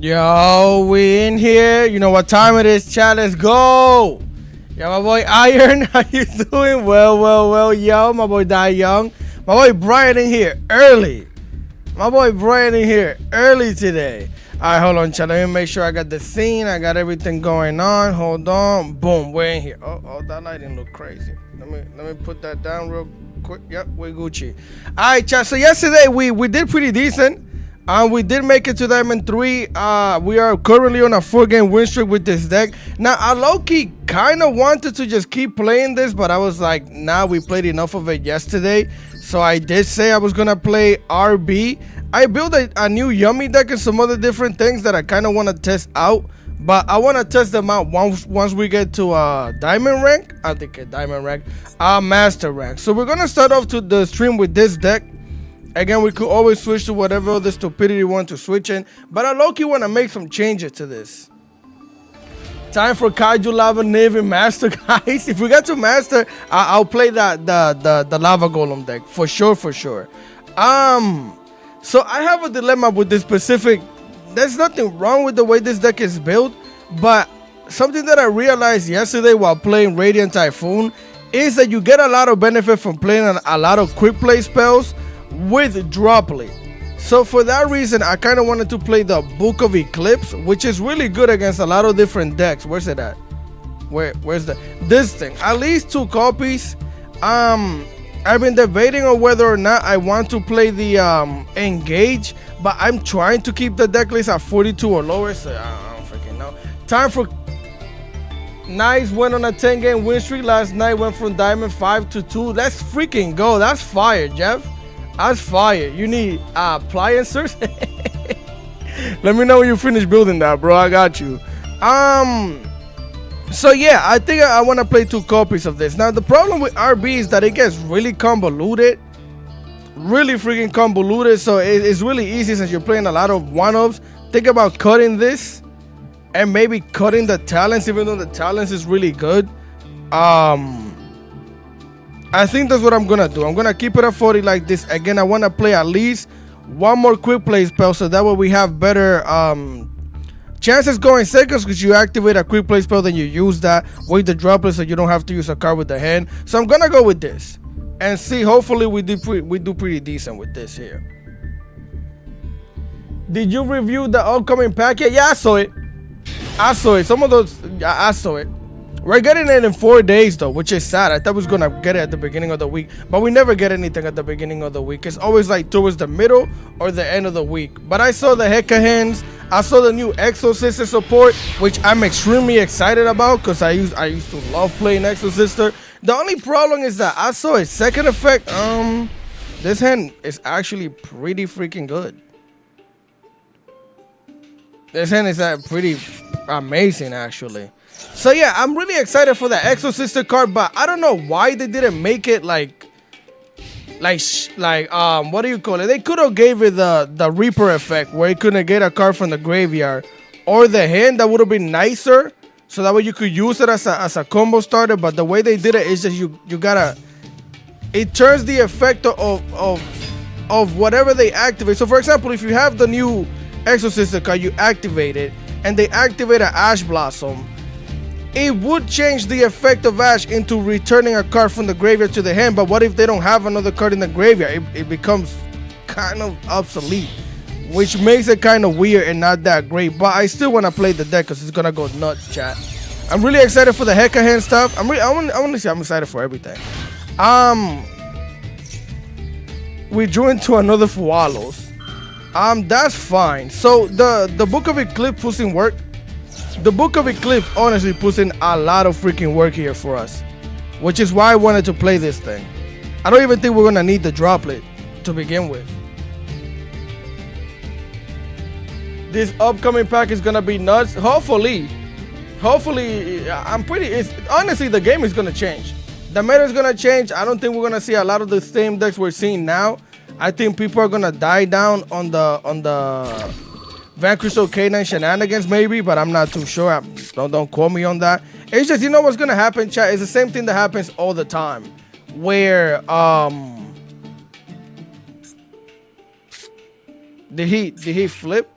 Yo, we in here. You know what time it is, chat. Let's go. Yeah, my boy Iron. How you doing? Well. Yo, my boy Die Young. My boy Brian in here early. My boy Brian in here early today. All right, hold on, chat. Let me make sure I got the scene. I got everything going on. Hold on. Boom, we're in here. Oh, that lighting look crazy. Let me put that down real quick. Yep, we're Gucci. All right, chat. So yesterday we did pretty decent. We did make it to Diamond 3. We are currently on a 4-game win streak with this deck. Now, I low-key kind of wanted to just keep playing this, but I was like, nah, we played enough of it yesterday. So I did say I was going to play RB. I built a new Yummy deck and some other different things that I kind of want to test out. But I want to test them out once we get to Diamond rank. I think Diamond rank. Master rank. So we're going to start off to the stream with this deck. Again, we could always switch to whatever other stupidity we want to switch in, but I low-key want to make some changes to this. Time for Kaiju Lava Navy Master, guys. If we get to Master, I'll play the Lava Golem deck for sure. So I have a dilemma with this specific. There's nothing wrong with the way this deck is built, but something that I realized yesterday while playing Radiant Typhoon is that you get a lot of benefit from playing a lot of quick play spells with Droplet. So for that reason, I kind of wanted to play the Book of Eclipse, which is really good against a lot of different decks. Where's it at? Where's this thing? At least 2 copies. I've been debating on whether or not I want to play the Engage, but I'm trying to keep the deck list at 42 or lower, so I don't freaking know. Time for Nice went on a 10-game win streak last night. Went from Diamond 5 to 2. Let's freaking go. That's fire, Jeff. That's fire. You need appliances. Let me know when you finish building that, bro. I got you. So yeah, I think I want to play 2 copies of this. Now the problem with RB is that it gets really convoluted. Really freaking convoluted. So it's really easy since you're playing a lot of one-ups. Think about cutting this and maybe cutting the talents, even though the talents is really good. I think that's what I'm gonna do. I'm gonna keep it at 40 like this. Again, I want to play at least 1 more quick play spell, so that way we have better chances going seconds, because you activate a quick play spell, then you use that with the droplet, so you don't have to use a card with the hand. So I'm gonna go with this and see. Hopefully we do pretty decent with this here. Did you review the upcoming packet? Yeah, I saw it. Some of those, I saw it. We're getting it in 4 days though, which is sad. I thought we was gonna get it at the beginning of the week, but we never get anything at the beginning of the week. It's always like towards the middle or the end of the week. But I saw the Heka hands. I saw the new Exo-Sister support, which I'm extremely excited about because I used to love playing Exo-Sister. The only problem is that I saw its second effect. This hand is actually pretty freaking good. This hand is pretty amazing actually. So yeah, I'm really excited for the Exo-Sister card, but I don't know why they didn't make it like what do you call it? They could have gave it the Reaper effect where you couldn't get a card from the graveyard or the hand. That would have been nicer, so that way you could use it as a combo starter. But the way they did it is just you gotta, it turns the effect of whatever they activate. So for example, if you have the new Exo-Sister card, you activate it and they activate an Ash Blossom, it would change the effect of Ash into returning a card from the graveyard to the hand. But what if they don't have another card in the graveyard? It becomes kind of obsolete, which makes it kind of weird and not that great. But I still want to play the deck because it's gonna go nuts, chat. I'm really excited for the Heka hand stuff. I want to say I'm excited for everything. We drew into another Fualos. That's fine. So the Book of Eclipse puts in work. The Book of Eclipse honestly puts in a lot of freaking work here for us, which is why I wanted to play this thing. I don't even think we're gonna need the droplet to begin with. This upcoming pack is gonna be nuts. Hopefully, honestly, the game is gonna change. The meta is gonna change. I don't think we're gonna see a lot of the same decks we're seeing now. I think people are gonna die down on the Vanquish K9 shenanigans maybe, but I'm not too sure. Don't quote me on that. It's just, you know what's gonna happen, chat? It's the same thing that happens all the time, where did he flip?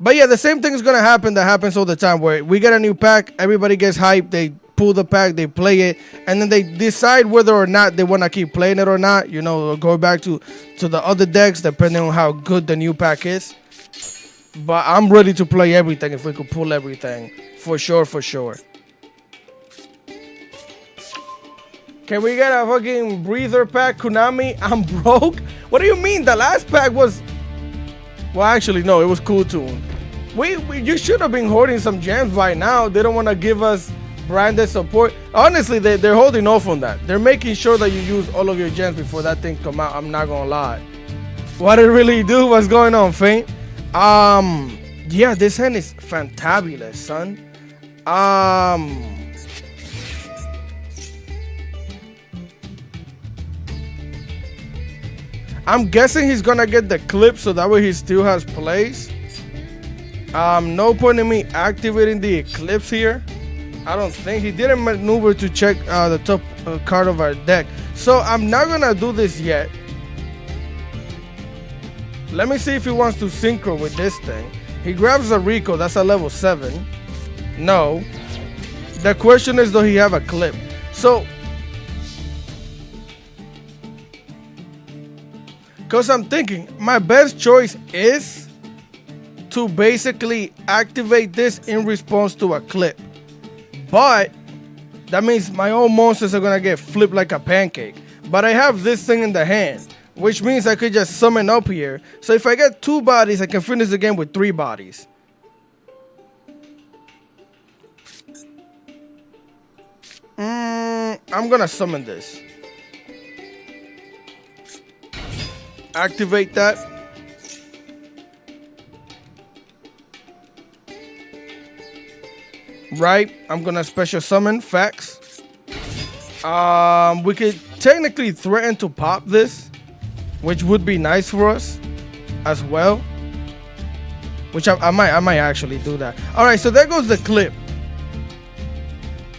But yeah, the same thing is gonna happen that happens all the time where we get a new pack, everybody gets hyped, they pull the pack, they play it, and then they decide whether or not they want to keep playing it or not. You know, or go back to the other decks depending on how good the new pack is. But I'm ready to play everything if we could pull everything. For sure, for sure. Can we get a fucking breather pack, Konami? I'm broke? What do you mean? The last pack was... Well, actually, no, it was Cool Tune. You should have been hoarding some gems by now. They don't want to give us branded support. Honestly, they're holding off on that. They're making sure that you use all of your gems before that thing come out. I'm not gonna lie. What it really do? What's going on, Faint? Yeah, this hand is fantabulous, son. I'm guessing he's gonna get the clip so that way he still has plays. No point in me activating the eclipse here. I don't think he didn't maneuver to check the top card of our deck. So I'm not gonna do this yet. Let me see if he wants to synchro with this thing. He grabs a Rico, that's a level 7. No. The question is, does he have a clip? So, because I'm thinking, my best choice is to basically activate this in response to a clip. But that means my own monsters are gonna get flipped like a pancake. But I have this thing in the hand, which means I could just summon up here. So if I get 2 bodies, I can finish the game with 3 bodies. I'm gonna summon this. Activate that. Right, I'm gonna special summon facts. We could technically threaten to pop this, which would be nice for us as well. Which I might actually do that. All right, so there goes the clip,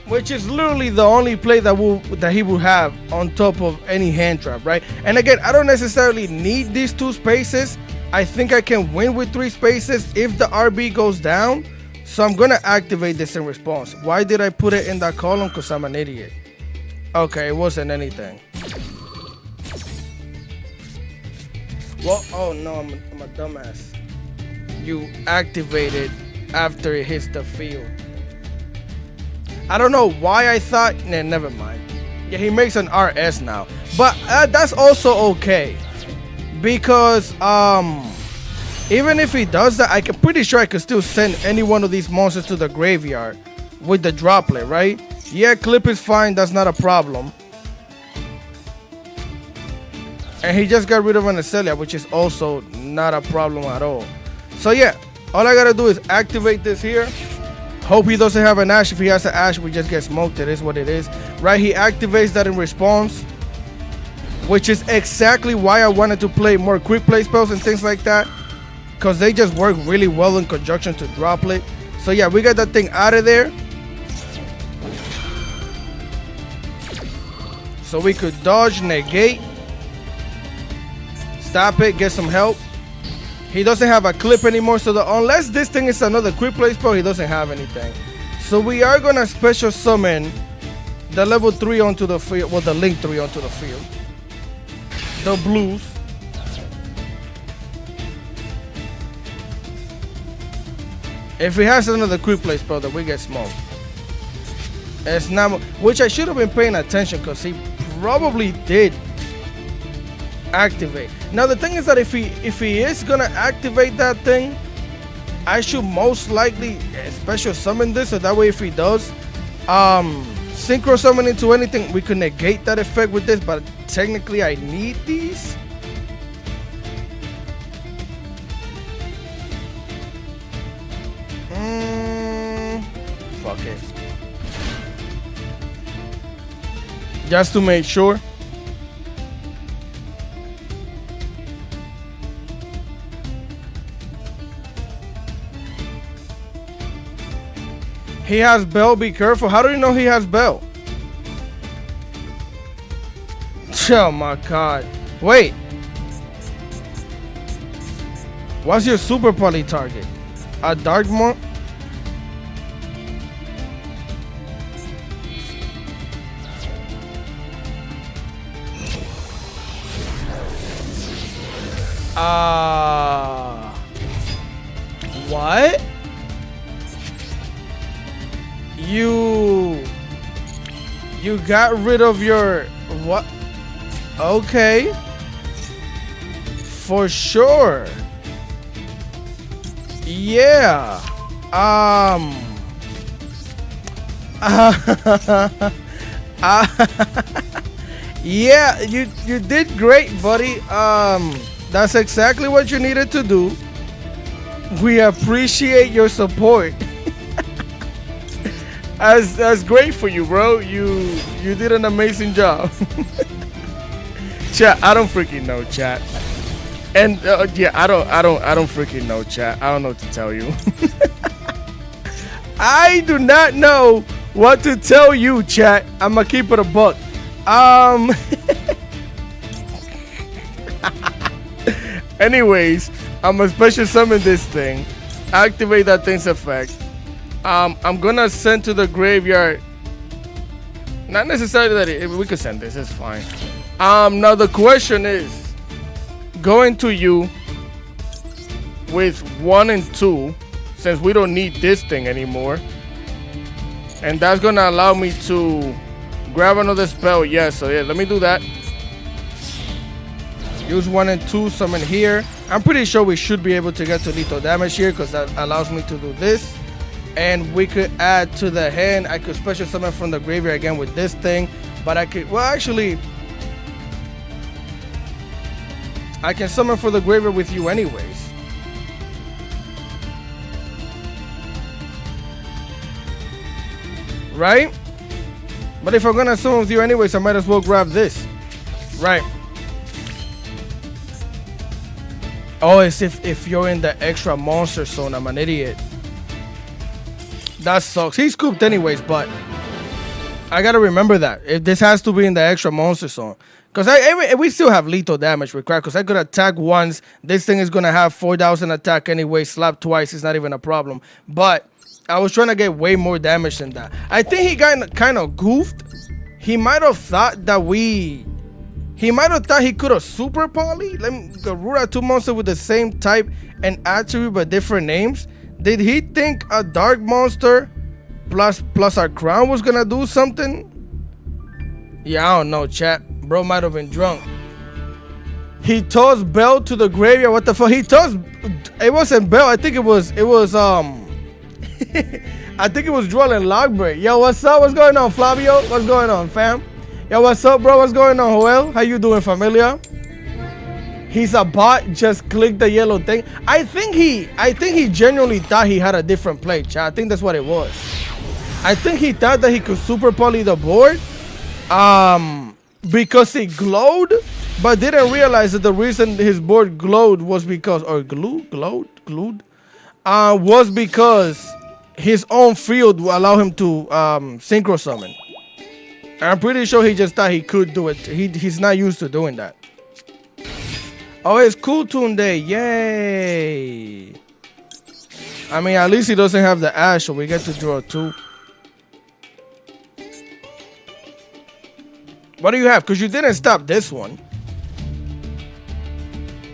which is literally the only play that he will have on top of any hand trap, right? And again, I don't necessarily need these 2 spaces. I think I can win with 3 spaces if the RB goes down. So I'm gonna activate this in response. Why did I put it in that column? Because I'm an idiot. Okay, it wasn't anything. Well, oh no, I'm a dumbass. You activate it after it hits the field. I don't know why I thought, nah, never mind. Yeah, he makes an RS now. But that's also okay. Because, even if he does that, I'm pretty sure I could still send any one of these monsters to the graveyard with the droplet, right? Yeah, clip is fine. That's not a problem. And he just got rid of an Acelia, which is also not a problem at all. So yeah, all I gotta do is activate this here. Hope he doesn't have an Ash. If he has an Ash, we just get smoked. It is what it is. Right, he activates that in response, which is exactly why I wanted to play more quick play spells and things like that, because they just work really well in conjunction to droplet. So yeah, we got that thing out of there. So we could dodge, negate, stop it, get some help. He doesn't have a clip anymore, so unless this thing is another quick play spell, he doesn't have anything. So we are gonna special summon the level 3 onto the field, well, the link 3 onto the field. The blues. If he has another quick play spell, then we get smoked. It's not, which I should have been paying attention, because he probably did activate. Now the thing is that if he is gonna activate that thing, I should most likely special summon this, so that way if he does synchro summon into anything, we can negate that effect with this. But technically I need these. Fuck it. Just to make sure. He has Bell, be careful. How do you know he has Bell? Oh my god. Wait. What's your super poly target? A dark mon. What? You got rid of your what? Okay. For sure. Yeah. Yeah, you did great, buddy. That's exactly what you needed to do. We appreciate your support. That's great for you, bro. You did an amazing job. Chat, I don't freaking know, chat. And yeah, I don't freaking know, chat. I don't know what to tell you. I do not know what to tell you, chat. I'ma keep it a buck. Anyways, I'm a special summon this thing. Activate that thing's effect. I'm gonna send to the graveyard. Not necessarily that we could send this. It's fine. Now the question is, going to you with 1 and 2, since we don't need this thing anymore, and that's gonna allow me to grab another spell. Yes, so yeah, let me do that. Use 1 and 2, summon here. I'm pretty sure we should be able to get to lethal damage here because that allows me to do this. And we could add to the hand. I could special summon from the graveyard again with this thing. But I could, well, actually, I can summon for the graveyard with you anyways. Right? But if I'm gonna summon with you anyways, I might as well grab this. Right. Oh, it's if you're in the extra monster zone. I'm an idiot. That sucks. He's scooped anyways, but I gotta remember that. If this has to be in the extra monster zone. Because we still have lethal damage with crack. Because I could attack once. This thing is gonna have 4,000 attack anyway. Slap twice is not even a problem. But I was trying to get way more damage than that. I think he got kind of goofed. He might have thought that he might have thought he could have super poly. Let me root out 2 monsters with the same type and attribute but different names. Did he think a dark monster plus our crown was gonna do something? Yeah, I don't know, chat. Bro might have been drunk. He tossed Bell to the graveyard. What the fuck? He tossed. It wasn't Bell. I think it was. I think it was Duel and Logbreak. Yo, what's up? What's going on, Flavio? What's going on, fam? Yo, what's up, bro? What's going on, Joel? How you doing, familia? He's a bot. Just click the yellow thing. I think he genuinely thought he had a different play, chat. I think that's what it was. I think he thought that he could super poly the board, because it glowed, but didn't realize that the reason his board glowed was because, or glued, was because his own field will allow him to synchro summon. I'm pretty sure he just thought he could do it. He's not used to doing that. Oh, it's Cool Tune Day. Yay. I mean, at least he doesn't have the Ash, so we get to draw 2. What do you have? Because you didn't stop this one.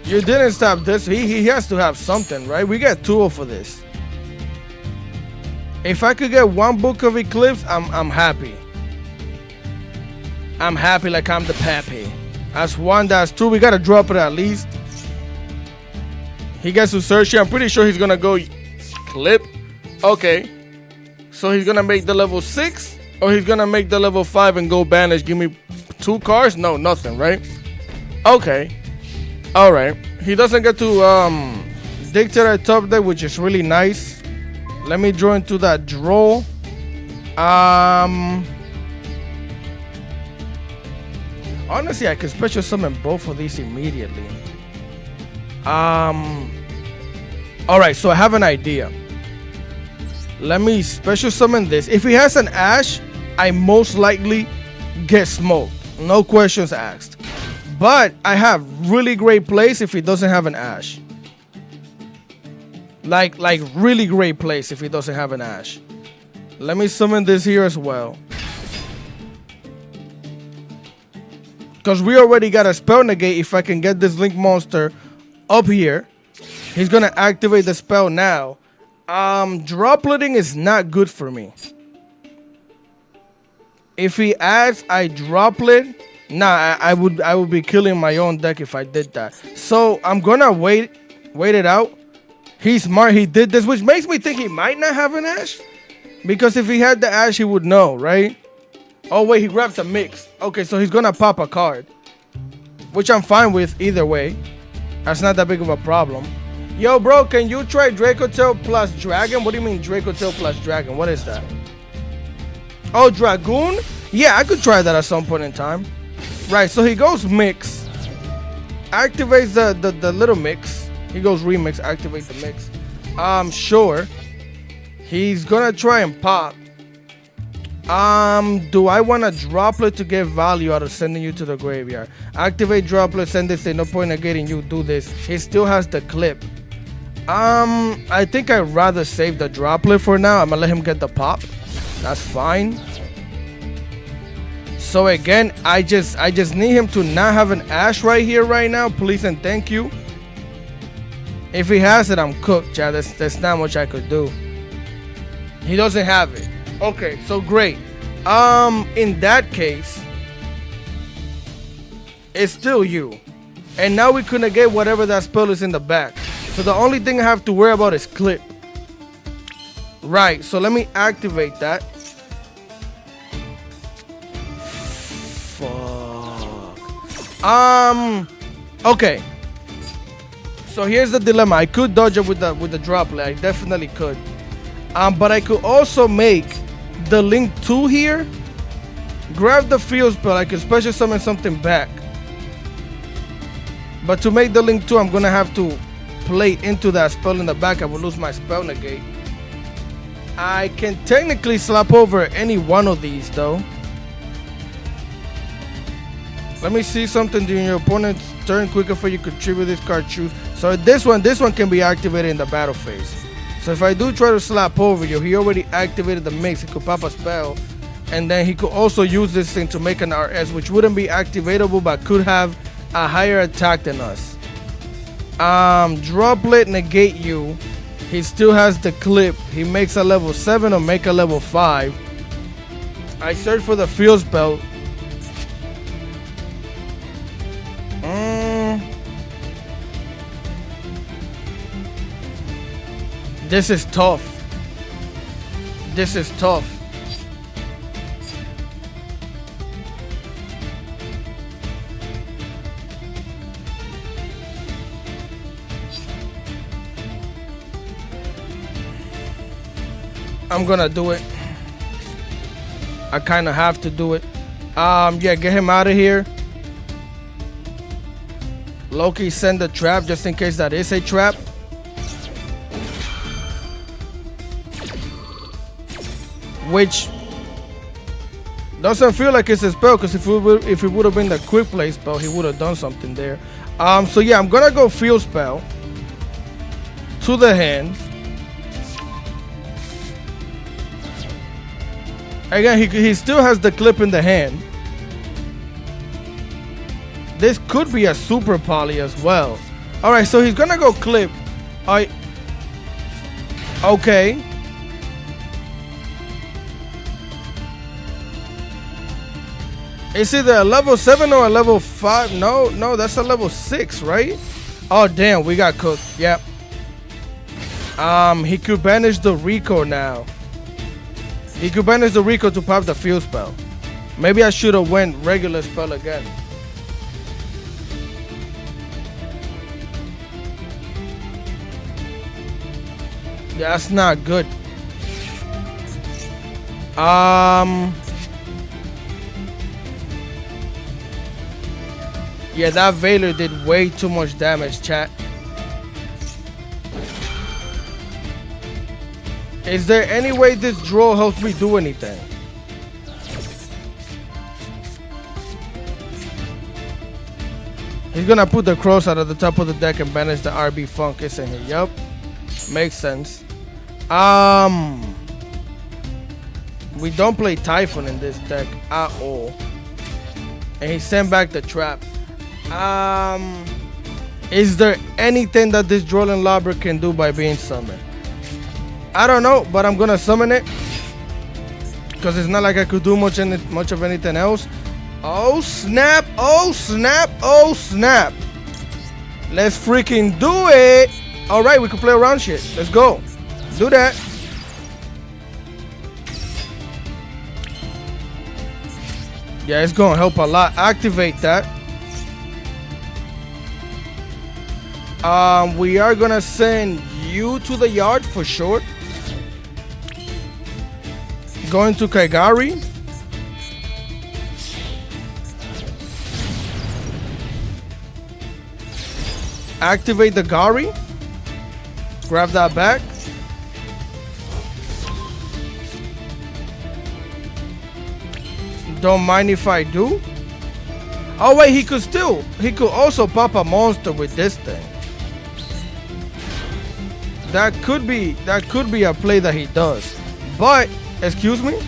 You didn't stop this. He has to have something, right? We get 2 for this. If I could get 1 Book of Eclipse, I'm happy. I'm happy like I'm the pappy. That's 1, that's 2. We gotta drop it at least. He gets to search here. I'm pretty sure he's gonna go clip. Okay. So he's gonna make the level 6, or he's gonna make the level 5 and go banish. Give me 2 cards? No, nothing, right? Okay. Alright. He doesn't get to dictate at top deck, which is really nice. Let me draw into that draw. Honestly, I could special summon both of these immediately. Alright, so I have an idea. Let me special summon this. If he has an Ash, I most likely get smoked. No questions asked. But I have really great plays if he doesn't have an Ash. Like really great place if he doesn't have an Ash. Let me summon this here as well. Because we already got a spell negate. If I can get this Link monster up here, he's gonna activate the spell now. Dropleting is not good for me. If he adds I droplet, nah, I would be killing my own deck if I did that. So I'm gonna wait it out. He's smart, he did this, which makes me think he might not have an Ash. Because if he had the Ash, he would know, right? Oh wait, he grabbed a mix. Okay, so he's gonna pop a card, which I'm fine with either way. That's not that big of a problem. Yo, bro, can you try Draco Tail plus Dragon? What do you mean Draco Tail plus Dragon? What is that? Oh, Dragoon? Yeah, I could try that at some point in time. Right, so he goes mix. Activates the little mix. He goes remix, activate the mix. Sure. He's gonna try and pop. Do I want a droplet to get value out of sending you to the graveyard? Activate droplet, send this, say no point in getting you do this. He still has the clip. I think I'd rather save the droplet for now. I'm gonna let him get the pop. That's fine. So again, I just need him to not have an Ash right here right now, please and thank you. If he has it, I'm cooked, Chad. There's not much I could do. He doesn't have it. Okay, so great. In that case, it's still you. And now we can negate whatever that spell is in the back. So the only thing I have to worry about is clip. Right, so let me activate that. Fuck. Okay. So here's the dilemma. I could dodge it with the droplet. I definitely could. But I could also make the Link 2 here. Grab the field spell. I could special summon something back. But to make the Link 2, I'm gonna have to play into that spell in the back. I will lose my spell negate. I can technically slap over any one of these though. Let me see something during your opponent's turn. Quicker for you contribute this card, choose. So this one can be activated in the battle phase. So if I do try to slap over you, he already activated the mix. He could pop a spell, and then he could also use this thing to make an RS, which wouldn't be activatable but could have a higher attack than us. Droplet negate you. He still has the clip. He makes a level 7 or make a level 5. I search for the field spell. This is tough. This is tough. I'm gonna do it. I kind of have to do it. Yeah, get him out of here. Loki, send a trap just in case that is a trap. Which doesn't feel like it's a spell, because if it would have been the quick play spell, he would have done something there. So yeah, I'm gonna go field spell to the hand. Again, he still has the clip in the hand. This could be a super poly as well. All right, so he's gonna go clip. Okay. Is it a level 7 or a level 5? No, that's a level 6, right? Oh, damn, we got cooked. Yep. He could banish the Rico now. He could banish the Rico to pop the field spell. Maybe I should have went regular spell again. Yeah, that's not good. Yeah, that Veiler did way too much damage, chat. Is there any way this draw helps me do anything? He's gonna put the cross out of the top of the deck and banish the RB Funk, isn't he? Yup. Makes sense. We don't play Typhoon in this deck at all. And he sent back the trap. Is there anything that this Drolling Lobber can do by being summoned? I don't know, but I'm gonna summon it. Because it's not like I could do much of anything else. Oh snap, oh snap, oh snap. Let's freaking do it. Alright, we can play around shit. Let's go. Do that. Yeah, it's gonna help a lot. Activate that. We are gonna send you to the yard for sure. Going to Kaigari. Activate the Gari. Grab that back. Don't mind if I do. Oh wait, he could also pop a monster with this thing. That could be a play that he does. But excuse me.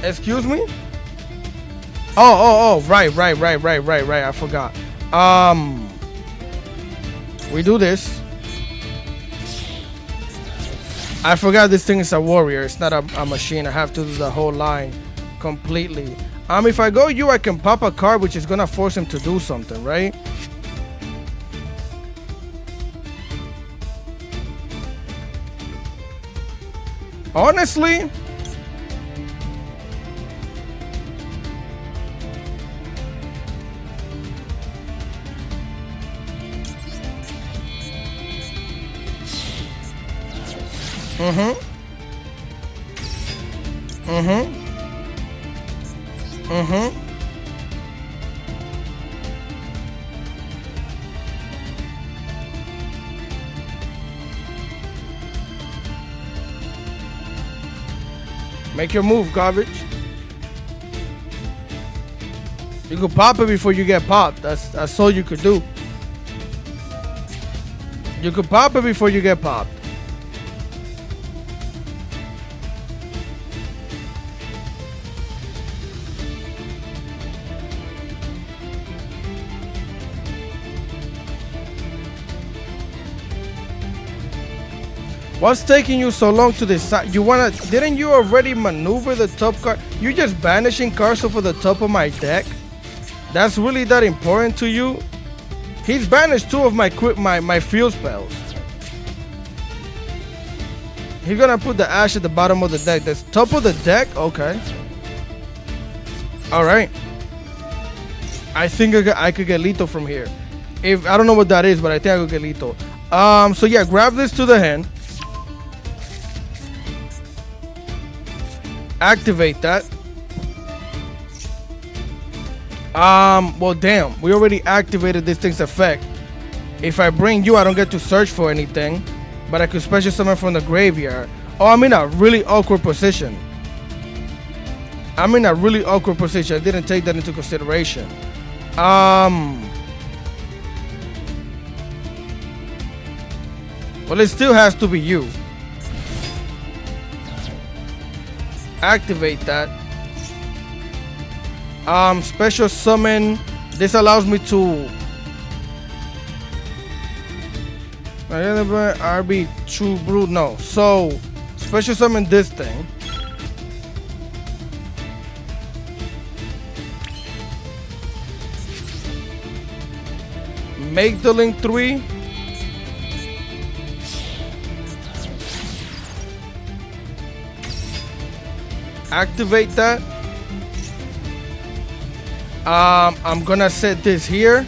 Excuse me. Oh, right. I forgot. We do this. I forgot this thing is a warrior. It's not a machine. I have to do the whole line completely. If I go you, I can pop a card, which is gonna force him to do something, right? Honestly, Make your move, garbage. You could pop it before you get popped. That's all you could do. You could pop it before you get popped. What's taking you so long to decide? Didn't you already maneuver the top card? You just banishing cards off of the top of my deck? That's really that important to you? He's banished two of my field spells. He's gonna put the ash at the bottom of the deck. That's top of the deck? Okay. Alright. I think I could get lethal from here. I don't know what that is, but I think I could get lethal. So yeah, grab this to the hand. Activate that. Well, damn. We already activated this thing's effect. If I bring you, I don't get to search for anything. But I could special summon from the graveyard. Oh, I'm in a really awkward position. I didn't take that into consideration. Well, it still has to be you. Activate that. Special summon. This allows me to RB True Brood. No. So special summon this thing. Make the link 3. Activate that. I'm gonna set this here.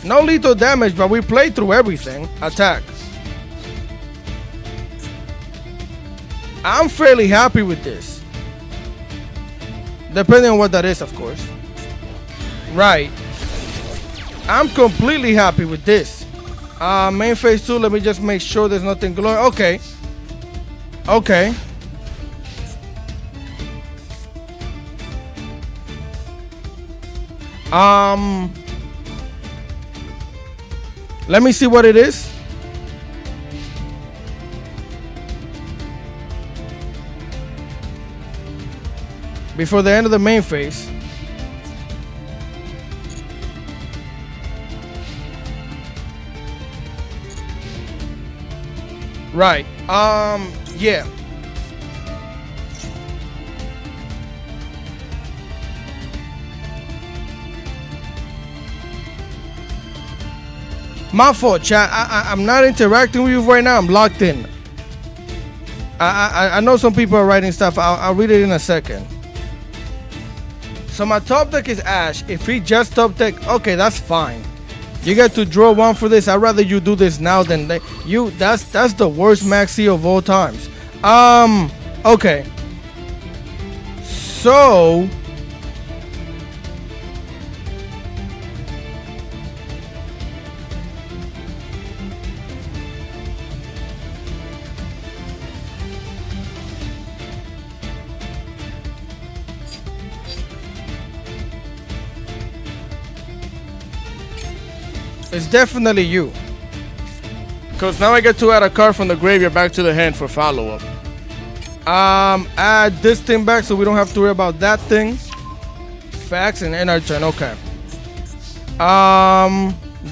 No lethal damage, but we played through everything. Attack. I'm fairly happy with this. Depending on what that is, of course. Right. I'm completely happy with this. Main phase 2, let me just make sure there's nothing glowing. Okay. Okay. Let me see what it is. Before the end of the main phase. Right. Yeah. My fault, chat. I'm not interacting with you right now. I'm locked in. I know some people are writing stuff. I'll read it in a second. So my top deck is Ash. If he just top deck, okay, that's fine. You get to draw one for this. I'd rather you do this now than you. That's the worst maxi of all times. Okay. So it's definitely you. Because now I get to add a card from the graveyard back to the hand for follow-up. Add this thing back so we don't have to worry about that thing. Facts and end our turn. Okay.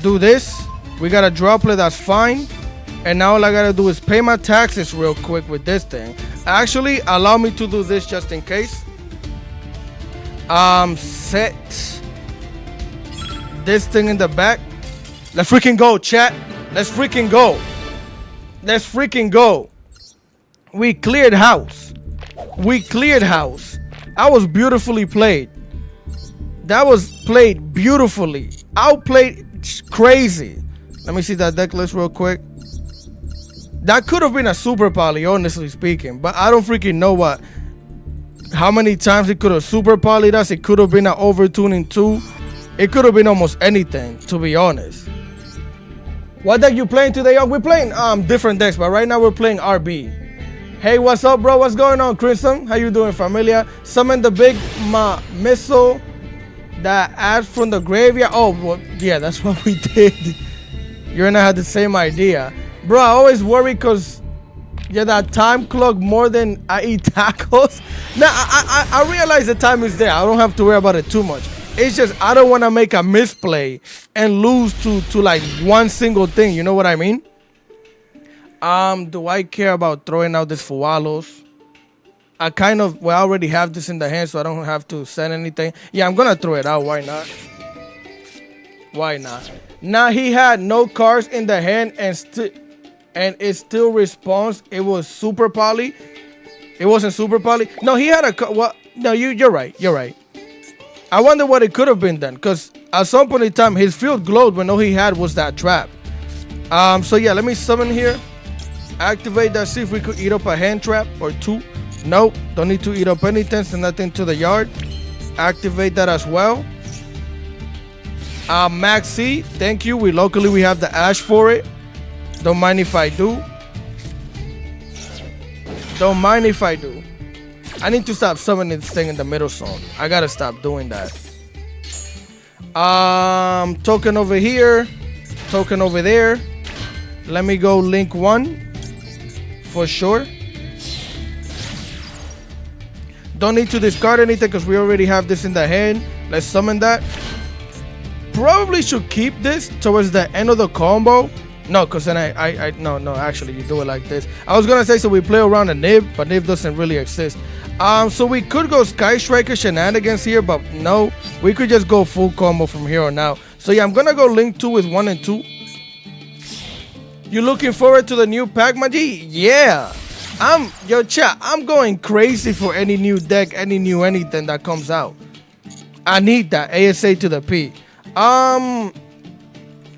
Do this. We got a droplet, that's fine. And now all I gotta do is pay my taxes real quick with this thing. Actually, allow me to do this just in case. Set this thing in the back. Let's freaking go, chat. Let's freaking go. Let's freaking go. We cleared house. We cleared house. That was beautifully played. That was played beautifully. Outplayed crazy. Let me see that deck list real quick. That could have been a super poly, honestly speaking. But I don't freaking know how many times it could have super polyed us. It could have been an overtuning too. It could have been almost anything, to be honest. What deck you playing today, y'all? We're playing different decks, but right now we're playing RB. Hey, what's up, bro? What's going on, Crimson? How you doing, familia? Summon the big missile that adds from the graveyard. Oh, well, yeah, that's what we did. You and I had the same idea. Bro, I always worry because, yeah, that time clock more than I eat tacos. Now, I realize the time is there. I don't have to worry about it too much. It's just I don't want to make a misplay and lose to like one single thing. You know what I mean? Do I care about throwing out this Fualos? I already have this in the hand, so I don't have to send anything. Yeah, I'm gonna throw it out. Why not? Why not? Now he had no cards in the hand and it still responds. It was super poly. It wasn't super poly. No, he had a what? No, you're right. You're right. I wonder what it could have been then, because at some point in time, his field glowed when all he had was that trap. So yeah, let me summon here. Activate that, see if we could eat up a hand trap or two. Nope, don't need to eat up anything, send that thing to the yard. Activate that as well. Maxi, thank you. Locally we have the Ash for it. Don't mind if I do. Don't mind if I do. I need to stop summoning this thing in the middle zone. I gotta stop doing that. Token over here. Token over there. Let me go link one. For sure. Don't need to discard anything because we already have this in the hand. Let's summon that. Probably should keep this towards the end of the combo. No, because then no, actually, you do it like this. I was going to say, so we play around a Nib, but Nib doesn't really exist. So we could go Sky Striker shenanigans here, but no. We could just go full combo from here on out. So yeah, I'm going to go Link 2 with 1 and 2. You looking forward to the new pack, Maji? Yeah. Chat, I'm going crazy for any new deck, any new anything that comes out. I need that. ASA to the P.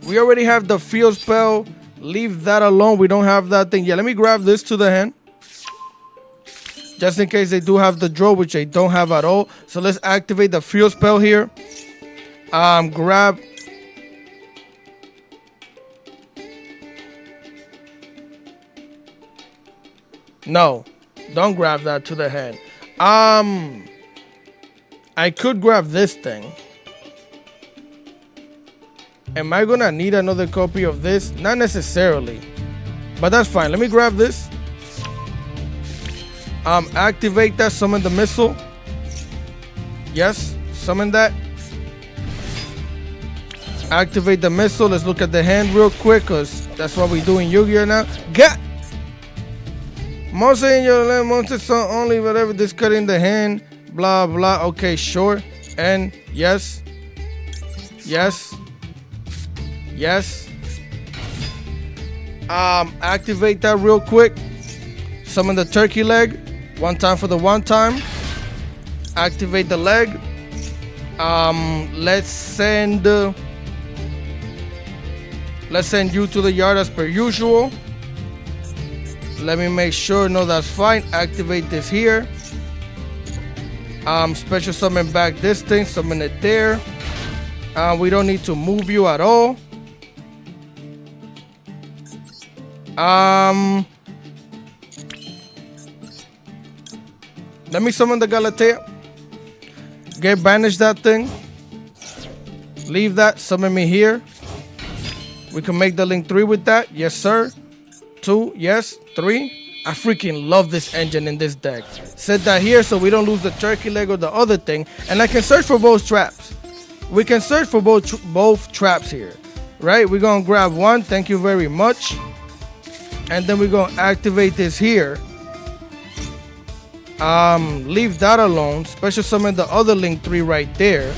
We already have the field spell. Leave that alone. We don't have that thing. Yeah, let me grab this to the hand. Just in case they do have the draw, which they don't have at all. So let's activate the field spell here. Grab. No, don't grab that to the hand. I could grab this thing. Am I gonna need another copy of this? Not necessarily, but that's fine. Let me grab this. Activate that, summon the missile. Yes, summon that. Activate the missile. Let's look at the hand real quick, because that's what we do in Yu-Gi-Oh! Now. Get! Monster in your land, monster song only, whatever, discarding the hand. Blah, blah. Okay, sure. And yes. Yes. Yes. Activate that real quick. Summon the turkey leg. One time for the one time. Activate the leg. Let's send you to the yard as per usual. Let me make sure. No, that's fine. Activate this here. Special summon back this thing. Summon it there. We don't need to move you at all. Let me summon the Galatea. Get banish that thing. Leave that. Summon me here. We can make the link 3 with that. Yes, sir. 2. Yes. 3. I freaking love this engine in this deck. Set that here so we don't lose the turkey leg or the other thing. And I can search for both traps. We can search for both traps here. Right? We're going to grab one. Thank you very much. And then we're going to activate this here. Leave that alone. Special summon the other link 3 right there.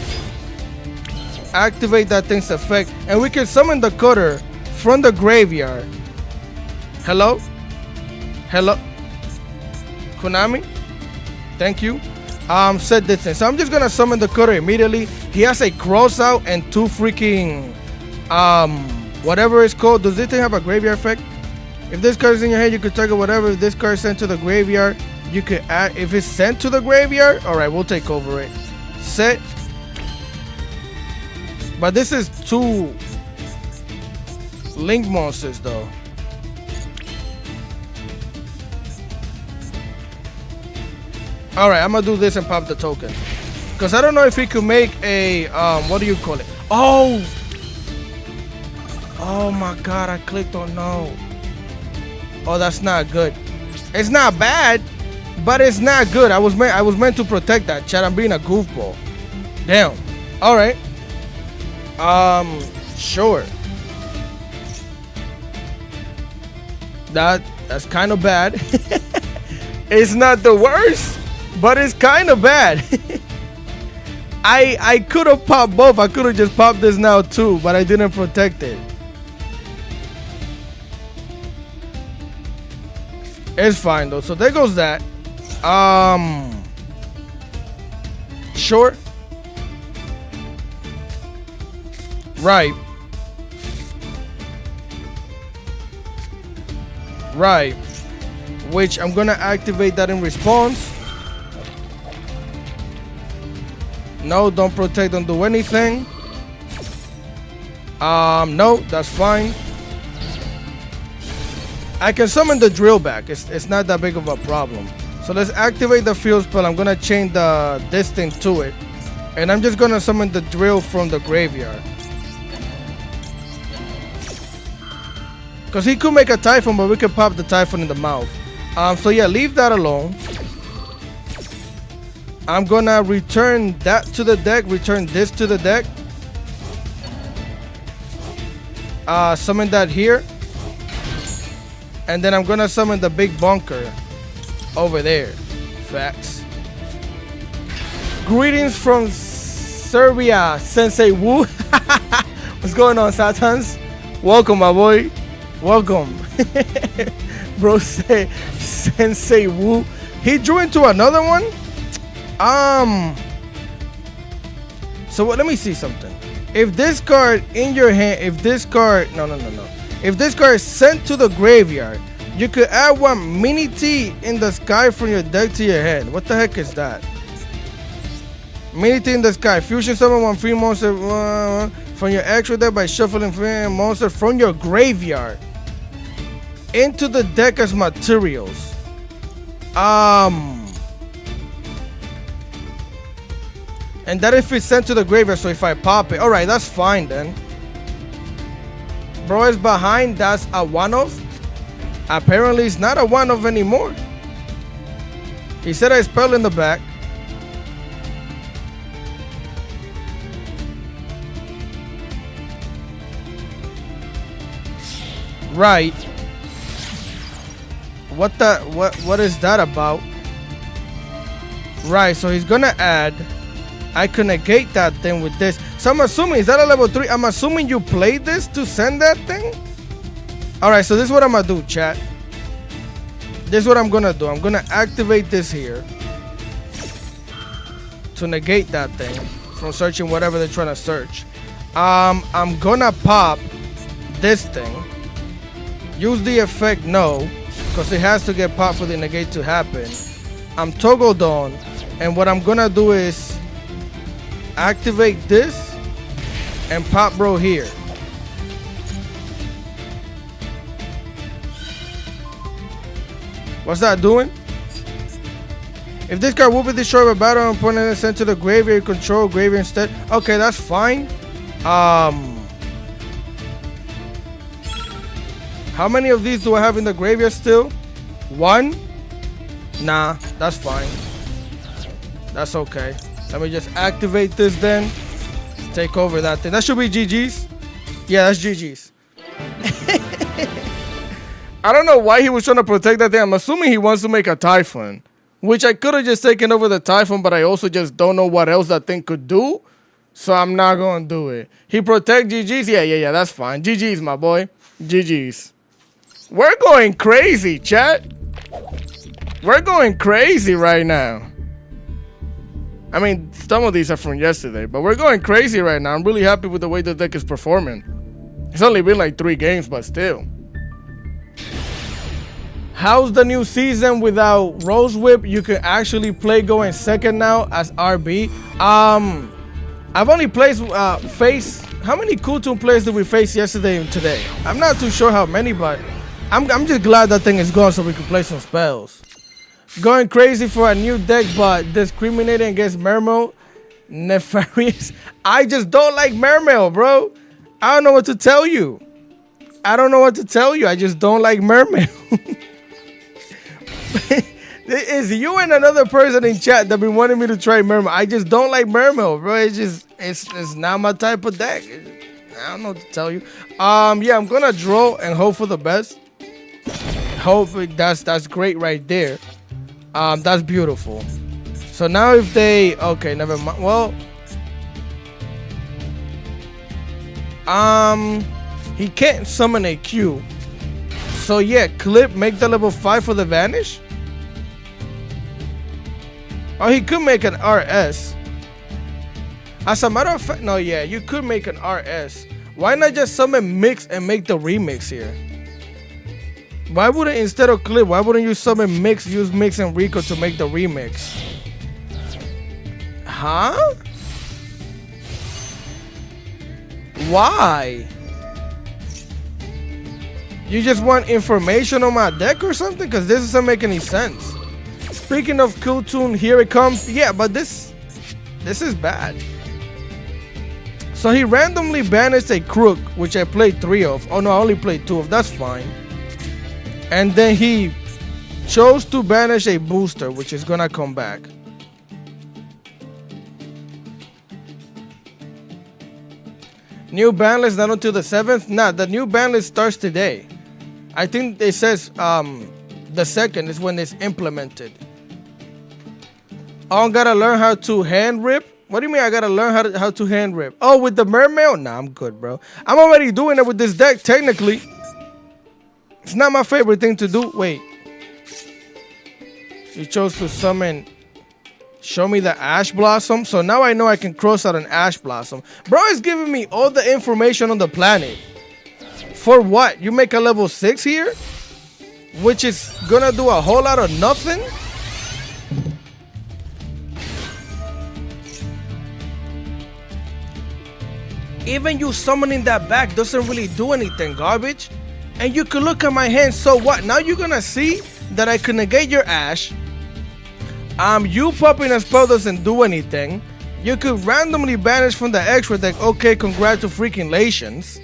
Activate that thing's effect. And we can summon the cutter from the graveyard. Hello? Hello? Konami? Thank you. Set this thing. So I'm just gonna summon the cutter immediately. He has a cross out and 2 freaking whatever it's called. Does this thing have a graveyard effect? If this card is in your hand, you could target whatever. If this card is sent to the graveyard, you could add. If it's sent to the graveyard, alright, we'll take over it. Set. But this is 2 link monsters though. Alright, I'm gonna do this and pop the token. Because I don't know if he could make a what do you call it? Oh my god, I clicked on no. Oh, that's not good. It's not bad, but it's not good. I was meant to protect that, chat. I'm being a goofball. Damn. Alright. Sure. That's kind of bad. It's not the worst, but it's kind of bad. I could have popped both. I could have just popped this now too, but I didn't protect it. It's fine though. So there goes that. Sure. Right. Right. Which I'm gonna activate that in response. No, don't protect, don't do anything. No, that's fine. I can summon the drill back. It's not that big of a problem. So let's activate the field spell. I'm gonna chain this thing to it. And I'm just gonna summon the drill from the graveyard. Because he could make a Typhoon, but we could pop the Typhoon in the mouth. So yeah, leave that alone. I'm gonna return that to the deck, return this to the deck. Summon that here. And then I'm gonna summon the big bunker over there. Facts. Greetings from Serbia, Sensei Wu. What's going on, Satans? Welcome, my boy. Welcome. Bro say Sensei Wu. He drew into another one? So what, let me see something. If this card in your hand, if this card, no. If this card is sent to the graveyard, you could add 1 mini T in the sky from your deck to your hand. What the heck is that? Mini T in the sky. Fusion summon 1 free monster from your extra deck by shuffling free monster from your graveyard into the deck as materials. And that if it's sent to the graveyard, so if I pop it, alright, that's fine then. bro is behind, that's a one-off. Apparently, it's not a one-off anymore. He said I spell in the back. Right. What is that about? Right, so he's gonna add. I can negate that thing with this. So I'm assuming, is that a level 3? I'm assuming you played this to send that thing? Alright, so this is what I'm gonna do, chat. This is what I'm gonna do. I'm gonna activate this here to negate that thing from searching whatever they're trying to search. I'm gonna pop this thing. Use the effect no, because it has to get popped for the negate to happen. I'm toggled on, and what I'm gonna do is activate this and pop bro here. What's that doing? If this card will be destroyed by battle and opponent is sent to the graveyard, control graveyard instead. Okay, that's fine. How many of these do I have in the graveyard still? 1? Nah, that's fine. That's okay. Let me just activate this then. Take over that thing. That should be GG's. Yeah, that's GG's. I don't know why he was trying to protect that thing. I'm assuming he wants to make a Typhon, which I could have just taken over the Typhon, but I also just don't know what else that thing could do. So I'm not going to do it. He protect GG's? Yeah, that's fine. GG's, my boy. GG's. We're going crazy, chat. We're going crazy right now. I mean, some of these are from yesterday, but we're going crazy right now. I'm really happy with the way the deck is performing. It's only been like 3 games, but still. How's the new season without Rose Whip? You can actually play going second now as RB. I've only played face. How many Cool Toon players did we face yesterday and today? I'm not too sure how many, but I'm just glad that thing is gone so we can play some spells. Going crazy for a new deck, but discriminating against Mermail. Nefarious. I just don't like Mermail, bro. I don't know what to tell you. I just don't like Mermail. It's you and another person in chat that been wanting me to try Mermail. I just don't like Mermail, bro. It's not my type of deck. I don't know what to tell you. Yeah, I'm gonna draw and hope for the best. Hopefully that's great right there. That's beautiful. So now if they okay, never mind. Well, he can't summon a Q. So yeah, clip, make the level 5 for the vanish. Or he could make an RS. As a matter of fact, no, yeah, you could make an RS. Why not just summon Mix and make the remix here? Why wouldn't, instead of clip, why wouldn't you summon Mix, use Mix and Rico to make the remix? Huh? Why? You just want information on my deck or something? Because this doesn't make any sense. Speaking of Cool Toon, here it comes. Yeah, but this is bad. So he randomly banished a Crook, which I played 3 of. Oh no, I only played 2 of. That's fine. And then he chose to banish a Booster, which is gonna come back. New ban list not until the 7th? Nah, the new ban list starts today. I think it says the 2nd is when it's implemented. Oh, I gotta learn how to hand rip? What do you mean I gotta learn how to hand rip? Oh, with the Mermail? Nah, I'm good, bro. I'm already doing it with this deck, technically. It's not my favorite thing to do. Wait. You chose to summon... Show me the Ash Blossom. So now I know I can cross out an Ash Blossom. Bro is giving me all the information on the planet. For what? You make a level 6 here? Which is gonna do a whole lot of nothing? Even you summoning that back doesn't really do anything, garbage. And you can look at my hand, so what? Now you're gonna see that I can negate your Ash. You popping a spell doesn't do anything. You could randomly banish from the extra deck. Okay, congrats to freaking lations.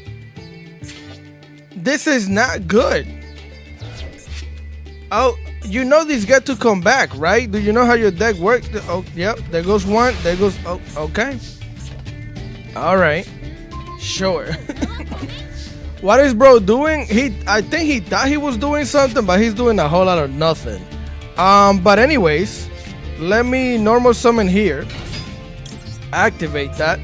This is not good. Oh, you know these get to come back, right? Do you know how your deck works? Oh, yep. There goes one. There goes. Oh, okay. All right. Sure. What is bro doing? I think he thought he was doing something, but he's doing a whole lot of nothing. But anyways, let me normal summon here. Activate that.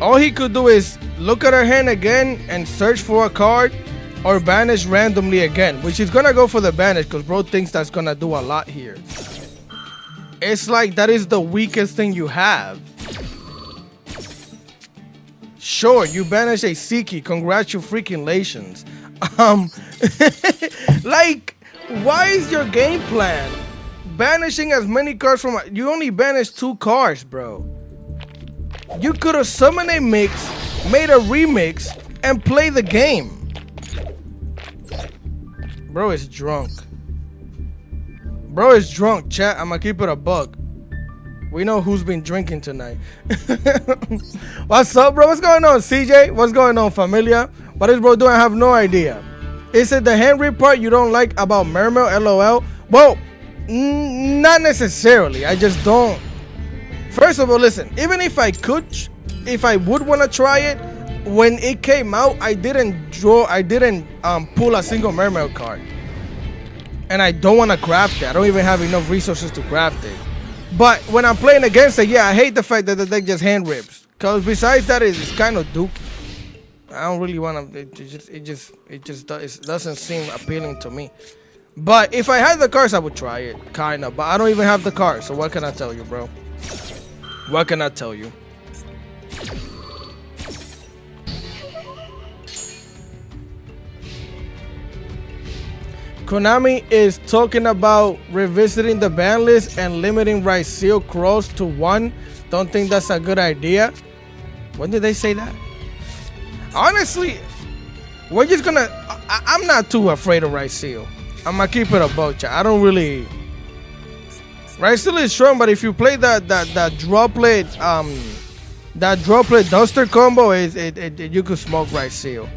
All he could do is look at her hand again and search for a card or banish randomly again, which is gonna go for the banish because bro thinks that's gonna do a lot here. It's like that is the weakest thing you have. Sure, you banish a Siki. Congratulations. Like, why is your game plan banishing as many cards from? You only banished 2 cards, bro. You could have summoned a mix, made a remix, and play the game. Bro is drunk. Bro is drunk, chat. I'm gonna keep it a buck. We know who's been drinking tonight. What's up, bro? What's going on, CJ? What's going on, familia? What is bro doing? I have no idea. Is it the hand rip part you don't like about Mermail? LOL. Well, not necessarily. I just don't. First of all, listen. Even if I could, if I would want to try it, when it came out, I didn't pull a single Mermail card, and I don't want to craft it. I don't even have enough resources to craft it. But when I'm playing against it, yeah, I hate the fact that the deck just hand rips. Cause besides that, it's kind of dookie. I don't really want to. It doesn't seem appealing to me. But if I had the cards, I would try it, kind of. But I don't even have the cards, so what can I tell you, bro? What can I tell you? Konami is talking about revisiting the ban list and limiting Raizeel Cross to 1. Don't think that's a good idea. When did they say that? Honestly, we're just gonna. I'm not too afraid of Raizeel. I'm gonna keep it a buck. I don't really. Raizeel is strong, but if you play that droplet duster combo, you could smoke Raizeel.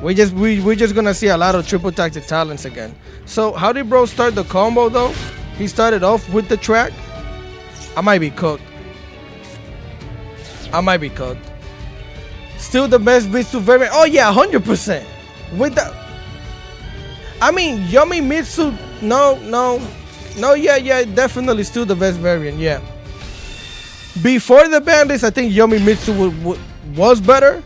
We're just gonna see a lot of triple tactic talents again. So how did bro start the combo though? He started off with the track. I might be cooked. Still the best Mitsu variant. Oh yeah, 100%. With the, I mean Yummy Mitsu. No. Yeah, definitely still the best variant. Yeah. Before the ban list, I think Yummy Mitsu was better.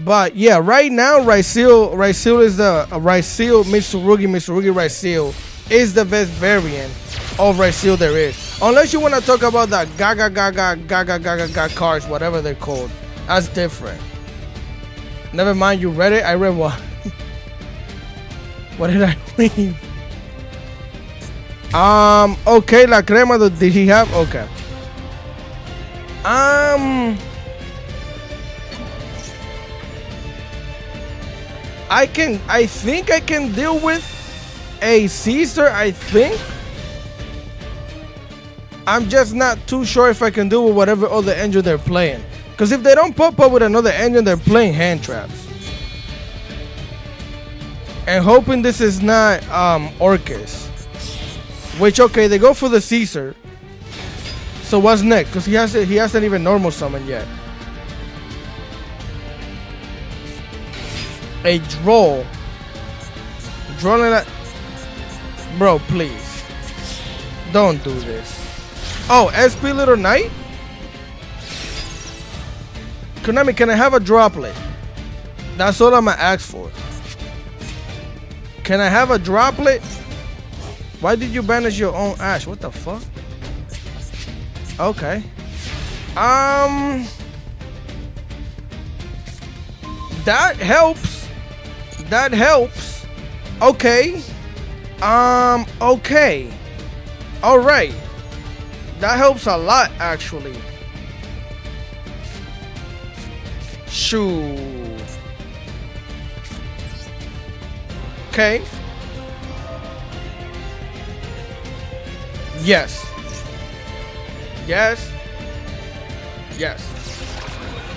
But yeah, right now Raizeel is the Raizeel Mitsurugi Raizeel is the best variant of Raizeel there is. Unless you want to talk about the Gaga cards, whatever they're called. That's different. Never mind, you read it? I read what? What did I read? Okay, La Crema, did he have? Okay. I think I can deal with a Caesar, I think. I'm just not too sure if I can deal with whatever other engine they're playing. Because if they don't pop up with another engine, they're playing hand traps. And hoping this is not Orcus. Which, okay, they go for the Caesar. So what's next? Because he hasn't even normal summoned yet. A draw. Drawing that. Bro, please. Don't do this. Oh, SP Little Knight? Konami, can I have a droplet? That's all I'm gonna ask for. Can I have a droplet? Why did you banish your own Ash? What the fuck? Okay. That helps. That helps. Okay. Okay. All right. That helps a lot, actually. Shoo. Okay. Yes. Yes. Yes.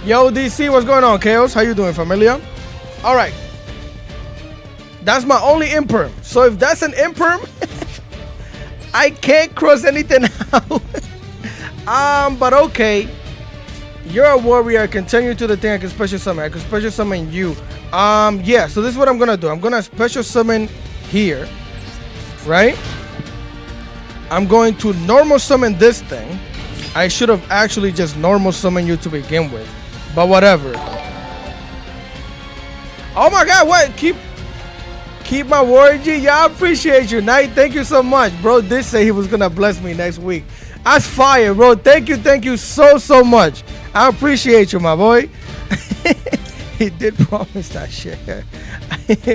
Yo, DC, what's going on, Chaos? How you doing, familia? All right. That's my only imperm. So if that's an imperm, I can't cross anything out. But okay. You're a warrior. Continue to the thing. I can special summon. I can special summon you. Yeah. So this is what I'm gonna do. I'm gonna special summon here, right? I'm going to normal summon this thing. I should have actually just normal summoned you to begin with, but whatever. Oh my God! What? Keep my word, G. Yeah, I appreciate you, Knight. Thank you so much, bro. Did say he was gonna bless me next week. That's fire, bro. Thank you so much. I appreciate you, my boy. He did promise that shit.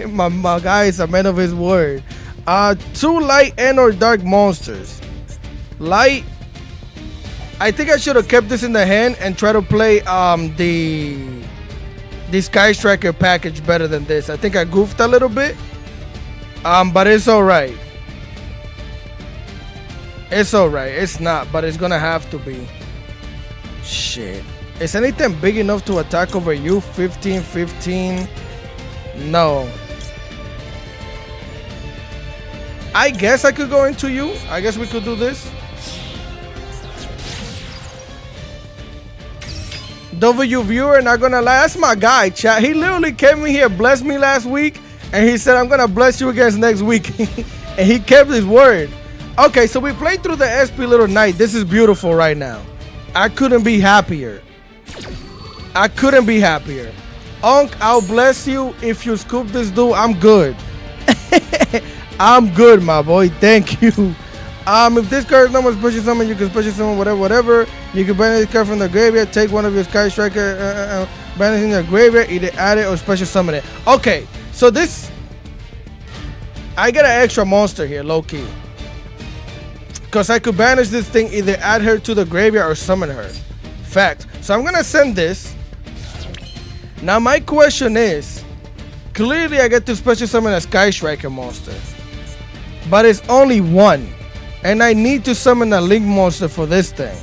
my guy is a man of his word. 2 light and or dark monsters. Light. I think I should have kept this in the hand and try to play the Sky Striker package better than this. I think I goofed a little bit. But it's alright. It's alright. It's not, but it's gonna have to be. Shit. Is anything big enough to attack over you? 15. No. I guess I could go into you. I guess we could do this. W viewer, not gonna lie, that's my guy, chat. He literally came in here, blessed me last week, and he said, I'm gonna bless you again next week. And he kept his word. Okay, so we played through the SP Little Knight. This is beautiful right now. I couldn't be happier. Unc, I'll bless you if you scoop this dude. I'm good. I'm good, my boy. Thank you. If this card is not special summon, you can special summon whatever. You can banish this card from the graveyard. Take one of your Sky Striker, banish in the graveyard, either add it or special summon it. Okay, so this, I get an extra monster here, low key, because I could banish this thing, either add her to the graveyard or summon her. Fact. So I'm gonna send this. Now my question is, clearly I get to special summon a Sky Striker monster, but it's only one. And I need to summon a Link monster for this thing.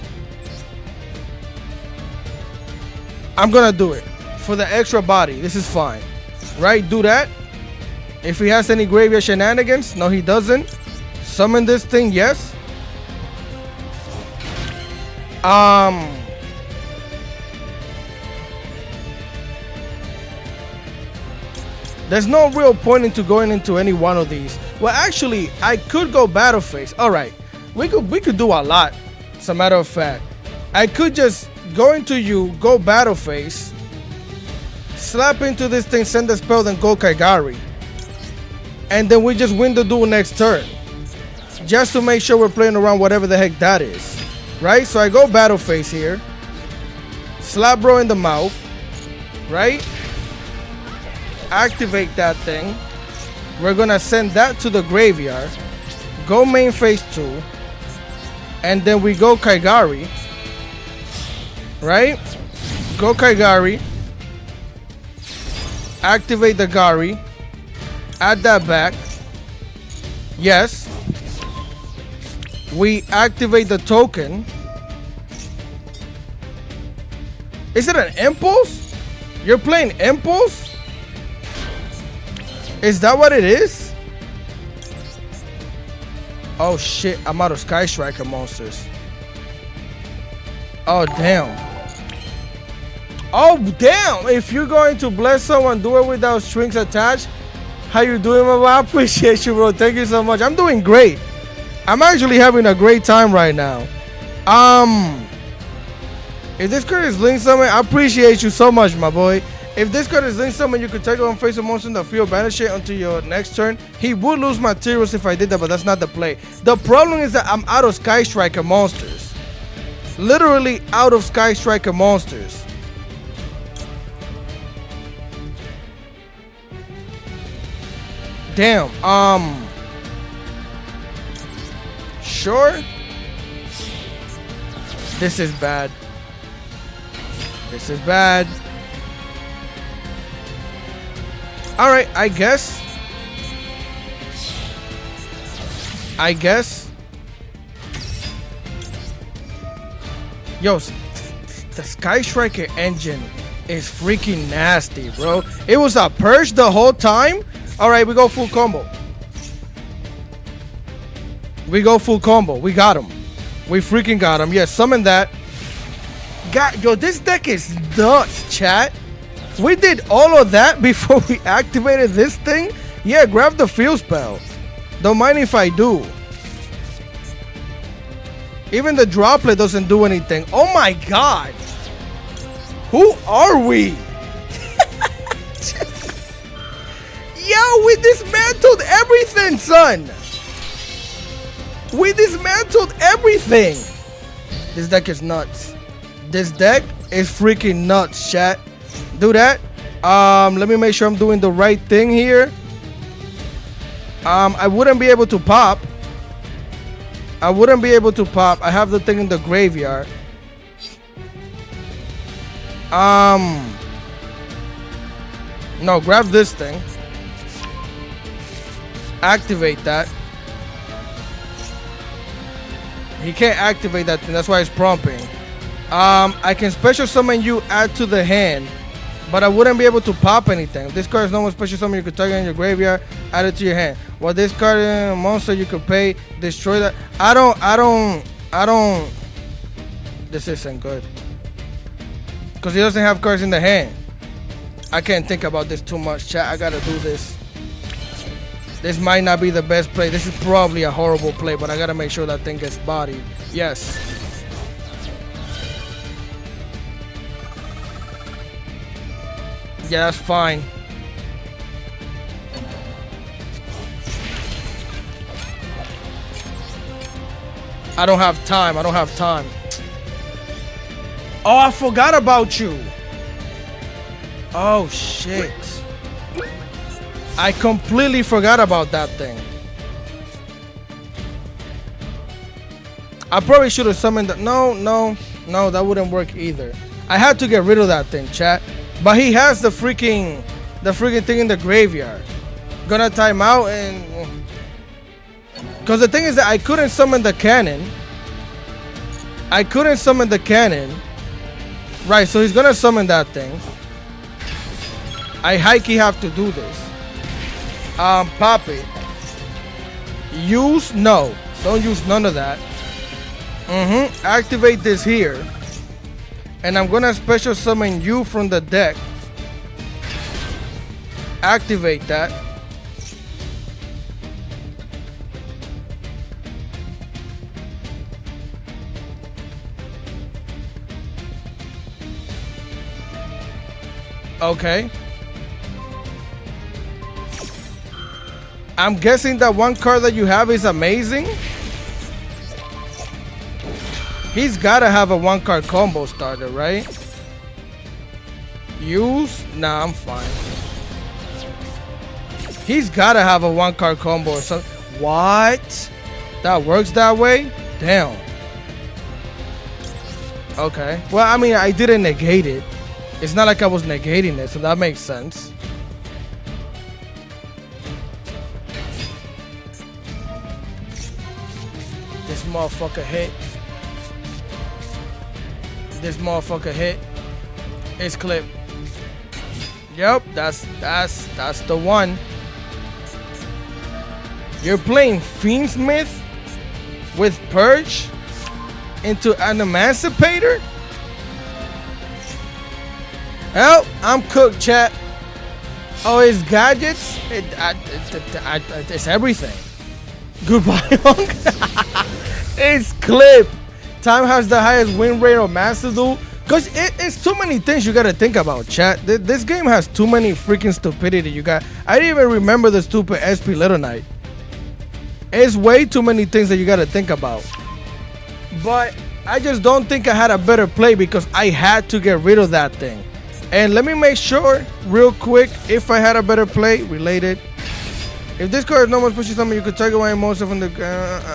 I'm gonna do it. For the extra body, this is fine. Right, do that. If he has any graveyard shenanigans, no he doesn't. Summon this thing, yes. There's no real point into going into any one of these. Well, actually, I could go battle phase. All right, we could do a lot. As a matter of fact, I could just go into you, go battle phase, slap into this thing, send a spell, then go Kaigari, and then we just win the duel next turn, just to make sure we're playing around whatever the heck that is, right? So I go battle phase here, slap bro in the mouth, right? Activate that thing. We're gonna send that to the graveyard, go main phase 2, and then we go Kaigari, right? Go Kaigari, activate the Gari, add that back. Yes, we activate the token. Is it an impulse? You're playing impulse? Is that what it is? Oh shit, I'm out of Sky Striker monsters. Oh damn. Oh damn, if you're going to bless someone, do it without strings attached. How you doing, my boy? I appreciate you, bro. Thank you so much. I'm doing great. I'm actually having a great time right now. If this card is Link Summon, I appreciate you so much, my boy. If this card is Link Summon, you could take it on face a monster in the field, banish it until your next turn. He would lose materials if I did that, but that's not the play. The problem is that I'm out of Sky Striker monsters. Literally out of Sky Striker monsters. Damn. Sure. This is bad. This is bad. All right, I guess. Yo, the Sky Striker engine is freaking nasty, bro. It was a purge the whole time. All right, we go full combo. We go full combo. We got him. We freaking got him. Yeah, summon that. Yo, this deck is nuts, chat. We did all of that before we activated this thing. Yeah, grab the field spell. Don't mind if I do. Even the droplet doesn't do anything. Oh my god. Who are we? Yo, we dismantled everything, son. We dismantled everything. This deck is nuts. This deck is freaking nuts, chat. Do that. Let me make sure I'm doing the right thing here. I wouldn't be able to pop. I wouldn't be able to pop. I have the thing in the graveyard. No, grab this thing. Activate that. He can't activate that thing. That's why it's prompting. I can special summon you, add to the hand, but I wouldn't be able to pop anything. If this card is normal special summon, you could target in your graveyard, add it to your hand. While this card is a monster, you could pay, destroy that. I don't. This isn't good. Because he doesn't have cards in the hand. I can't think about this too much, chat. I gotta do this. This might not be the best play. This is probably a horrible play, but I gotta make sure that thing gets bodied. Yes. Yeah, that's fine. I don't have time. I don't have time. Oh, I forgot about you. Oh, shit. I completely forgot about that thing. I probably should have summoned that. No, that wouldn't work either. I had to get rid of that thing, chat. But he has the freaking thing in the graveyard. Gonna time out and... Because the thing is that I couldn't summon the cannon. Right, so he's gonna summon that thing. I hikey have to do this. Pop it. Use? No. Don't use none of that. Activate this here. And I'm gonna special summon you from the deck. Activate that. Okay. I'm guessing that one card that you have is amazing. He's gotta have a one card combo starter, right? Use? Nah, I'm fine. He's gotta have a one card combo or something. What? That works that way? Damn. Okay. Well, I mean, I didn't negate it. It's not like I was negating it, so that makes sense. This motherfucker hit. This motherfucker hit. It's clip. Yep, that's the one. You're playing Fiendsmith with Purge into an Emancipator? Well, I'm cooked, chat. Oh, it's gadgets? It's everything. Goodbye, Hunk. It's clip. Time has the highest win rate of Master Duel. Because it's too many things you gotta think about, chat. This game has too many freaking stupidity. I didn't even remember the stupid SP Little Knight. It's way too many things that you gotta think about. But I just don't think I had a better play because I had to get rid of that thing. And let me make sure real quick if I had a better play related. If this card is normal special summon, you could target one monster from the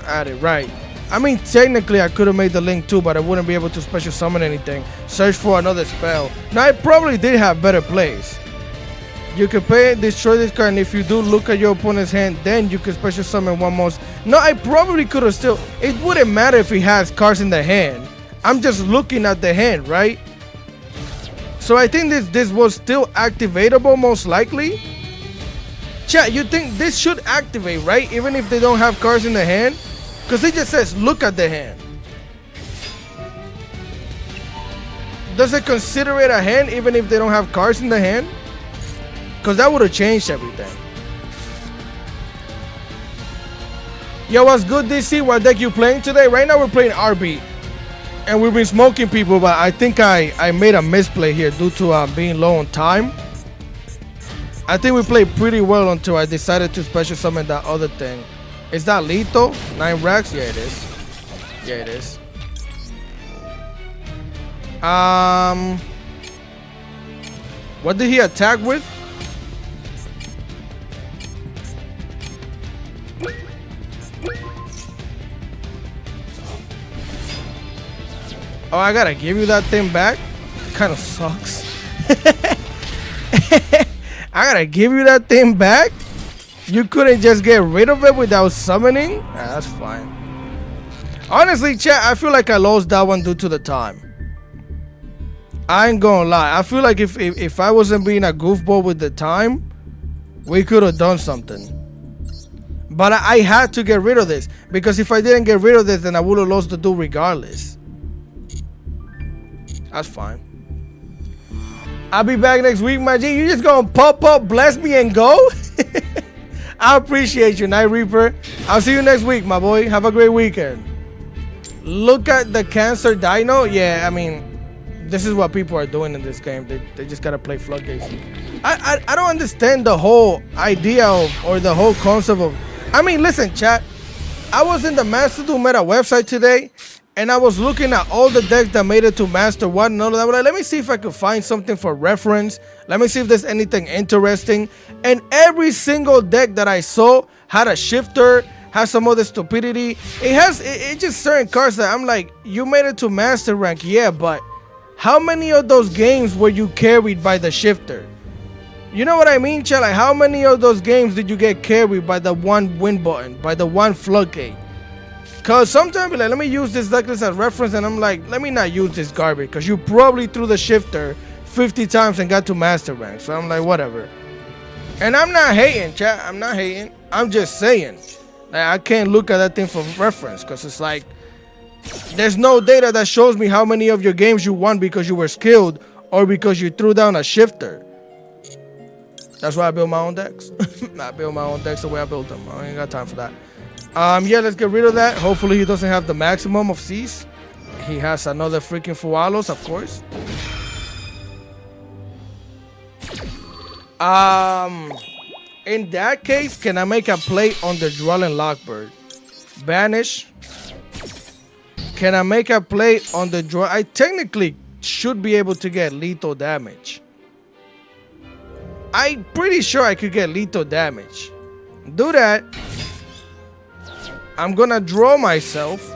added, right? I mean, technically I could have made the link too, but I wouldn't be able to special summon anything. Search for another spell. Now I probably did have better plays. You can pay, destroy this card, and if you do, look at your opponent's hand, then you can special summon one monster. No, I probably could have still. It wouldn't matter if he has cards in the hand. I'm just looking at the hand, right? So I think this was still activatable most likely. Chat, you think this should activate, right? Even if they don't have cards in the hand? Because it just says, look at the hand. Does it consider it a hand even if they don't have cards in the hand? Because that would have changed everything. Yo, what's good, DC? What deck you playing today? Right now we're playing RB. And we've been smoking people, but I think I made a misplay here due to being low on time. I think we played pretty well until I decided to special summon that other thing. Is that lethal? 9 racks? Yeah, it is. Yeah, it is. What did he attack with? Oh, I gotta give you that thing back? Kind of sucks. I gotta give you that thing back? You couldn't just get rid of it without summoning? Nah, that's fine. Honestly, chat, I feel like I lost that one due to the time. I ain't gonna lie. I feel like if I wasn't being a goofball with the time, we could have done something. But I had to get rid of this. Because if I didn't get rid of this, then I would have lost the duel regardless. That's fine. I'll be back next week, my G. You just gonna pop up, bless me, and go? I appreciate you, Night Reaper. I'll see you next week, my boy. Have a great weekend. Look at the Cancer Dino. Yeah, I mean, this is what people are doing in this game. They just gotta play floodgates. I don't understand the whole idea of, or the whole concept of. I mean, listen, chat. I was in the Master Duel Meta website today, and I was looking at all the decks that made it to Master 1 and all of that. Like, let me see if I could find something for reference. Let me see if there's anything interesting. And every single deck that I saw had a shifter, has some other stupidity. It just certain cards that I'm like, you made it to Master rank, yeah, but how many of those games were you carried by the shifter? You know what I mean, chat? Like, how many of those games did you get carried by the one win button, by the one floodgate? Because sometimes, like, let me use this deck list as reference, and I'm like, let me not use this garbage, because you probably threw the shifter 50 times and got to Master rank. So I'm like, whatever. And I'm not hating, chat. I'm not hating. I'm just saying. Like, I can't look at that thing for reference, because it's like, there's no data that shows me how many of your games you won because you were skilled or because you threw down a shifter. That's why I build my own decks. I build my own decks the way I build them. I ain't got time for that. Yeah, let's get rid of that. Hopefully he doesn't have the maximum of C's. He has another freaking Fualos, of course. In that case, can I make a play on the Dwelling Lockbird? Banish. Can I make a play on the draw? I technically should be able to get lethal damage. I'm pretty sure I could get lethal damage. Do that. I'm gonna draw myself.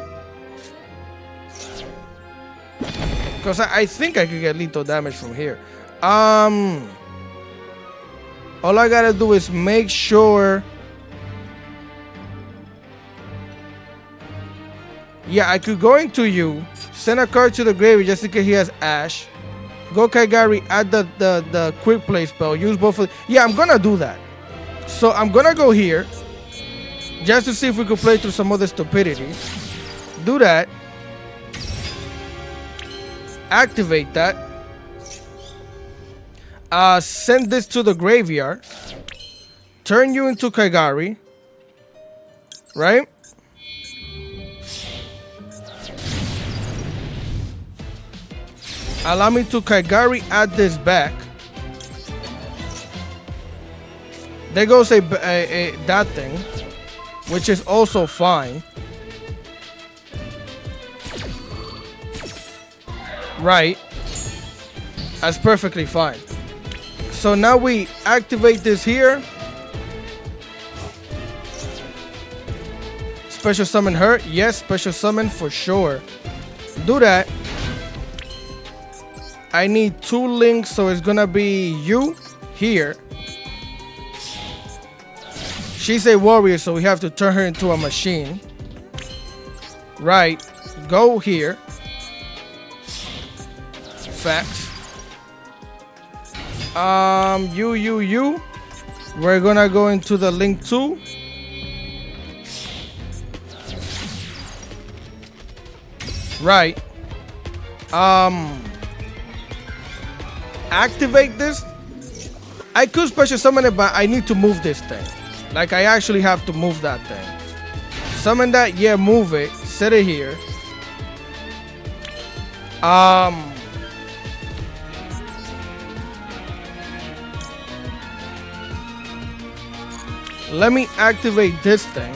Because I think I could get lethal damage from here. All I gotta do is make sure. Yeah, I could go into you, send a card to the graveyard just in case he has Ash. Go Kaigari, add the quick play spell. Use both of. Yeah, I'm gonna do that. So I'm gonna go here just to see if we could play through some other stupidity. Do that. Activate that. Send this to the graveyard. Turn you into Kaigari. Right? Allow me to Kaigari add this back. There goes that thing, which is also fine. Right. That's perfectly fine. So now we activate this here. Special summon her. Yes, special summon for sure. Do that. I need 2 links, so it's gonna be you here. She's a warrior, so we have to turn her into a machine. Right. Go here. Facts. You. We're gonna go into the link 2. Right. Activate this. I could special summon it, but I need to move this thing. Like, I actually have to move that thing. Summon that, yeah, move it. Set it here. Let me activate this thing.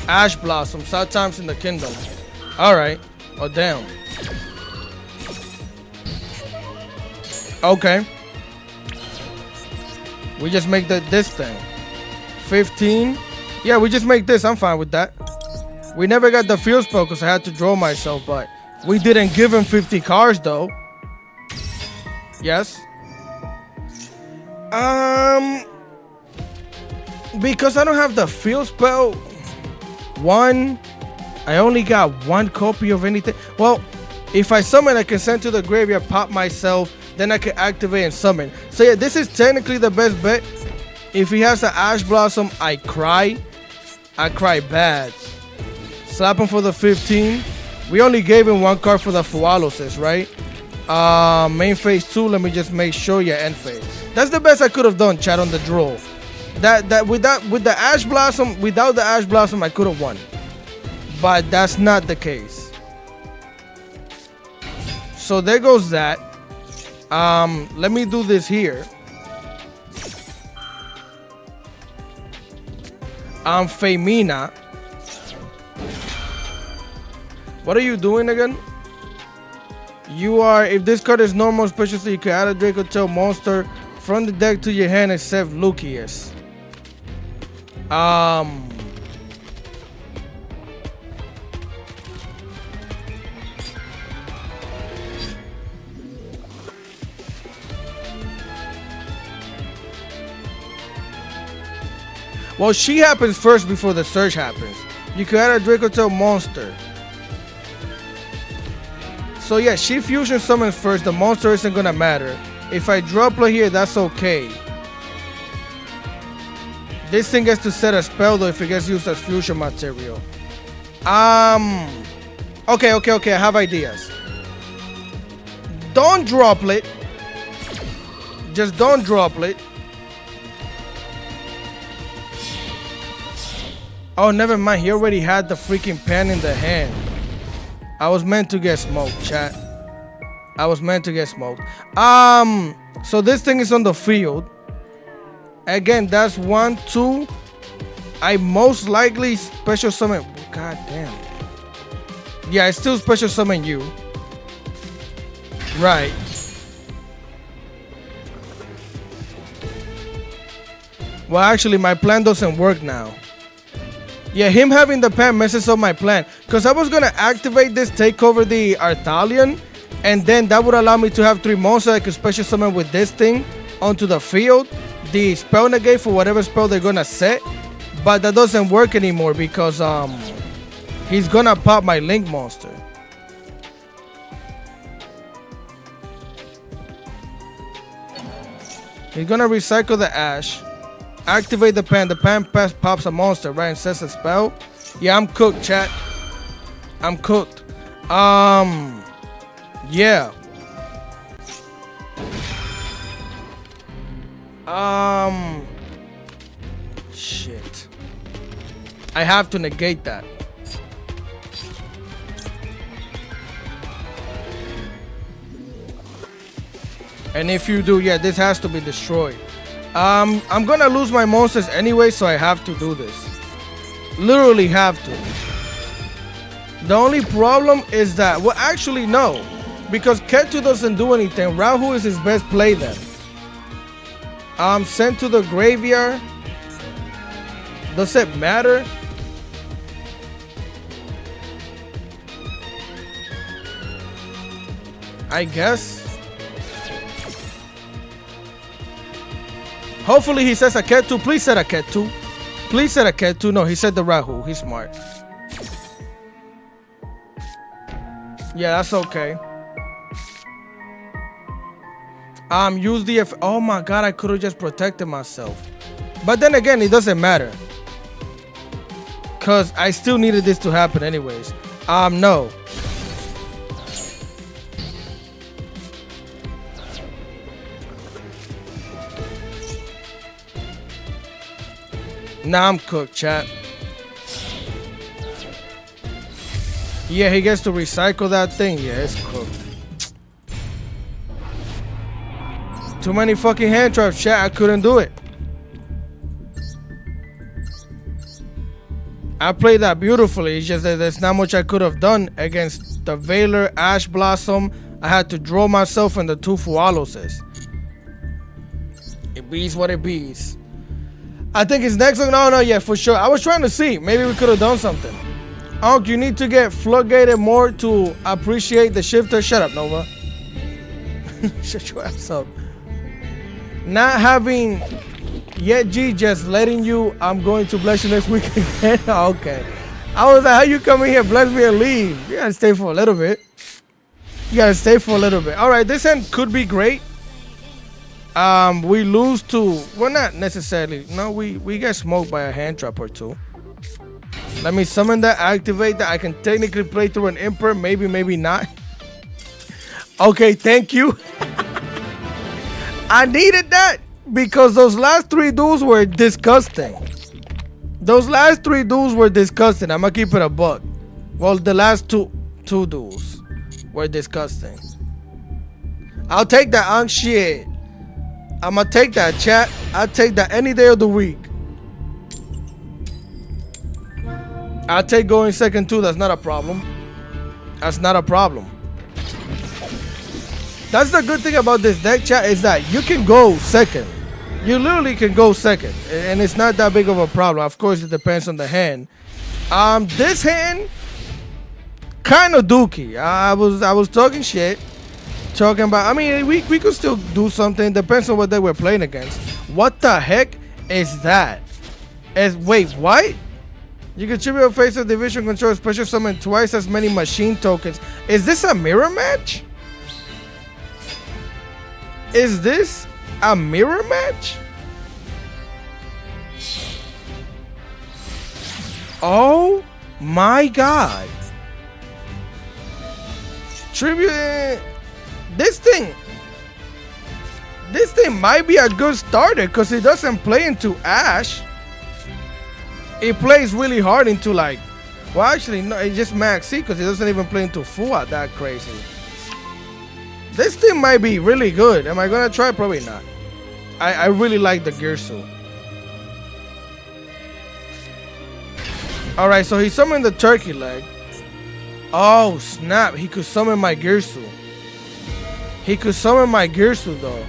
Ash Blossom, sad times in the kingdom. Alright. Oh, damn. Okay. We just make this thing. 15. Yeah, we just make this. I'm fine with that. We never got the field spell because I had to draw myself, but we didn't give him 50 cards though. Yes. Because I don't have the field spell. I only got 1 copy of anything. Well, if I summon, I can send to the graveyard, pop myself, then I can activate and summon. So yeah, this is technically the best bet. If he has an Ash Blossom, I cry. I cry bad. Slap him for the 15. We only gave him 1 card for the Fualosis, right? Main phase 2. Let me just make sure. Yeah, end phase. That's the best I could have done, chat, on the draw. With the Ash Blossom, without the Ash Blossom, I could have won. But that's not the case. So there goes that. Let me do this here. Femina. What are you doing again? You are, if this card is normal special, so you can add a Draco Tail monster from the deck to your hand except Lucius. Well, she happens first before the search happens. You can add a Draco Tail monster. So yeah, she fusion summons first. The monster isn't gonna matter. If I drop her here, that's okay. This thing gets to set a spell though if it gets used as fusion material. Okay. I have ideas. Don't droplet. Just don't droplet. Oh, never mind. He already had the freaking pen in the hand. I was meant to get smoked, chat. I was meant to get smoked. So this thing is on the field. Again, that's 1, 2. I most likely special summon. God damn. Yeah, I still special summon you. Right. Well, actually, my plan doesn't work now. Yeah, him having the pen messes up my plan. Because I was going to activate this, take over the Arthalion. And then that would allow me to have 3 monsters I could special summon with this thing onto the field. The spell negate for whatever spell they're going to set. But that doesn't work anymore because he's going to pop my Link monster. He's going to recycle the Ash. Activate the pen. The pen pops a monster, right? And sets a spell. Yeah, I'm cooked, chat. I'm cooked. Yeah. Shit. I have to negate that. And if you do, yeah, this has to be destroyed. I'm gonna lose my monsters anyway, so I have to do this. Literally have to. The only problem is that, well, actually no, because Ketu doesn't do anything. Rahu is his best play then. Sent to the graveyard. Does it matter? I guess. Hopefully he says a Ketu. Please set a Ketu. Please set a Ketu. No, he said the Rahu. He's smart. Yeah, that's okay. Use the oh my god, I could have just protected myself. But then again, it doesn't matter. Cause I still needed this to happen anyways. No. Nah, I'm cooked, chat. Yeah, he gets to recycle that thing. Yeah, it's cooked. Too many fucking hand traps, chat. I couldn't do it. I played that beautifully. It's just that there's not much I could have done against the Veiler, Ash Blossom. I had to draw myself in the two Fualoses. It bees what it bees. I think it's next one. No, yeah, for sure. I was trying to see. Maybe we could have done something. Unc, you need to get floodgated more to appreciate the shifter. Shut up, Nova. Shut your ass up. Not having yet G just letting you, I'm going to bless you next week again. Okay. I was like, how you come in here, bless me and leave? You gotta stay for a little bit. All right, this hand could be great. We lose to, well, not necessarily. No, we get smoked by a hand trap or two. Let me summon that, activate that. I can technically play through an Emperor, maybe not. Okay, thank you. I needed that because those last three duels were disgusting. I'm gonna keep it a buck. Well, the last two duels were disgusting. I'll take that on shit. I'm gonna take that, chat. I'll take that any day of the week. I'll take going second too. That's not a problem. That's the good thing about this deck, chat, is that you can go second. You literally can go second, and it's not that big of a problem. Of course, it depends on the hand. This hand, kind of dookie. I was talking shit, talking about. I mean, we could still do something. Depends on what they were playing against. What the heck is that? Wait, what? You can tribute a face of division control special summon twice as many machine tokens. Is this a mirror match? Is this a mirror match? Oh my god. Tribute. This thing might be a good starter because it doesn't play into Ash. It plays really hard into like, well, actually no, it's just Max C because it doesn't even play into Fua that crazy. This thing might be really good. Am I gonna try? Probably not. I really like the Girsu. Alright, so he summoned the turkey leg. Oh snap, he could summon my Girsu. Though,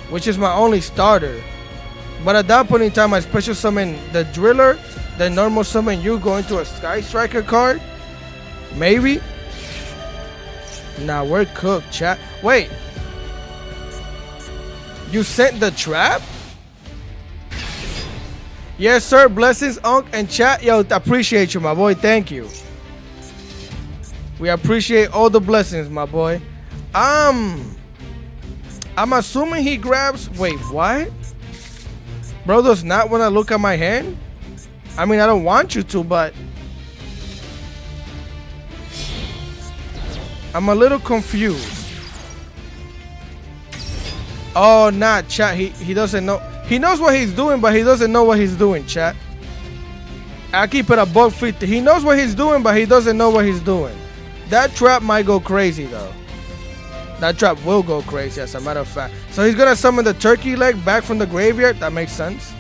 which is my only starter. But at that point in time, I special summon the Driller, then normal summon you, go into a Sky Striker card. Maybe. Nah, we're cooked, chat. Wait. You sent the trap? Yes, sir. Blessings, Unc, and chat. Yo, appreciate you, my boy. Thank you. We appreciate all the blessings, my boy. I'm assuming he grabs. Wait, what? Bro does not want to look at my hand? I mean, I don't want you to, but I'm a little confused. Oh, nah, chat. He doesn't know. He knows what he's doing, but he doesn't know what he's doing, chat. I keep it above 50. He knows what he's doing, but he doesn't know what he's doing. That trap might go crazy, though. That trap will go crazy, as a matter of fact. So he's going to summon the turkey leg back from the graveyard. That makes sense.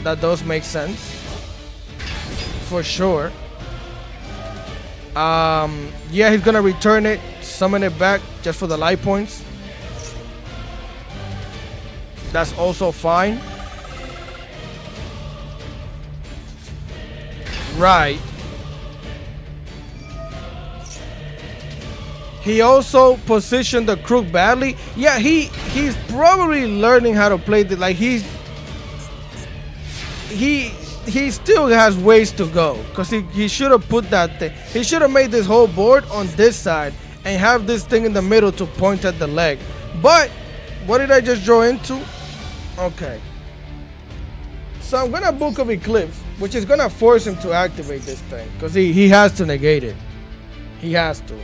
That does make sense. For sure. Yeah, he's going to return it, summon it back just for the life points. That's also fine. Right. He also positioned the crook badly. Yeah, he's probably learning how to play the, like he still has ways to go, because he should have put that thing. He should have made this whole board on this side and have this thing in the middle to point at the leg. But What did I just draw into? Okay. So I'm gonna Book of Eclipse, which is gonna force him to activate this thing, because he has to negate it. He has to.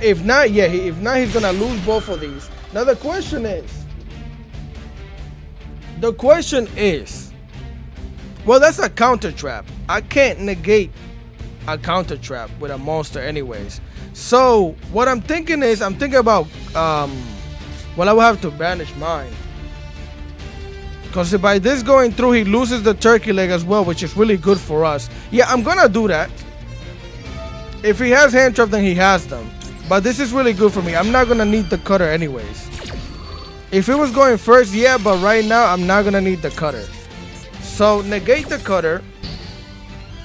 If not, yeah, if not, he's gonna lose both of these. Now the question is, well, that's a counter trap. I can't negate a counter trap with a monster anyways. So what I'm thinking is, I'm thinking about, well, I will have to banish mine. Because by this going through, he loses the turkey leg as well, which is really good for us. Yeah, I'm gonna do that. If he has hand trap, then he has them. But this is really good for me. I'm not gonna need the cutter anyways. If it was going first, yeah, but right now, I'm not gonna need the cutter. So negate the cutter,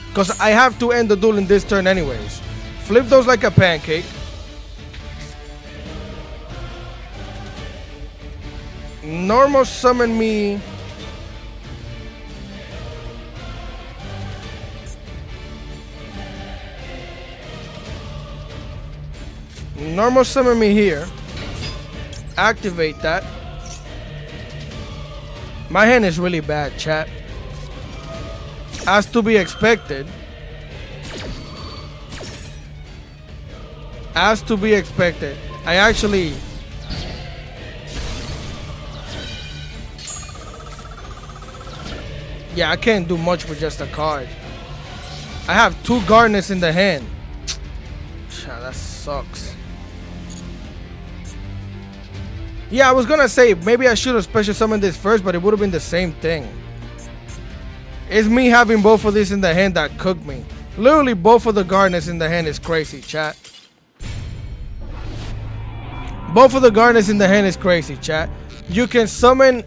because I have to end the duel in this turn anyways. Flip those like a pancake. Normal summon me. Normal summon me here. Activate that. My hand is really bad, chat. As to be expected. As to be expected. I actually... Yeah, I can't do much with just a card. I have 2 Garnets in the hand. That sucks. Yeah, I was gonna say maybe I should have special summoned this first, but it would have been the same thing. It's me having both of these in the hand that cooked me. Literally both of the Garnets in the hand is crazy, chat. Both of the Garnets in the hand is crazy, chat. You can summon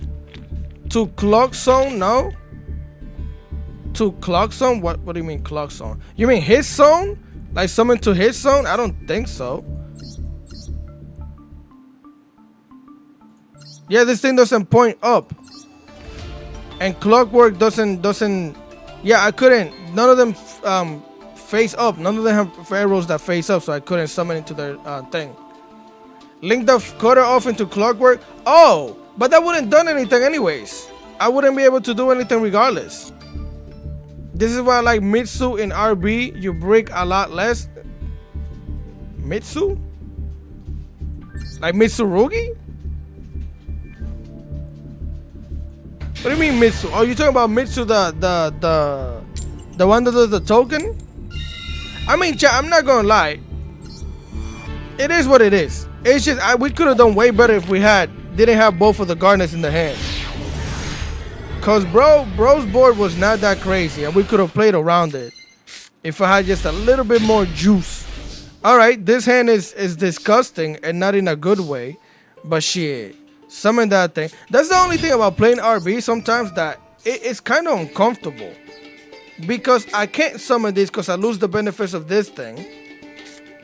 to Clock Zone, no? To Clock Zone? What do you mean Clock Zone? You mean his zone? Like summon to his zone? I don't think so. Yeah, this thing doesn't point up. And Clockwork doesn't, yeah, I couldn't, none of them face up. None of them have arrows that face up, so I couldn't summon into their thing. Link the cutter off into Clockwork. Oh, but that wouldn't done anything anyways. I wouldn't be able to do anything regardless. This is why I like Mitsu in RB. You break a lot less. Mitsu? Like Mitsurugi? What do you mean Mitsu? Oh, you talking about Mitsu, the one that does the token? I mean, chat, I'm not gonna lie. It is what it is. It's just we could have done way better if we didn't have both of the Garnets in the hand. Cause bro's board was not that crazy, and we could have played around it if I had just a little bit more juice. All right, this hand is disgusting and not in a good way, but shit. Summon that thing. That's the only thing about playing RB sometimes, that it's kind of uncomfortable. Because I can't summon this because I lose the benefits of this thing.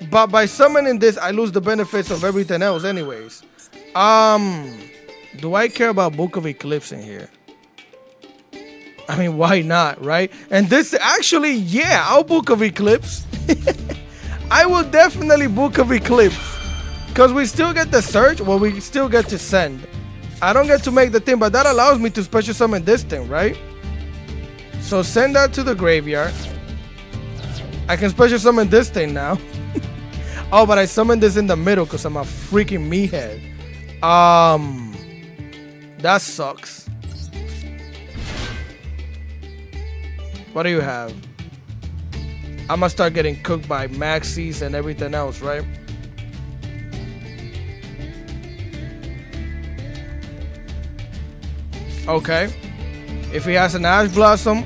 But by summoning this, I lose the benefits of everything else anyways. Do I care about Book of Eclipse in here? I mean, why not, right? And this, actually, yeah, I'll Book of Eclipse. I will definitely Book of Eclipse. Because we still get the search, well, we still get to send. I don't get to make the thing, but that allows me to special summon this thing, right? So send that to the graveyard. I can special summon this thing now. Oh, but I summoned this in the middle because I'm a freaking meathead. That sucks. What do you have? I'm gonna start getting cooked by maxis and everything else, right? Okay. If he has an Ash Blossom,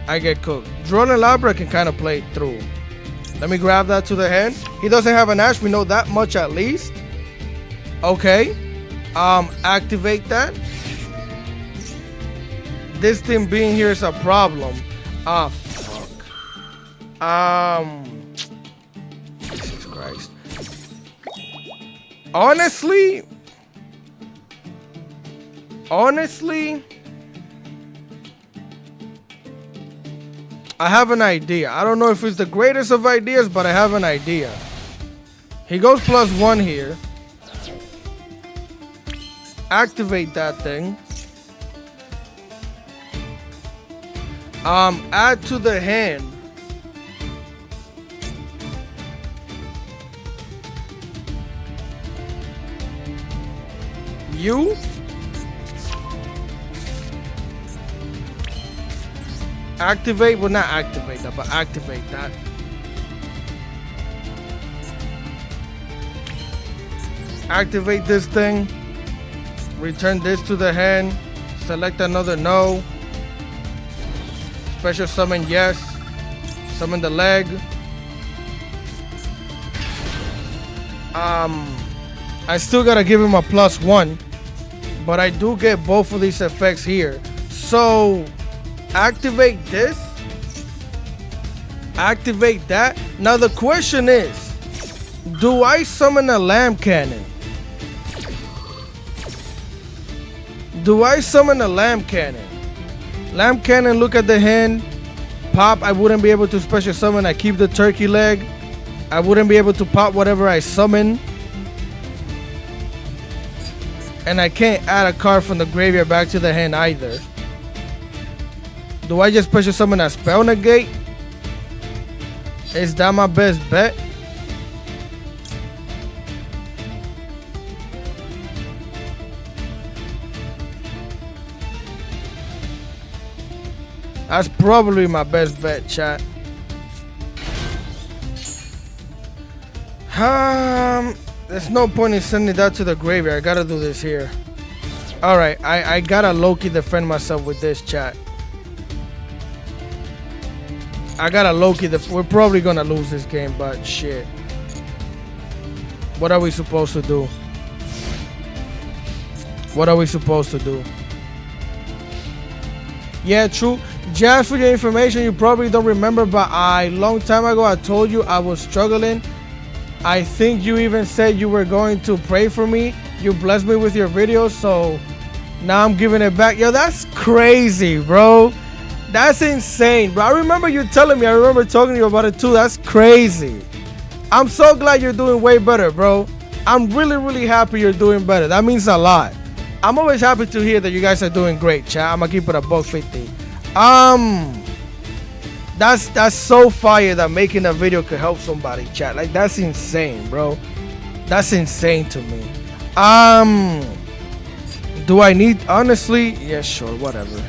I get cooked. Drone and Labra can kind of play through. Let me grab that to the hand. He doesn't have an Ash. We know that much at least. Okay. Activate that. This thing being here is a problem. Ah, fuck. Jesus Christ. Honestly, I have an idea. I don't know if it's the greatest of ideas, but I have an idea. He goes +1 here. activate that thing. Add to the hand. You activate, well, not activate that, but activate that. Activate this thing. Return this to the hand. Select another no. Special summon yes. Summon the leg. I still gotta give him a +1, but I do get both of these effects here. So activate this. Activate that. Now the question is, do I summon a lamp cannon? Do I summon a lamp cannon? Lamp cannon, look at the hand. Pop, I wouldn't be able to special summon. I keep the turkey leg. I wouldn't be able to pop whatever I summon. And I can't add a card from the graveyard back to the hand either. Do I just special summon a spell negate? Is that my best bet? That's probably my best bet, chat. There's no point in sending that to the graveyard. I gotta do this here. Alright, I gotta low-key defend myself with this, chat. I gotta low-key we're probably gonna lose this game, but shit. What are we supposed to do? What are we supposed to do? Yeah, true. Just for your information, you probably don't remember, but a long time ago I told you I was struggling. I think you even said you were going to pray for me. You blessed me with your videos, so now I'm giving it back. Yo, that's crazy, bro. That's insane, bro. I remember you telling me. I remember talking to you about it too. That's crazy. I'm so glad you're doing way better, bro. I'm really, really happy you're doing better. That means a lot. I'm always happy to hear that you guys are doing great, chat. I'm gonna keep it a $1.50. That's so fire that making a video could help somebody, chat. Like, that's insane, bro. That's insane to me. Do I need, honestly? Yeah, sure, whatever.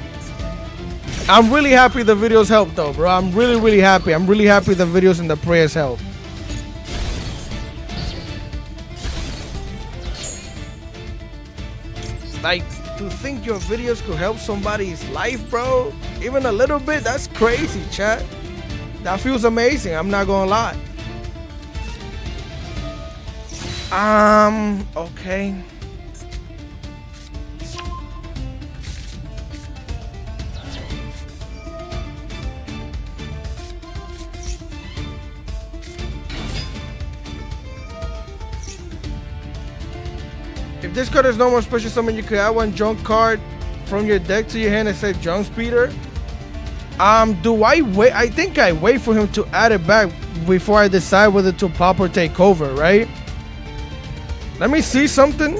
I'm really happy the videos help though, bro. I'm really, really happy. I'm really happy the videos and the prayers help. Like, to think your videos could help somebody's life, bro, even a little bit, that's crazy, chat. That feels amazing, I'm not gonna lie. Okay. If this card is no more special summon, you could add one junk card from your deck to your hand and say junk speeder. Do I wait? I think I wait for him to add it back before I decide whether to pop or take over, right? Let me see something.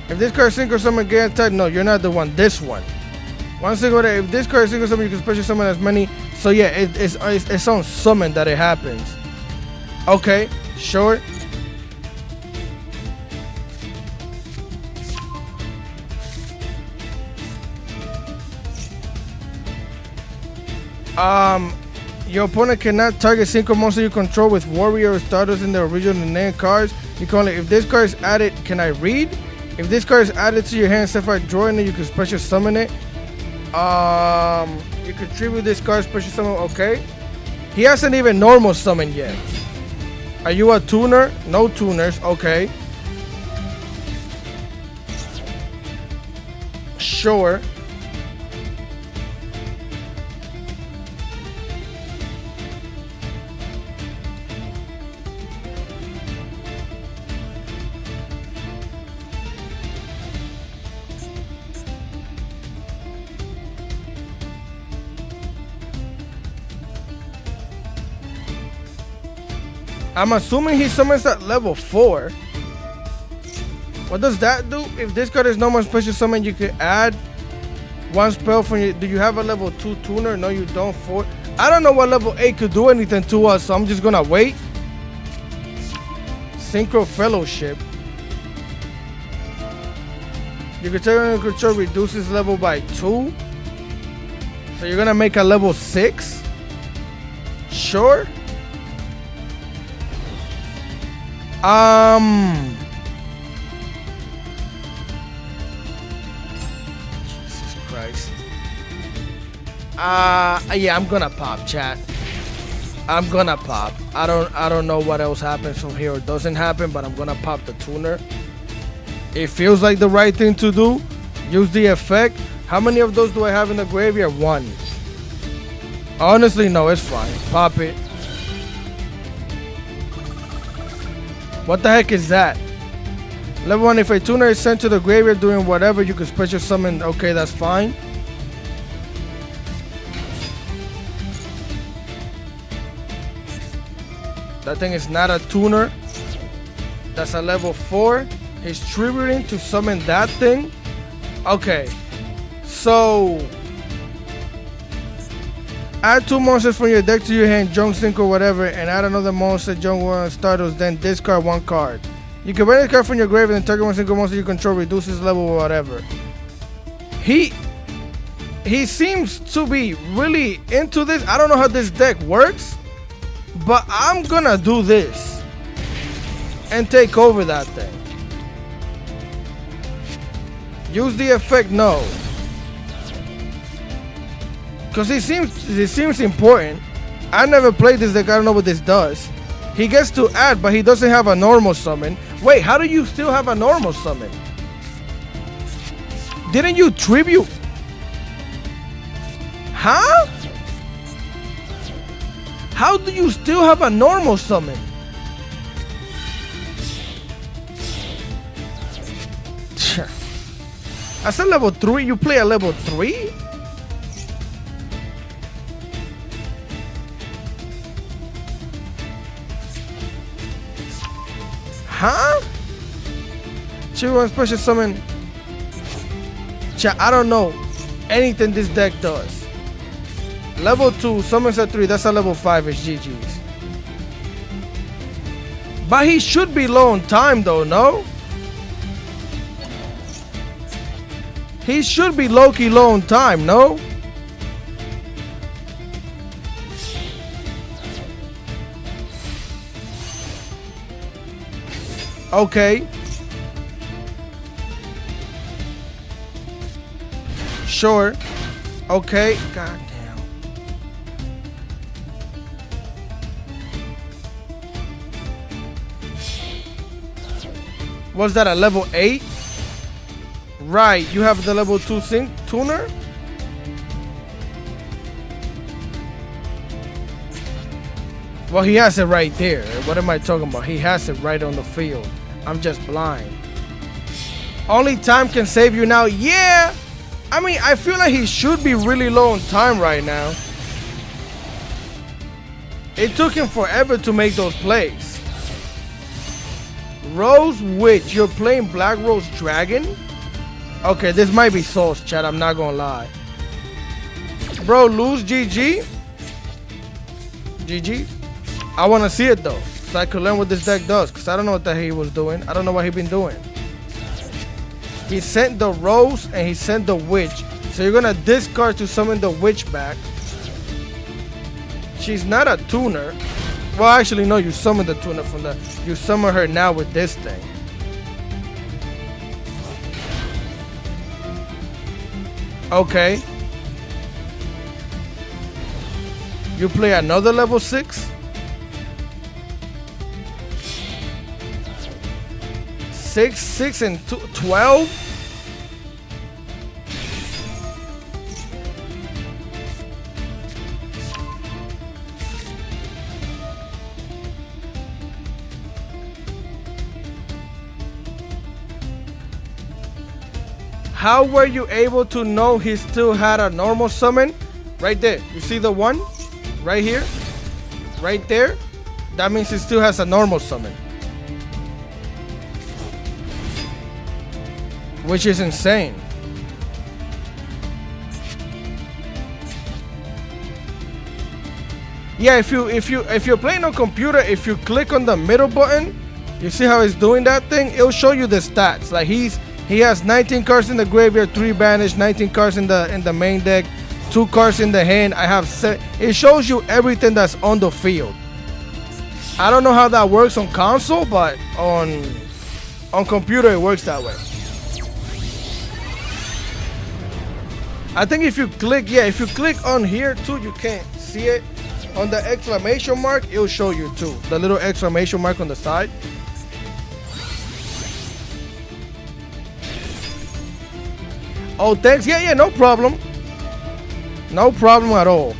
If this card synchro summon guaranteed, no, you're not the one. This one. One single day. If this card synchro summon, you can special summon as many. So yeah, it's on summon that it happens. Okay, sure. Your opponent cannot target synchro monster you control with warrior or starters in the original name cards. You can only, if this card is added, can I read? If this card is added to your hand, except for drawing it, you can special summon it. You contribute this card special summon. Okay. He hasn't even normal summoned yet. Are you a tuner? No tuners. Okay. Sure. I'm assuming he summons at level 4. What does that do? If this card is no more special summon, you can add one spell from you. Do you have a level 2 tuner? No, you don't. 4. I don't know what level 8 could do anything to us, so I'm just gonna wait. Synchro Fellowship. You can tell control reduces level by 2. So you're gonna make a level 6? Sure. Jesus Christ. Yeah, I'm gonna pop, chat. I'm gonna pop. I don't know what else happens from here or doesn't happen, but I'm gonna pop the tuner. It feels like the right thing to do. Use the effect. How many of those do I have in the graveyard? 1. Honestly, no, it's fine. Pop it. What the heck is that? Level 1, if a tuner is sent to the graveyard doing whatever, you can special summon. Okay, that's fine. That thing is not a tuner. That's a level 4. He's tributing to summon that thing. Okay. So add 2 monsters from your deck to your hand, junk sync or whatever, and add another monster, junk one starters, then discard 1 card. You can bring a card from your grave and then target one single monster you control, reduces level or whatever. He seems to be really into this. I don't know how this deck works, but I'm gonna do this and take over that thing. Use the effect, no. Because it seems important. I never played this deck, I don't know what this does. He gets to add, but he doesn't have a normal summon. Wait, how do you still have a normal summon? Didn't you tribute? Huh? How do you still have a normal summon? I said level 3, you play a level 3? Huh? Choose one special summon. Chat, I don't know anything this deck does. Level 2, summons at 3, that's a level 5, it's GG's. But he should be low on time though, no? He should be low-key low on time, no? Okay. Sure. Okay. God damn. Was that a level 8? Right, you have the level 2 sync tuner? Well, he has it right there. What am I talking about? He has it right on the field. I'm just blind. Only time can save you now. Yeah! I mean, I feel like he should be really low on time right now. It took him forever to make those plays. Rose Witch. You're playing Black Rose Dragon? Okay, this might be sauce, chat. I'm not gonna lie. Bro, lose GG? GG? I wanna see it though, so I could learn what this deck does, because I don't know what the hell he was doing. I don't know what he been doing. He sent the Rose and he sent the Witch. So you're gonna discard to summon the Witch back. She's not a tuner. Well, actually, no, you summon the tuner from the... You summon her now with this thing. Okay. You play another level 6? 6, 6, and 12? How were you able to know he still had a normal summon? Right there. You see the one? Right here? Right there? That means he still has a normal summon, which is insane. Yeah, if you're playing on computer, if you click on the middle button, you see how it's doing that thing? It'll show you the stats. Like he has 19 cards in the graveyard, 3 banished, 19 cards in the main deck, 2 cards in the hand. I have set. It shows you everything that's on the field. I don't know how that works on console, but on computer it works that way. I think if you click on here too, you can't see it. On the exclamation mark, it'll show you too. The little exclamation mark on the side. Oh, thanks. Yeah, no problem. No problem at all.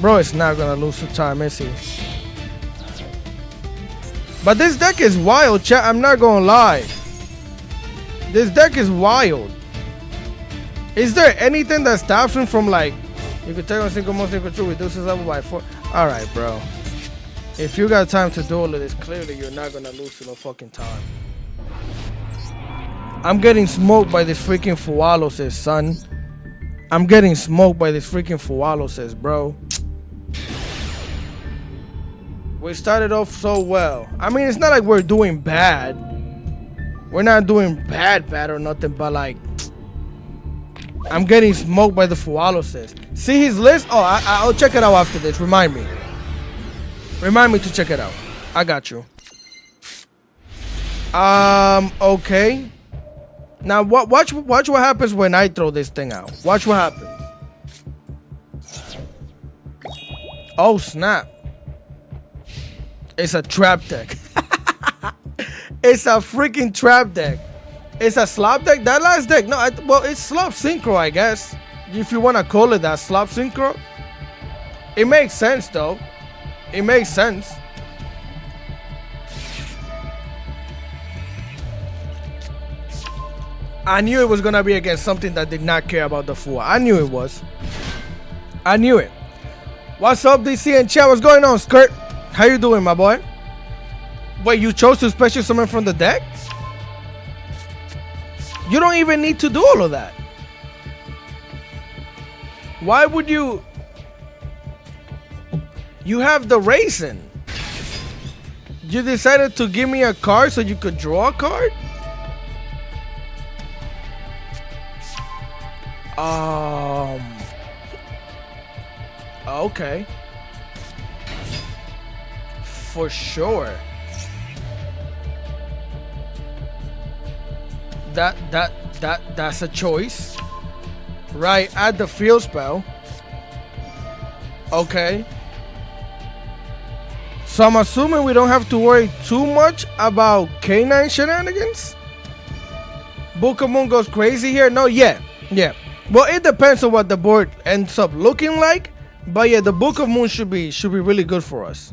Bro, it's not gonna lose some time, is he? But this deck is wild, chat. I'm not gonna lie. This deck is wild. Is there anything that stops him from, like, you could take on single most equal true, reduces level by 4? Alright, bro. If you got time to duel this, clearly you're not gonna lose to no fucking time. I'm getting smoked by this freaking Fualoses, son. I'm getting smoked by this freaking Fualoses, bro. We started off so well. I mean, it's not like we're doing bad. We're not doing bad or nothing, but like, I'm getting smoked by the Fualoses. See his list? Oh, I'll check it out after this. Remind me. Remind me to check it out. I got you. Okay. Now, watch what happens when I throw this thing out. Watch what happens. Oh, snap. It's a trap deck. It's a freaking trap deck. It's a slop deck. That last deck, no, well, it's slop synchro, I guess. If you want to call it that, slop synchro. It makes sense, though. It makes sense. I knew it was going to be against something that did not care about the fool. I knew it was. I knew it. What's up, DC and chat? What's going on, Skirt? How you doing, my boy? Wait, you chose to special summon from the deck? You don't even need to do all of that. Why would you? You have the raisin. You decided to give me a card so you could draw a card? Okay. For sure. That's a choice. Right, add the field spell. Okay. So I'm assuming we don't have to worry too much about K9 shenanigans. Book of Moon goes crazy here. No, yeah. Well, it depends on what the board ends up looking like. But yeah, the Book of Moon should be really good for us.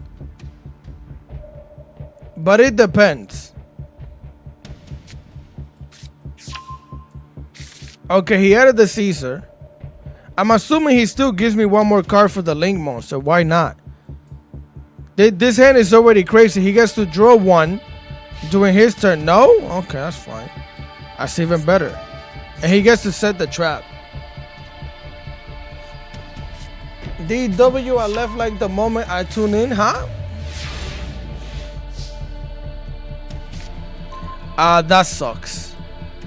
But it depends. Okay, he added the Caesar. I'm assuming he still gives me one more card for the Link monster. Why not? This hand is already crazy. He gets to draw one during his turn. No? Okay, that's fine. That's even better. And he gets to set the trap. DW, I left like the moment I tune in, huh? That sucks.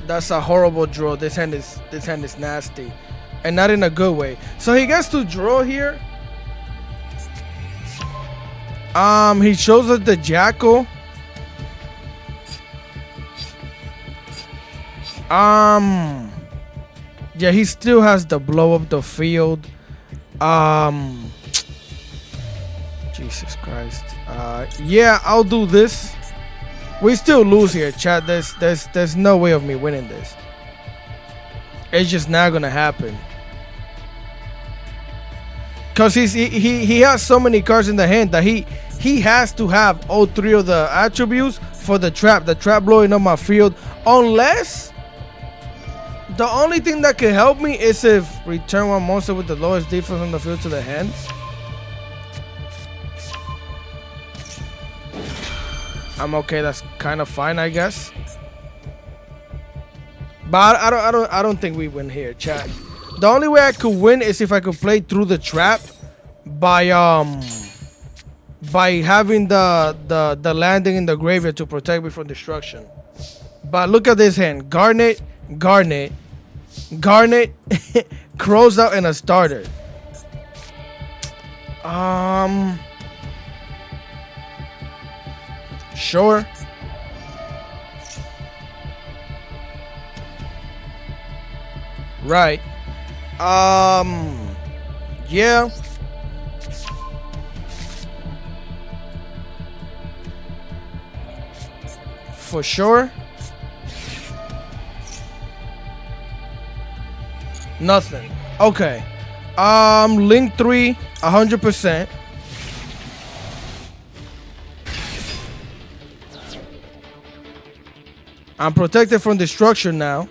That's a horrible draw. This hand is nasty, and not in a good way. So he gets to draw here. He shows us the Jackal. Yeah, he still has the blow up the field. Jesus Christ. Yeah, I'll do this. We still lose here, chat. There's no way of me winning this. It's just not gonna happen. Cause he has so many cards in the hand that he has to have all 3 of the attributes for the trap. The trap blowing up my field, unless The only thing that can help me is if return one monster with the lowest defense on the field to the hands. I'm okay. That's kind of fine, I guess. But I don't think we win here, chat. The only way I could win is if I could play through the trap by having the landing in the graveyard to protect me from destruction. But look at this hand. Garnet, Garnet, Garnet, Crows out, and a starter. Sure. Right. Yeah. For sure. Nothing. Okay. Link 3, 100%. I'm protected from destruction now,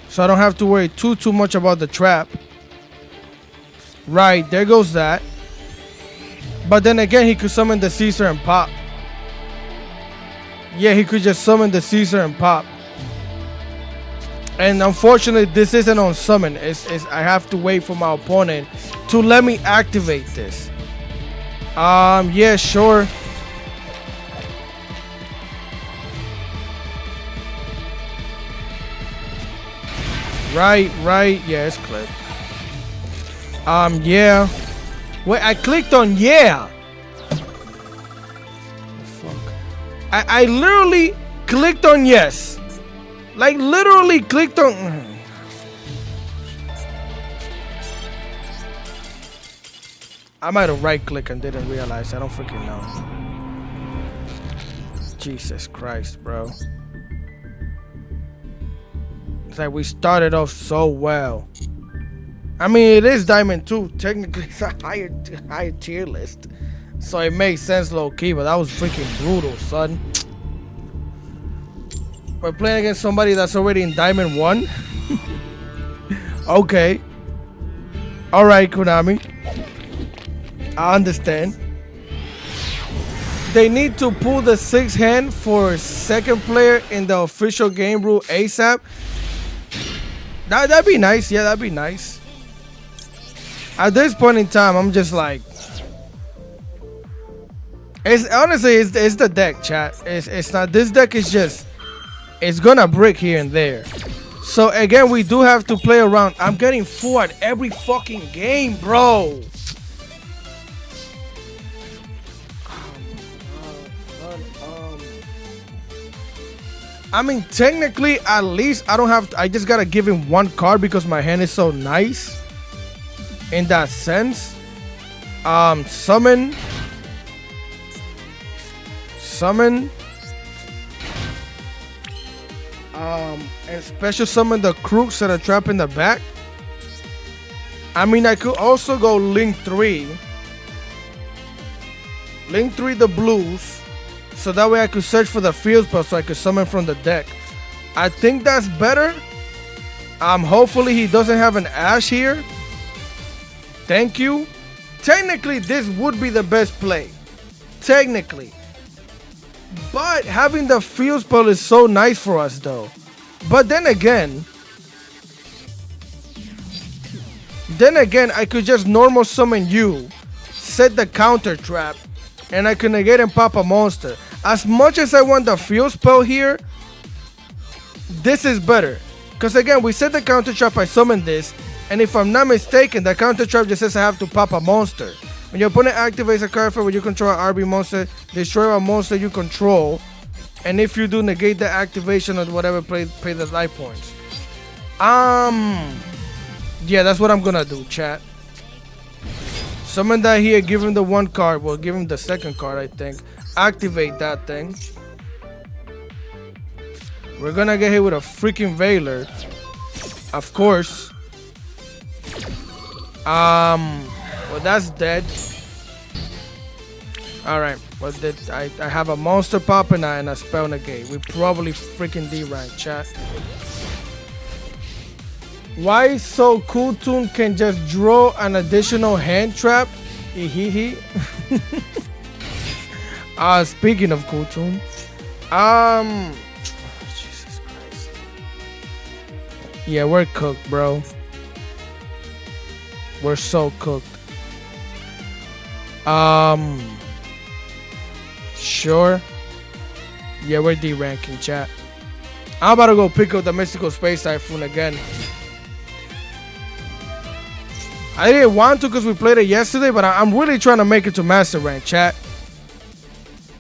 so I don't have to worry too much about the trap. Right, there goes that. But then again, he could summon the Caesar and pop. Yeah, he could just summon the Caesar and pop. And unfortunately, this isn't on summon. I have to wait for my opponent to let me activate this. Yeah, sure. Right. Yeah, it's clipped. Yeah. Wait, I clicked on yeah. Fuck. I literally clicked on yes. Like literally clicked on. I might have right clicked and didn't realize. I don't freaking know. Jesus Christ, bro. It's like we started off so well. I mean, it is Diamond 2. Technically, it's a higher tier list. So it makes sense low key, but that was freaking brutal, son. We're playing against somebody that's already in Diamond 1. Okay. Alright, Konami. I understand. They need to pull the 6th hand for second player in the official game rule ASAP. That'd be nice. Yeah, that'd be nice. At this point in time, I'm just like, it's honestly it's the deck, chat. It's not, this deck is just, it's gonna break here and there. So again, we do have to play around. I'm getting full at every fucking game, bro. I mean, technically, at least I don't have to, I just gotta give him one card because my hand is so nice. In that sense. Summon. And special summon the crooks that are trapped in the back. I mean, I could also go Link 3. Link 3 the blues. So that way I could search for the field spell so I could summon from the deck. I think that's better. Hopefully he doesn't have an Ash here. Thank you. Technically, this would be the best play. Technically. But having the field spell is so nice for us though. But then again, I could just normal summon you, set the counter trap, and I could negate and pop a monster. As much as I want the field spell here, this is better. Because again, we set the counter trap, I summon this, and if I'm not mistaken, the counter trap just says I have to pop a monster. When your opponent activates a card where you control an RB monster, destroy a monster you control, and if you do, negate the activation or whatever, pay the life points. Yeah, that's what I'm gonna do, chat. Summon that here, give him the one card. Well, give him the second card, I think. Activate that thing. We're gonna get hit with a freaking Veiler. Of course. Well, that's dead. Alright, well, I have a monster pop and a spell negate. We probably freaking D-rank, chat. Why so Kultun can just draw an additional hand trap? Hehe. Speaking of Kultun, Jesus Christ. Yeah, we're cooked, bro. We're so cooked. Sure. Yeah, we're D-ranking, chat. I'm about to go pick up the Mystical Space Typhoon again. I didn't want to because we played it yesterday, but I'm really trying to make it to Master Rank, chat.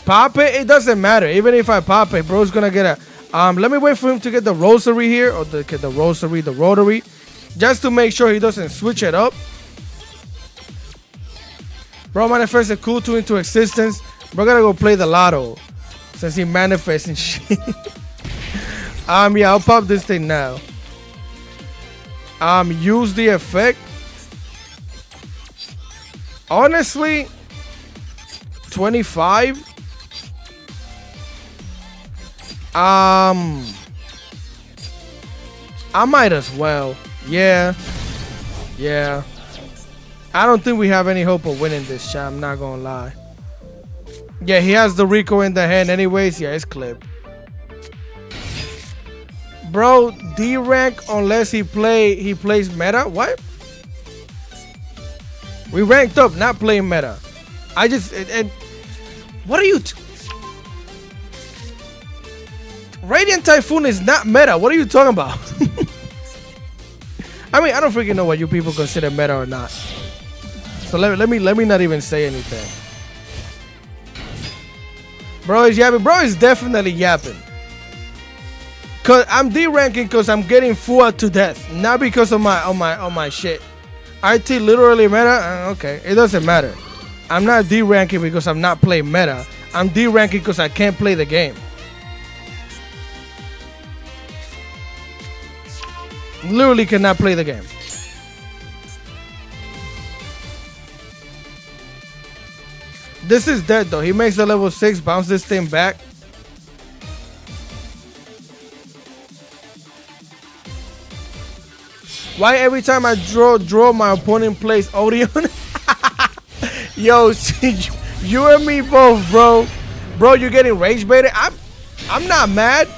Pop it, it doesn't matter. Even if I pop it, bro's gonna get a... let me wait for him to get the Rosary here, or the Rotary, just to make sure he doesn't switch it up. Bro manifested Kultu into existence. Bro gotta go play the lotto since he manifests and shit. Yeah, I'll pop this thing now. Use the effect. Honestly, 25. I might as well. Yeah. I don't think we have any hope of winning this shot. I'm not gonna lie. Yeah, he has the Rico in the hand anyways. Yeah, it's clipped. Bro, D rank unless he plays meta. What? We ranked up, not playing meta. What are you? Radiant Typhoon is not meta. What are you talking about? I mean, I don't freaking know what you people consider meta or not. So let me not even say anything. Bro is yapping. Bro is definitely yapping. Cause I'm D-ranking because I'm getting fooled to death, not because of my shit. RT literally meta. Okay, it doesn't matter. I'm not D-ranking because I'm not playing meta. I'm D-ranking because I can't play the game. Literally cannot play the game. This is dead though. He makes the level 6, bounce this thing back. Why every time I draw my opponent plays Odeon? Yo, you and me both, bro. Bro, you're getting rage baited. I'm not mad.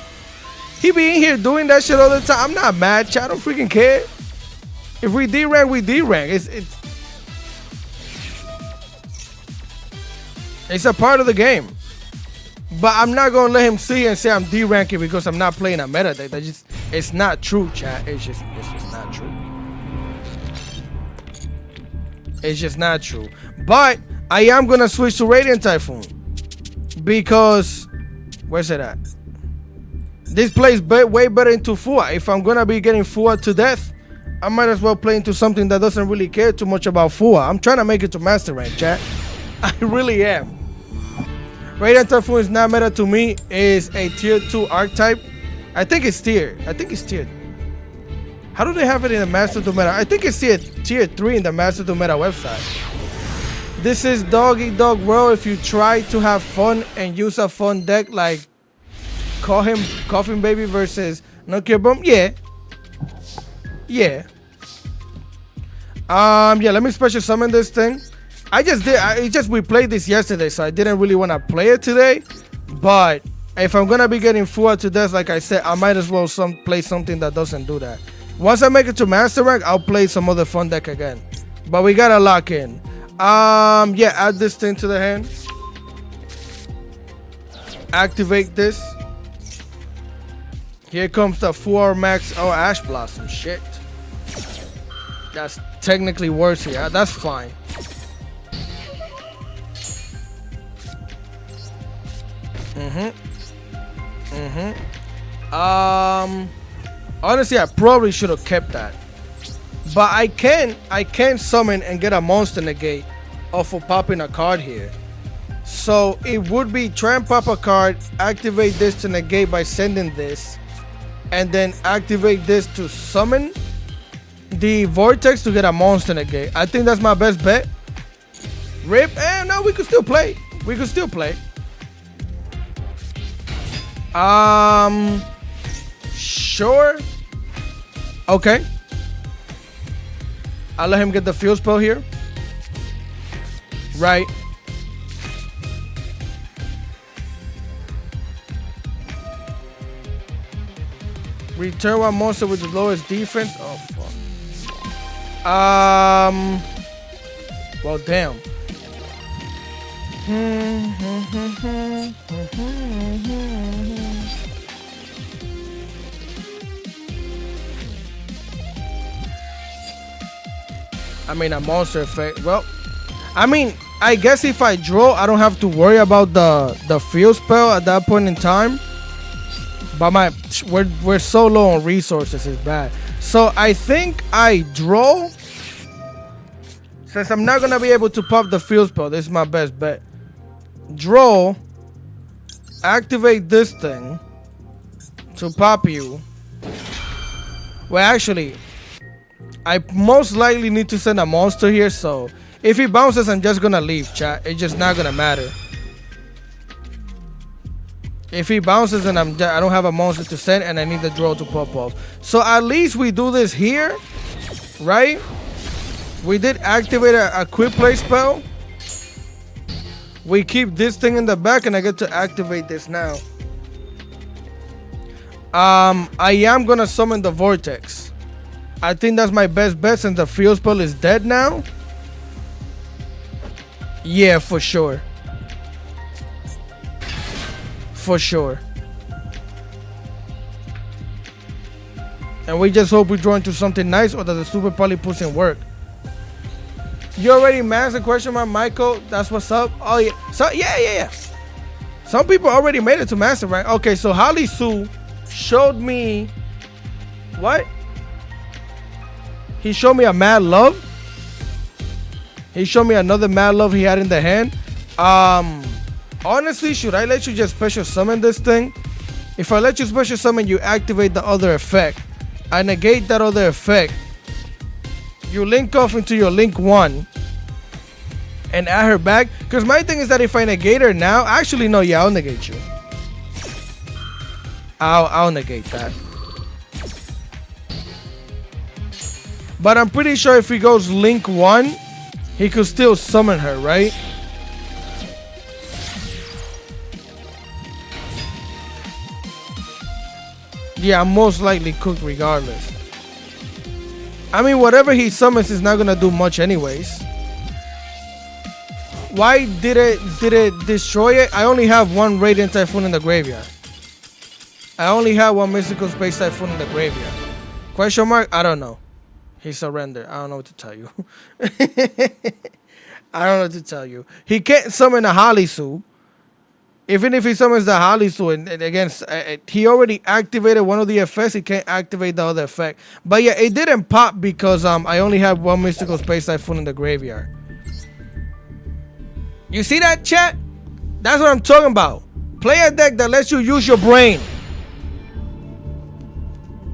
He be in here doing that shit all the time. I'm not mad, chat. I don't freaking care. If we D-rank, we D-rank. It's a part of the game. But I'm not gonna let him see and say I'm D-ranking because I'm not playing a meta deck. It's not true, chat. It's just not true. It's just not true. But I am gonna switch to Radiant Typhoon because where's it at? This plays way better into Fua. If I'm gonna be getting Fua to death, I might as well play into something that doesn't really care too much about Fua. I'm trying to make it to Master Rank, chat. I really am. Radiant Typhoon is not meta to me. Is a tier 2 archetype. I think it's tiered. How do they have it in the Master to Meta? I think it's tier 3 in the Master to Meta website. This is Dog Eat Dog World. If you try to have fun and use a fun deck like Call Him Coffin Baby versus Nokia Bomb. Yeah. Yeah, let me special summon this thing. We played this yesterday, so I didn't really want to play it today. But if I'm gonna be getting fooled to death, like I said, I might as well play something that doesn't do that. Once I make it to Master Rank, I'll play some other fun deck again. But we gotta lock in. Add this thing to the hand. Activate this. Here comes the 4 max. Oh, Ash Blossom. Shit. That's technically worse here. That's fine. Honestly, I probably should have kept that. But I can summon and get a monster negate off of popping a card here. So it would be try and pop a card, activate this to negate by sending this, and then activate this to summon the vortex to get a monster negate. I think that's my best bet. Rip, no, we could still play. Sure. Okay. I'll let him get the field spell here. Right. Return one monster with the lowest defense. Oh fuck. Well, damn. I mean, a monster effect. Well, I mean, I guess if I draw, I don't have to worry about the field spell at that point in time. But we're so low on resources, it's bad. So I think I draw. Since I'm not gonna be able to pop the field spell, this is my best bet. Draw. Activate this thing to pop you. Well, actually, I most likely need to send a monster here, so if he bounces, I'm just gonna leave, chat. It's just not gonna matter. If he bounces and I don't have a monster to send and I need the draw to pop off. So at least we do this here, right? We did activate a quick play spell. We keep this thing in the back and I get to activate this now. I am gonna summon the vortex. I think that's my best bet since the field spell is dead now. Yeah, for sure. For sure. And we just hope we draw into something nice or that the super poly puts in work. You already mastered question mark, Michael? That's what's up. Oh yeah. So yeah. Some people already made it to master, right? Okay, so Holly Sue showed me what? He showed me a mad love. He showed me another mad love he had in the hand. Honestly, should I let you just special summon this thing? If I let you special summon, you activate the other effect. I negate that other effect. You link off into your link 1 and add her back. Because my thing is that if I negate her now, actually no, yeah, I'll negate you. I'll negate that. But I'm pretty sure if he goes link 1, he could still summon her, right? Yeah, I'm most likely cooked regardless. I mean, whatever he summons is not gonna do much anyways. Why did it destroy it? I only have one Radiant Typhoon in the graveyard. I only have one Mystical Space Typhoon in the graveyard. Question mark? I don't know. He surrendered. I don't know what to tell you. I don't know what to tell you. He can't summon a Halisu. Even if he summons the Halisu, and again, he already activated one of the effects. He can't activate the other effect. But yeah, it didn't pop because I only have one Mystical Space Typhoon in the graveyard. You see that, chat? That's what I'm talking about. Play a deck that lets you use your brain.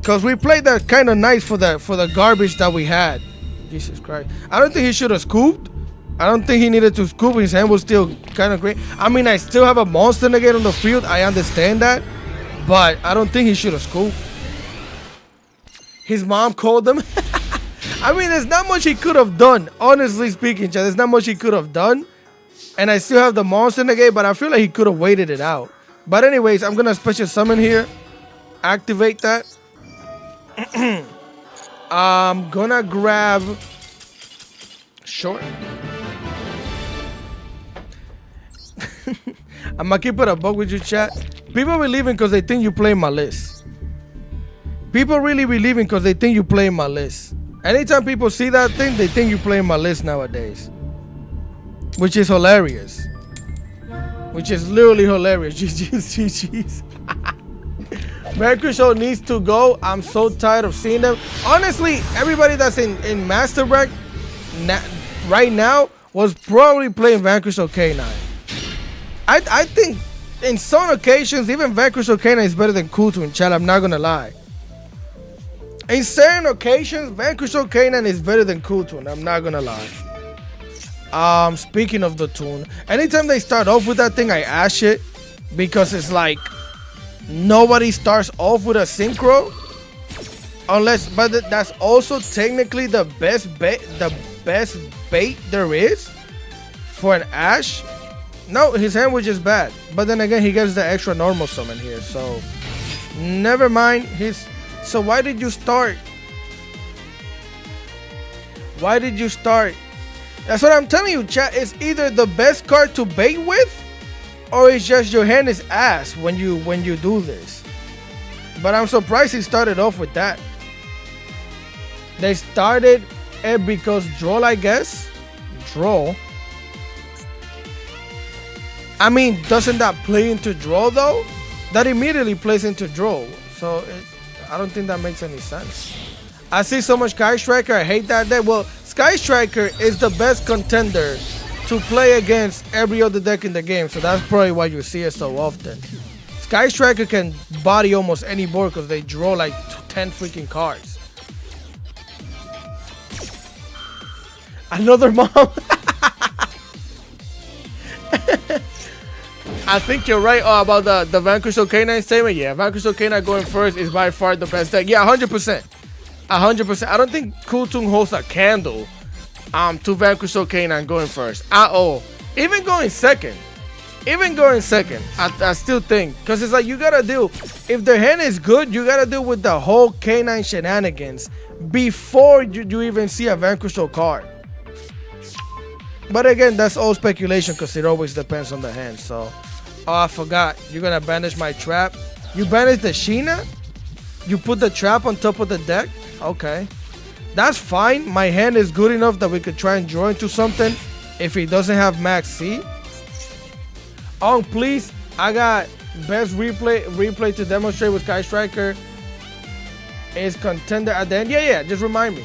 Cause we played that kind of nice for the garbage that we had. Jesus Christ! I don't think he should have scooped. I don't think he needed to scoop. His hand was still kind of great. I mean, I still have a monster negate on the field. I understand that, but I don't think he should have scooped. His mom called him. I mean, there's not much he could have done. Honestly speaking, chat, there's not much he could have done. And I still have the monster negate, but I feel like he could have waited it out. But anyways, I'm gonna special summon here. Activate that. I'm gonna grab short. I'm gonna keep it a bug with you, chat. People be leaving because they think you play my list. People really be leaving because they think you play my list. Anytime people see that thing, they think you play my list nowadays. Which is hilarious. Which is literally hilarious. GG's. Mercury Show needs to go. I'm so tired of seeing them. Honestly, everybody that's in Master Rec right now was probably playing Vanquish or K9. I think in some occasions, even Vanquish or K9 is better than Kutu in chat. I'm not gonna lie. In certain occasions, Vanquish or K9 is better than Kutu, and I'm not gonna lie. Speaking of the tune, anytime they start off with that thing, I ash it because it's like nobody starts off with a synchro. Unless, but that's also technically the best bait there is for an Ash. No, his hand was just bad. But then again, he gets the extra normal summon here, so never mind. So why did you start? Why did you start? That's what I'm telling you, chat. It's either the best card to bait with, or it's just your hand is ass when you do this. But I'm surprised he started off with that. They started it because Droll, I guess. Droll. I mean, doesn't that play into Droll though? That immediately plays into Droll. So I don't think that makes any sense. I see so much Sky Striker. I hate that deck. Well, Sky Striker is the best contender to play against every other deck in the game. So that's probably why you see it so often. Sky Striker can body almost any board because they draw like 10 freaking cards. Another mom. I think you're right about the Vanquish Canine statement. Yeah, Vanquish Canine going first is by far the best deck. Yeah, 100%. 100%. I don't think Kultung holds a candle to Vanquish Canine going first at all. Even going second. I still think. Because it's like you got to deal. If their hand is good, you got to deal with the whole Canine shenanigans before you even see a Vanquish card. But again, that's all speculation because it always depends on the hand. So, oh, I forgot. You're going to banish my trap. You banish the Sheena? You put the trap on top of the deck? Okay. That's fine. My hand is good enough that we could try and draw into something if he doesn't have max C. Oh, please. I got best replay to demonstrate with Sky Striker is contender at the end. Yeah. Just remind me.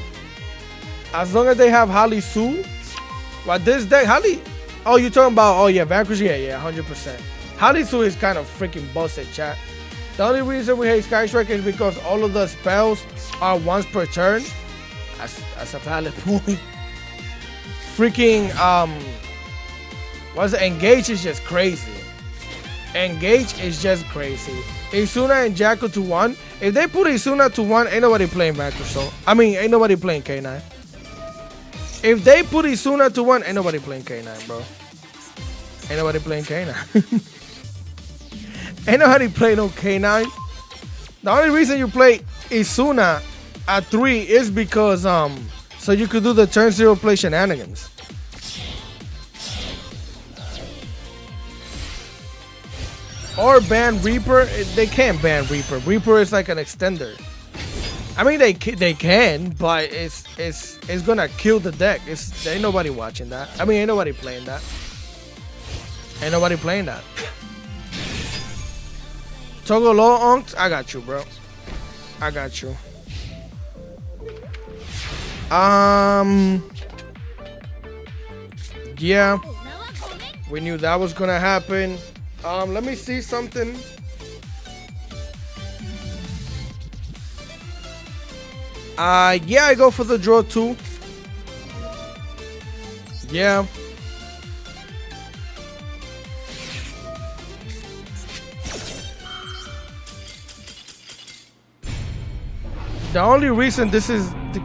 As long as they have Hali Su. What this deck, Hali? Oh, you talking about? Oh yeah, Vanquish. Yeah, 100%. Hali Su is kind of freaking busted, chat. The only reason we hate Sky Striker is because all of the spells are once per turn. That's a valid point. Freaking what's it? Engage is just crazy. Engage is just crazy. Isuna and Jackal to 1. If they put Isuna to 1, ain't nobody playing Vanquish. So I mean, ain't nobody playing K9. If they put Isuna to 1, ain't nobody playing K9, bro. Ain't nobody playing K9. Ain't nobody playing no K9. The only reason you play Isuna at 3 is because so you could do the turn 0 play shenanigans. Or ban Reaper. They can't ban Reaper. Reaper is like an extender. I mean, they can, but it's gonna kill the deck. Ain't nobody watching that. I mean, ain't nobody playing that. Ain't nobody playing that. Togo low onks, I got you, bro. I got you. Yeah, we knew that was gonna happen. Let me see something. Yeah, I go for the draw too. Yeah. The only reason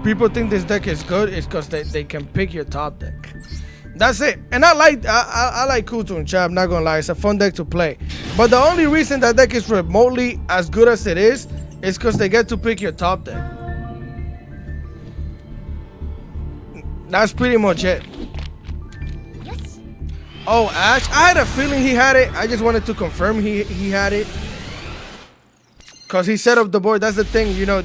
people think this deck is good is because they can pick your top deck. That's it. And I like Kultung, chat. I'm not gonna lie, it's a fun deck to play. But the only reason that deck is remotely as good as it is because they get to pick your top deck. That's pretty much it. Yes. Oh, Ash. I had a feeling he had it. I just wanted to confirm he had it. Because he set up the board. That's the thing, you know.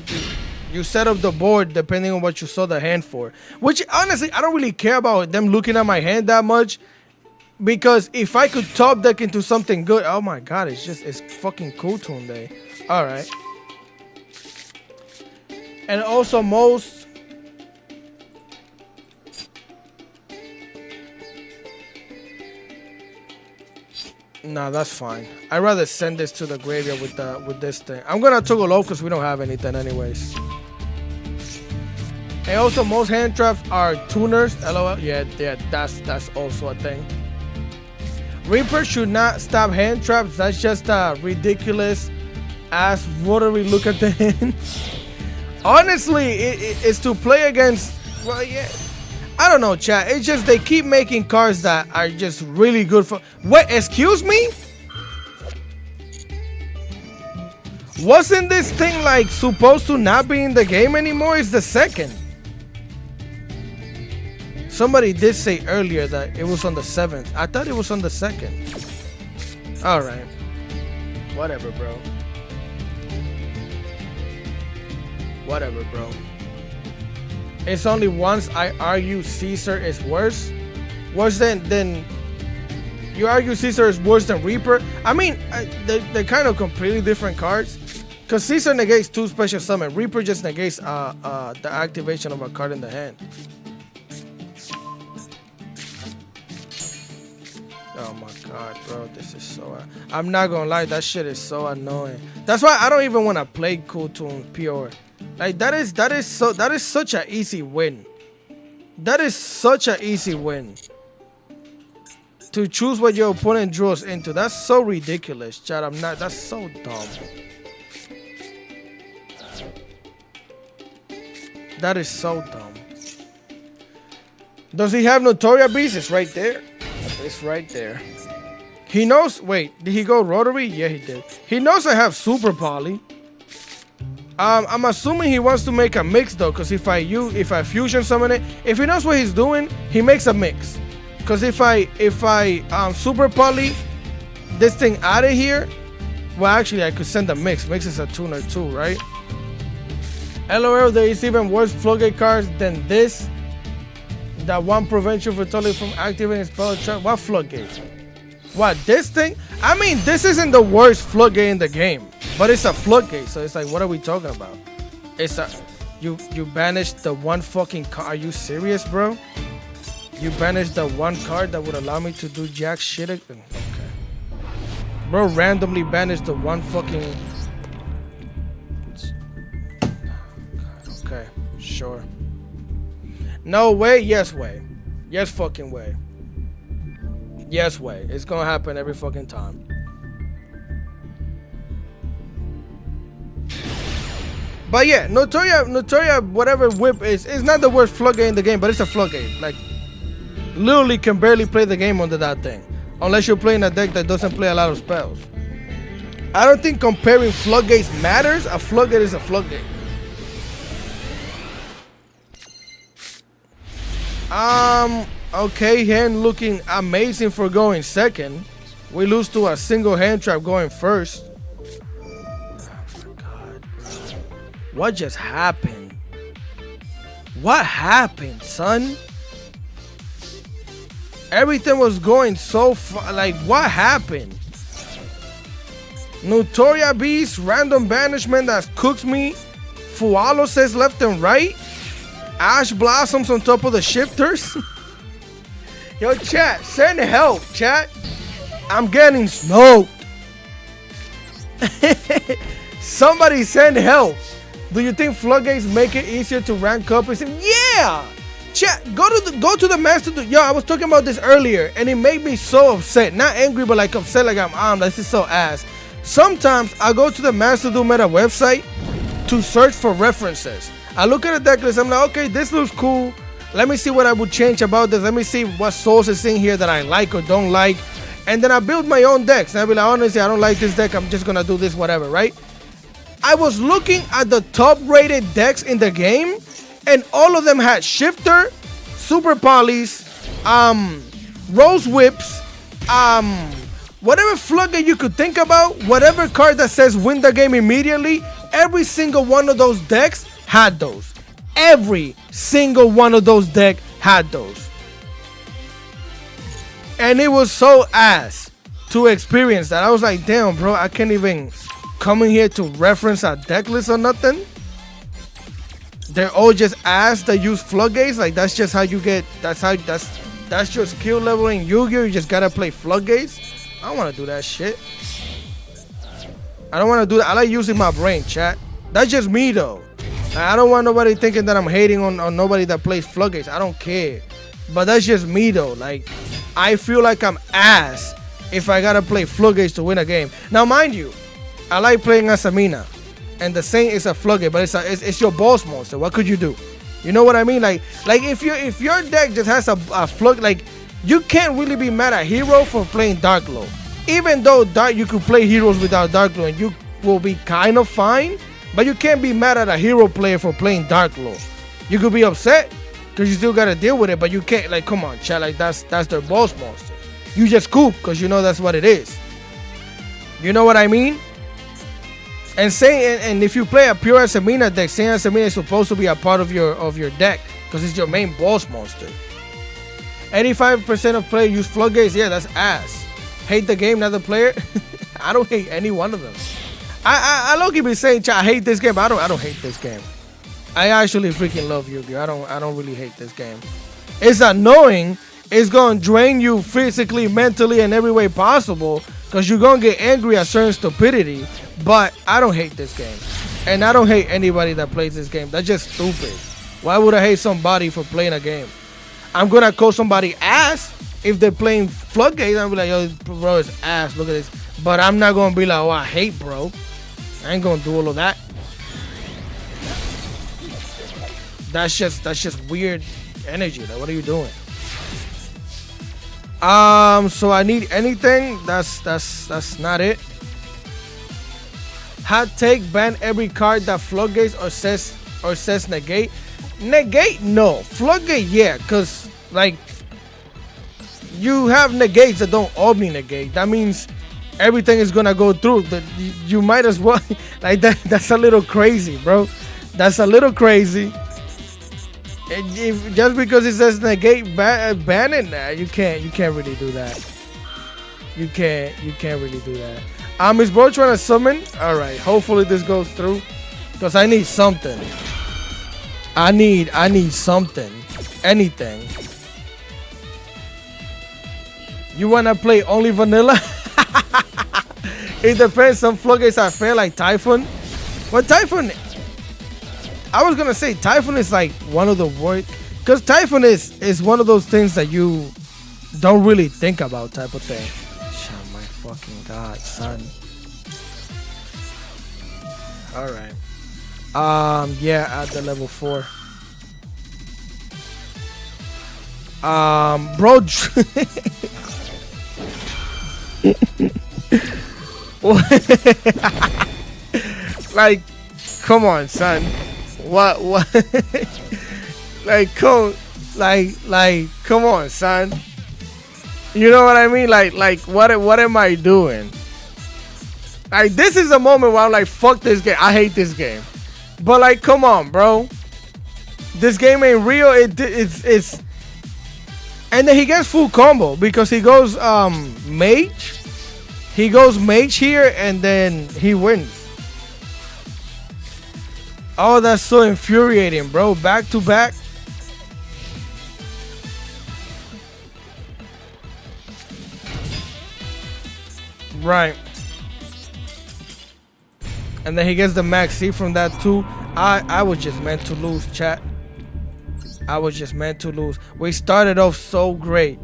You set up the board depending on what you saw the hand for. Which, honestly, I don't really care about them looking at my hand that much. Because if I could top deck into something good. Oh my god, it's fucking Kultung Day. Alright. And also most... Nah, that's fine. I'd rather send this to the graveyard with this thing. I'm gonna toggle low because we don't have anything anyways. And also most hand traps are tuners. LOL. Yeah, that's also a thing. Reaper should not stop hand traps. That's just a ridiculous ass rotary look at the hand. Honestly, it's to play against. Well, yeah. I don't know, chat. It's just they keep making cards that are just really good for. Wait, excuse me? Wasn't this thing like supposed to not be in the game anymore? It's the second. Somebody did say earlier that it was on the 7th. I thought it was on the 2nd. All right. Whatever, bro. Whatever, bro. It's only once I argue Caesar is worse. Worse than you argue Caesar is worse than Reaper. I mean, they're kind of completely different cards. Because Caesar negates 2 special summon. Reaper just negates the activation of a card in the hand. Oh my god, bro, this is so. I'm not gonna lie, that shit is so annoying. That's why I don't even want to play Cool Tune Pure. Like that is such an easy win. That is such an easy win. To choose what your opponent draws into. That's so ridiculous, chat. That's so dumb. That is so dumb. Does he have Notoria Beast? It's right there. It's right there. He knows. Wait, did he go Rotary? Yeah, he did. He knows I have Super Poly. I'm assuming he wants to make a mix though, because if I fusion summon it, if he knows what he's doing, he makes a mix. Because if I Super Poly this thing out of here, well, actually I could send a mix. Mix is a tuner too, right? LOL, there is even worse floodgate cards than this. That one prevents you from totally from activating spell trap. What floodgate? What, this thing? I mean, this isn't the worst floodgate in the game, but it's a floodgate, so it's like, what are we talking about? It's a you banished the one fucking card. Are you serious, bro? You banished the one card that would allow me to do jack shit again. Okay. Bro randomly banished the one fucking. Okay, sure. No way, yes way. Yes fucking way. Yes way. It's gonna happen every fucking time. But yeah, Notoria, whatever whip is not the worst floodgate in the game, but it's a floodgate. Like, literally can barely play the game under that thing. Unless you're playing a deck that doesn't play a lot of spells. I don't think comparing floodgates matters. A floodgate is a floodgate. Okay, hand looking amazing for going second. We lose to a single hand trap going first. Oh my god, bro. What just happened? What happened, son? Everything was going so far. Like, what happened? Notoria Beast, random banishment that cooks me. Fualo says left and right. Ash Blossoms on top of the shifters. Yo, chat, send help, chat. I'm getting smoked. Somebody send help. Do you think floodgates make it easier to rank up? Yeah. Chat, go to the master. Yo, I was talking about this earlier, and it made me so upset. Not angry, but like upset. Like this is so ass. Sometimes I go to the Master Duel Meta website to search for references. I look at the deck list, I'm like, okay, this looks cool. Let me see what I would change about this. Let me see what source is in here that I like or don't like. And then I build my own decks. And I'll be like, honestly, I don't like this deck. I'm just going to do this, whatever, right? I was looking at the top rated decks in the game, and all of them had Shifter, Super Polys, Rose Whips, whatever floodgate you could think about, whatever card that says win the game immediately, every single one of those decks had those. Every single one of those decks had those. And it was so ass to experience that. I was like, damn, bro, I can't even come in here to reference a deck list or nothing. They're all just ass that use floodgates. Like, that's just how you get, that's your skill level in Yu-Gi-Oh! You just gotta play floodgates. I don't want to do that shit. I don't want to do that. I like using my brain, chat. That's just me, though. I don't want nobody thinking that I'm hating on nobody that plays floodgates. I don't care. But that's just me, though. Like, I feel like I'm ass if I gotta play floodgates to win a game. Now, mind you, I like playing as Amina. and the Saint is a floodgate, but it's your boss monster. What could you do? You know what I mean? Like if your deck just has a flood, like you can't really be mad at Hero for playing Dark Glow. Even though you could play heroes without Dark Glow and you will be kind of fine, but you can't be mad at a hero player for playing Dark Glow. You could be upset because you still gotta deal with it, but you can't, like, come on, chat, like that's their boss monster. You just coop because you know that's what it is. You know what I mean? And if you play a pure Asamina deck, Saint Asamina is supposed to be a part of your deck because it's your main boss monster. 85% of players use floodgates. Yeah, that's ass. Hate the game, not the player. I don't hate any one of them. I low-key be saying, I hate this game. I don't hate this game. I actually freaking love Yu-Gi-Oh! I don't really hate this game. It's annoying. It's gonna drain you physically, mentally, and every way possible because you're gonna get angry at certain stupidity. But I don't hate this game, and I don't hate anybody that plays this game. That's just stupid. Why would I hate somebody for playing a game? I'm gonna call somebody ass if they're playing floodgates. I'm be like, yo, bro, it's ass. Look at this. But I'm not gonna be like, oh, I hate, bro. I ain't gonna do all of that. That's just weird energy. Like, what are you doing? So I need anything. That's not it. Hot take: ban every card that floodgates or says negate. Negate, no. Floodgate, yeah, cause like you have negates that don't omni negate. That means everything is gonna go through. You might as well like that. That's a little crazy, bro. That's a little crazy. Just because it says negate ban it, nah, you can't really do that. You can't really do that. Is bro trying to summon? All right. Hopefully this goes through, cause I need something. I need something. Anything. You wanna play only vanilla? It depends. Some floodgates are fair, like Typhoon. But Typhoon, I was gonna say Typhoon is like one of the worst, because Typhoon is one of those things that you don't really think about, type of thing. Oh my fucking god, son. All right. Yeah, at the level 4. Bro. Like, come on, son. What? Like, come on, son. You know what I mean? Like, what am I doing? Like, this is a moment where I'm like, fuck this game. I hate this game. But like, come on, bro. This game ain't real. It's. And then he gets full combo because he goes mage. He goes mage here and then he wins. Oh, that's so infuriating, bro. Back to back. Right. And then he gets the max C from that too. I was just meant to lose, chat. I was just meant to lose. We started off so great.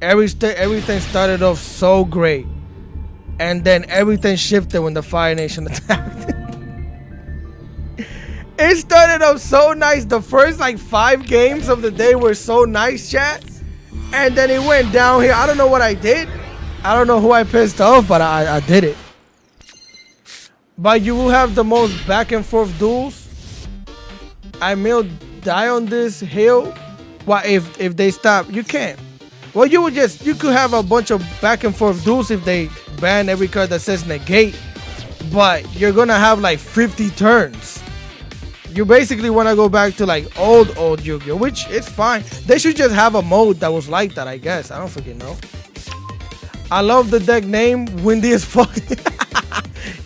Everything started off so great. And then everything shifted when the Fire Nation attacked. It started off so nice. The first like 5 games of the day were so nice, chat. And then it went down here. I don't know what I did. I don't know who I pissed off, but I did it. But you will have the most back and forth duels. I will die on this hill. Well, if they stop, you can't. Well, you could have a bunch of back and forth duels if they ban every card that says negate. But you're gonna have like 50 turns. You basically want to go back to like old Yu-Gi-Oh, which is fine. They should just have a mode that was like that, I guess. I don't freaking know. I love the deck name, Windy as fuck.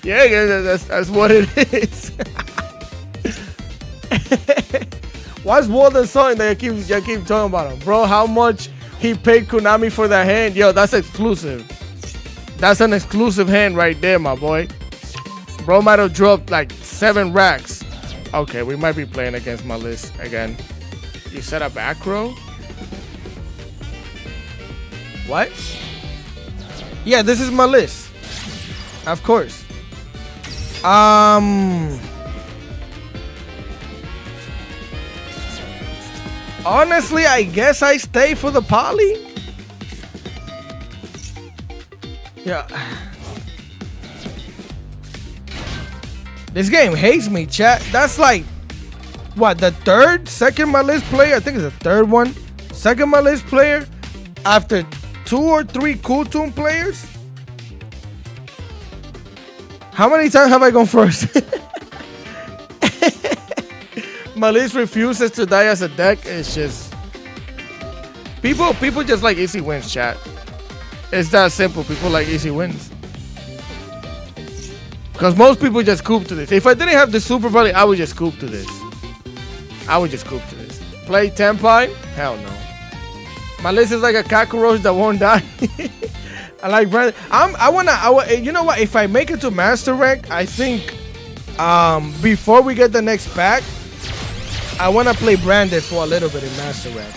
Yeah, that's what it is. Why's Walden something that you keep talking about him? Bro, how much he paid Konami for that hand? Yo, that's exclusive. That's an exclusive hand right there, my boy. Bro might have dropped like 7 racks. Okay, we might be playing against my list again. You set a back row? What? Yeah, this is my list. Of course. Honestly, I guess I stay for the poly. Yeah. This game hates me, chat. That's like, what, the second my list player? I think it's the third one. Second my list player after 2 or 3 Cool Toon players. How many times have I gone first? My list refuses to die as a deck. It's just people just like easy wins, chat. It's that simple. People like easy wins. Because most people just scoop to this. If I didn't have the super value, I would just scoop to this. Play Tenpai? Hell no. My list is like a cockroach that won't die. I like Brandon. You know what? If I make it to Master Rank, I think before we get the next pack, I want to play Branded for a little bit in Master Rank.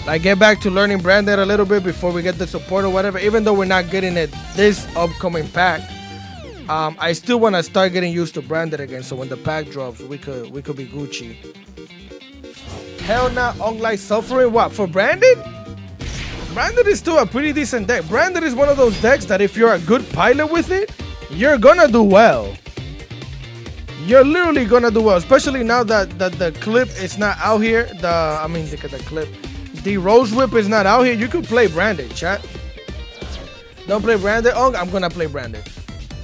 Like get back to learning Branded a little bit before we get the support or whatever. Even though we're not getting it this upcoming pack, I still want to start getting used to Branded again. So when the pack drops, we could be Gucci. Hell nah, Unlike Suffering. What, for Branded? Branded is still a pretty decent deck. Branded is one of those decks that if you're a good pilot with it, you're gonna do well. You're literally gonna do well, especially now that the clip is not out here. The Rose Whip is not out here. You could play Branded, chat. Don't play Branded. Oh, I'm gonna play Branded.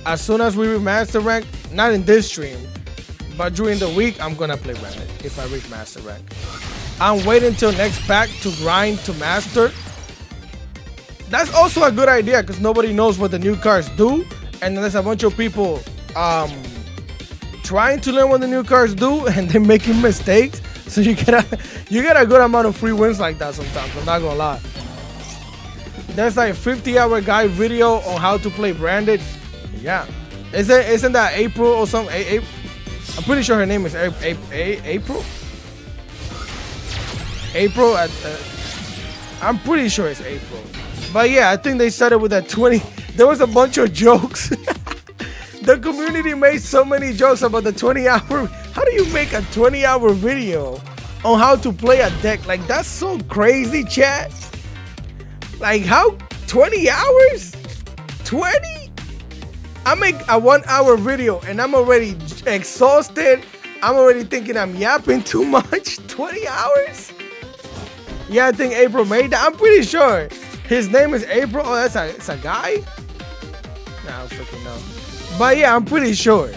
As soon as we reach Master Rank, not in this stream, but during the week, I'm gonna play Branded if I reach Master Rank. I'm waiting till next pack to grind to Master. That's also a good idea because nobody knows what the new cards do, and there's a bunch of people trying to learn what the new cards do and they're making mistakes. So you get a good amount of free wins like that sometimes. I'm not gonna lie. There's like a 50-hour guide video on how to play Branded. Yeah, isn't that April or something? I'm pretty sure her name is April. April. I'm pretty sure it's April. But yeah, I think they started with that 20. There was a bunch of jokes. The community made so many jokes about the 20-hour. How do you make a 20-hour video on how to play a deck? Like, that's so crazy, chat. Like, how? 20 hours? 20? I make a 1-hour video and I'm already exhausted. I'm already thinking I'm yapping too much. 20 hours? Yeah, I think April made that. I'm pretty sure. His name is April. Oh, it's a guy? Nah, I don't freaking know. But yeah, I'm pretty sure.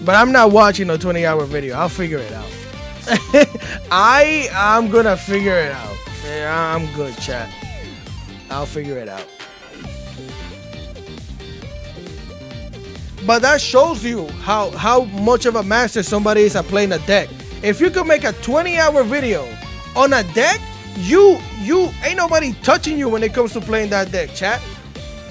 But I'm not watching a 20-hour video. I'll figure it out. I'm gonna figure it out. Yeah, I'm good, chat. I'll figure it out. But that shows you how much of a master somebody is at playing a deck. If you could make a 20-hour video on a deck, you ain't nobody touching you when it comes to playing that deck, chat.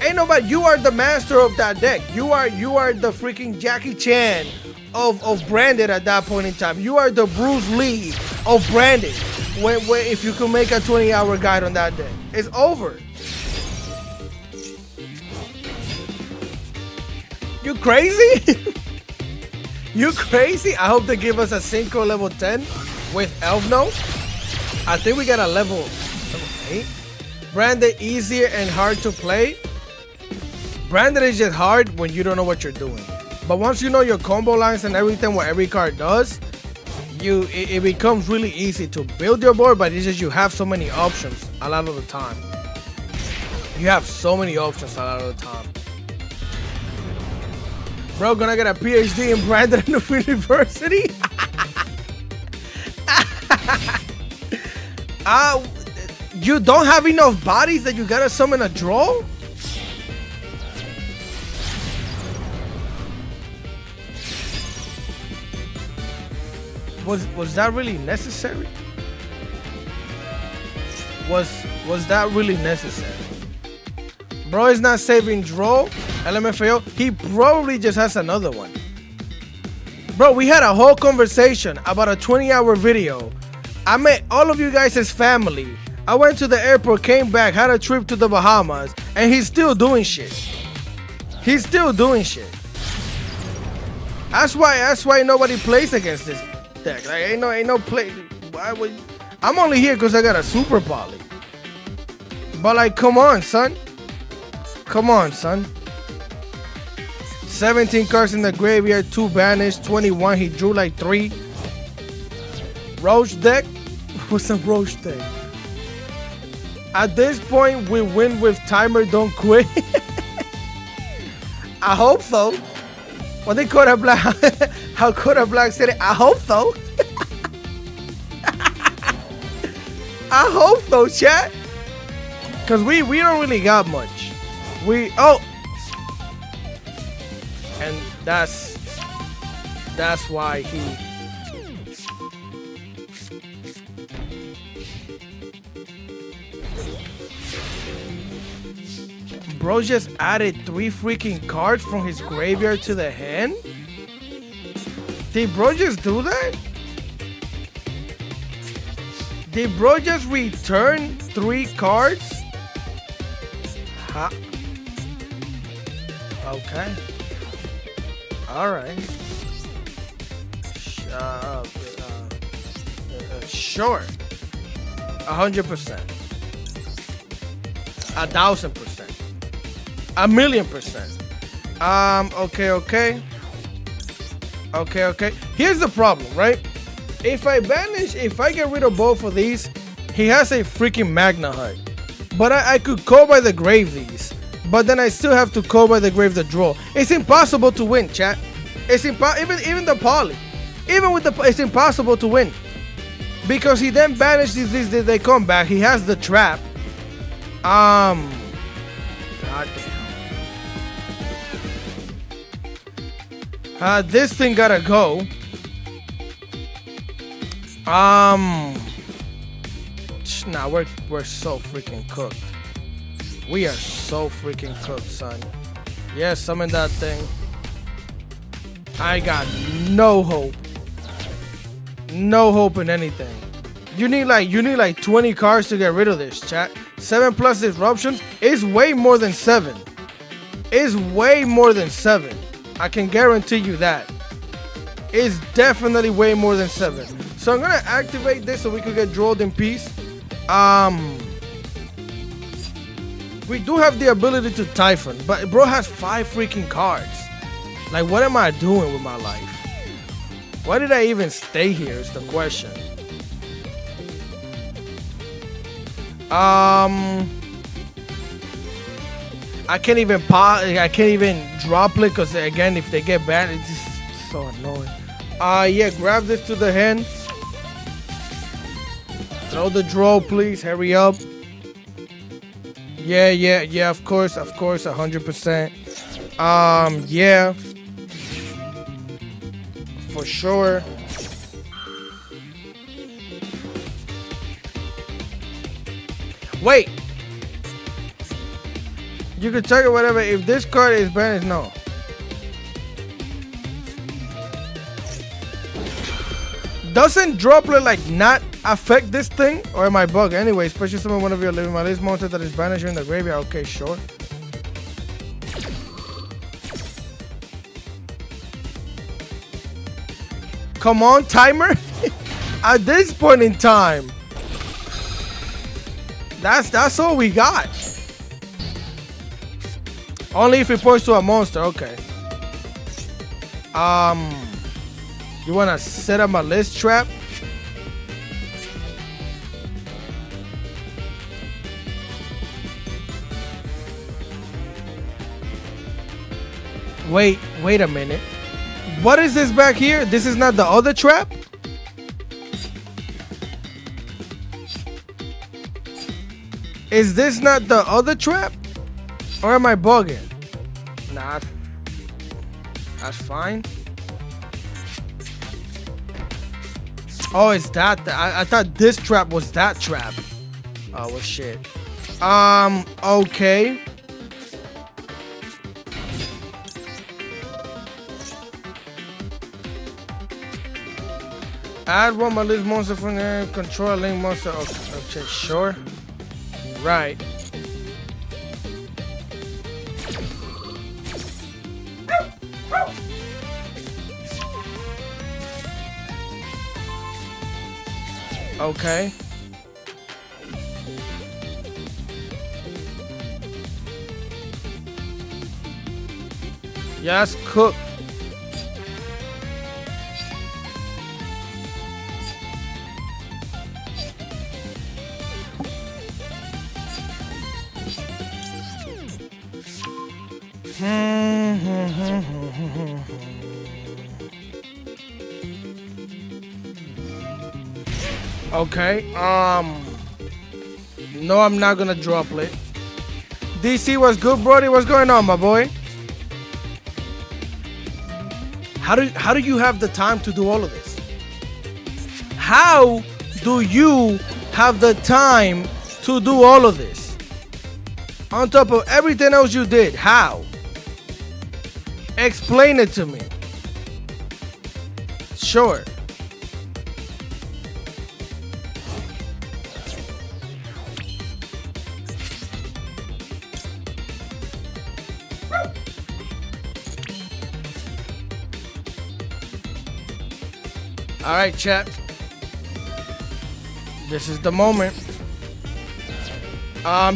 Ain't nobody. You are the master of that deck. You are the freaking Jackie Chan of Branded at that point in time. You are the Bruce Lee of Branded. When if you can make a 20-hour guide on that deck, it's over. You crazy? You crazy? I hope they give us a Synchro level 10 with Elf Note. I think we got a level 8. Branded easier and hard to play. Branded is just hard when you don't know what you're doing. But once you know your combo lines and everything, what every card does, it becomes really easy to build your board, but it's just you have so many options a lot of the time. You have so many options a lot of the time. Bro, gonna get a PhD in Branded University? You don't have enough bodies that you gotta summon a draw? Was that really necessary? Was that really necessary? Bro is not saving draw, LMFAO. He probably just has another one. Bro, we had a whole conversation about a 20-hour video. I met all of you guys as family I went to the airport, came back, had a trip to the Bahamas, and he's still doing shit. He's still doing shit. That's why nobody plays against this deck. Like ain't no play. Why would I'm only here because I got a super poly. But like, come on, son. Come on, son. 17 cards in the graveyard, 2 banished, 21. He drew like 3. Roach deck? What's a Roach deck? At this point, we win with timer, don't quit. I hope so. When they call it black, how Kodak Black said it, I hope so. I hope so, chat. Cause we don't really got much. And that's why he. Bro just added 3 freaking cards from his graveyard to the hand? Did bro just do that? Did bro just return 3 cards? Huh? Okay. Alright. Sure. 100%. 1,000%. 1,000,000%. Okay. Here's the problem, right? If I get rid of both of these, he has a freaking Magna Hut. But I could call by the grave these. But then I still have to call by the grave the draw. It's impossible to win, chat. It's even the poly. Even with it's impossible to win. Because he then banishes these, they come back. He has the trap. God damn. This thing gotta go. Nah, we're so freaking cooked. We are so freaking cooked, son. Yeah, summon that thing. I got no hope. No hope in anything. You need like 20 cards to get rid of this, chat. 7 plus disruptions is way more than 7. Is way more than 7. I can guarantee you that. It's definitely way more than 7. So I'm gonna activate this so we could get drilled in peace. We do have the ability to Typhon, but bro has 5 freaking cards. Like, what am I doing with my life? Why did I even stay here is the question. I can't even drop it because again, if they get banned, it's just so annoying. Yeah, grab this to the hand. Throw the draw, please. Hurry up. Yeah, of course, 100%. Yeah. For sure. Wait. You can target whatever. If this card is banished, no. Doesn't droplet like not affect this thing? Or am I bugged? Anyway, special summon one of your living my list monster that is banished in the graveyard. Okay, sure. Come on, timer. At this point in time. That's all we got. Only if it points to a monster, okay. You wanna set up a list trap? Wait a minute. What is this back here? This is not the other trap? Is this not the other trap? Or am I bugging? Nah, that's fine. Oh, it's that. I thought this trap was that trap. Oh, well, shit. Okay. Add one my list monster from there. Control a link monster. Okay, sure. Right. Okay. Yes, cook. Okay. No, I'm not gonna drop it. DC, what's good, Brody? What's going on, my boy? How do you have the time to do all of this? How do you have the time to do all of this? On top of everything else you did, how? Explain it to me. Sure. All right, chat. This is the moment.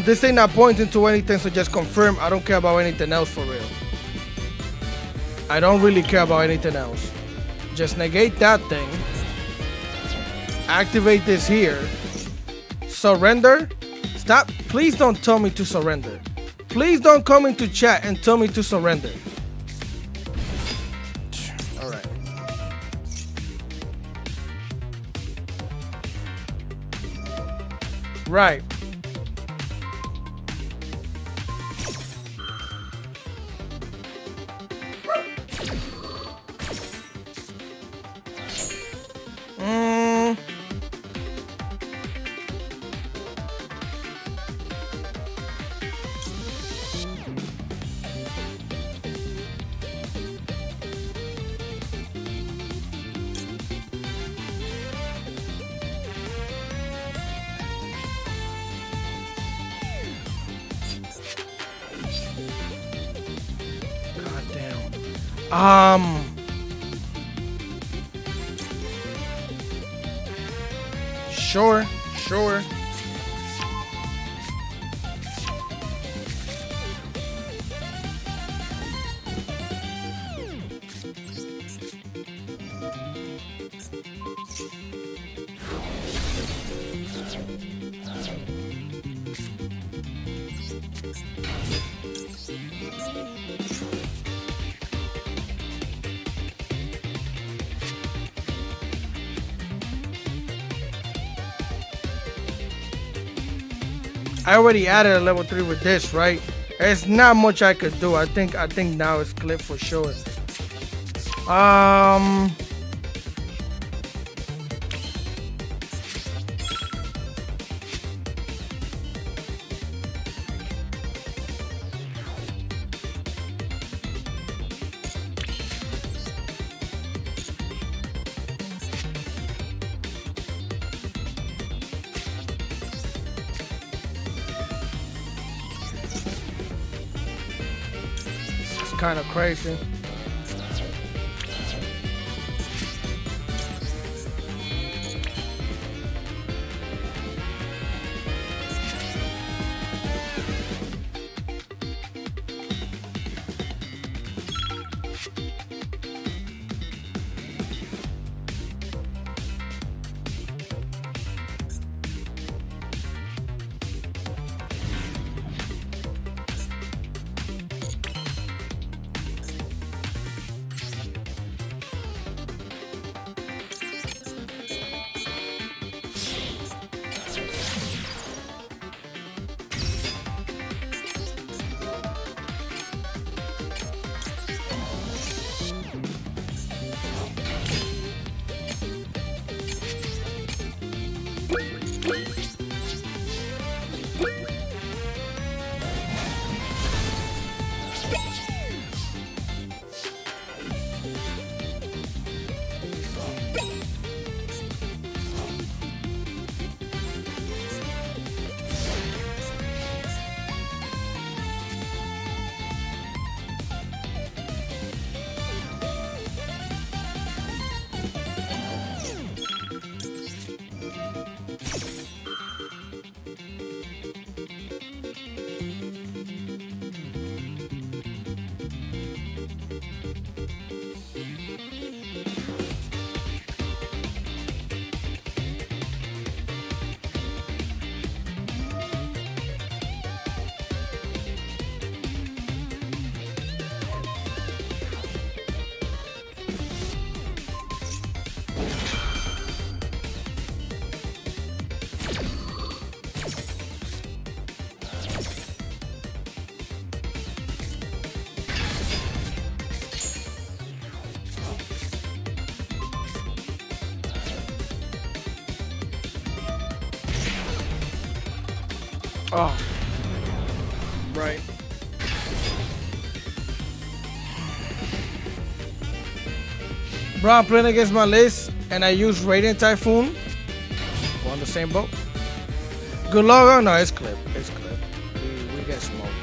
This ain't not pointing to anything, so just confirm. I don't care about anything else for real. I don't really care about anything else. Just negate that thing. Activate this here. Surrender. Stop. Please don't tell me to surrender. Please don't come into chat and tell me to surrender. All right. Right. Sure. I already added a level 3 with this, right? There's not much I could do. I think now it's clipped for sure. Kind of crazy. Oh, right. Bro, I'm playing against my list, and I use Radiant Typhoon. We're on the same boat. Good luck. Oh, no, it's clip. It's clip. We get smoked.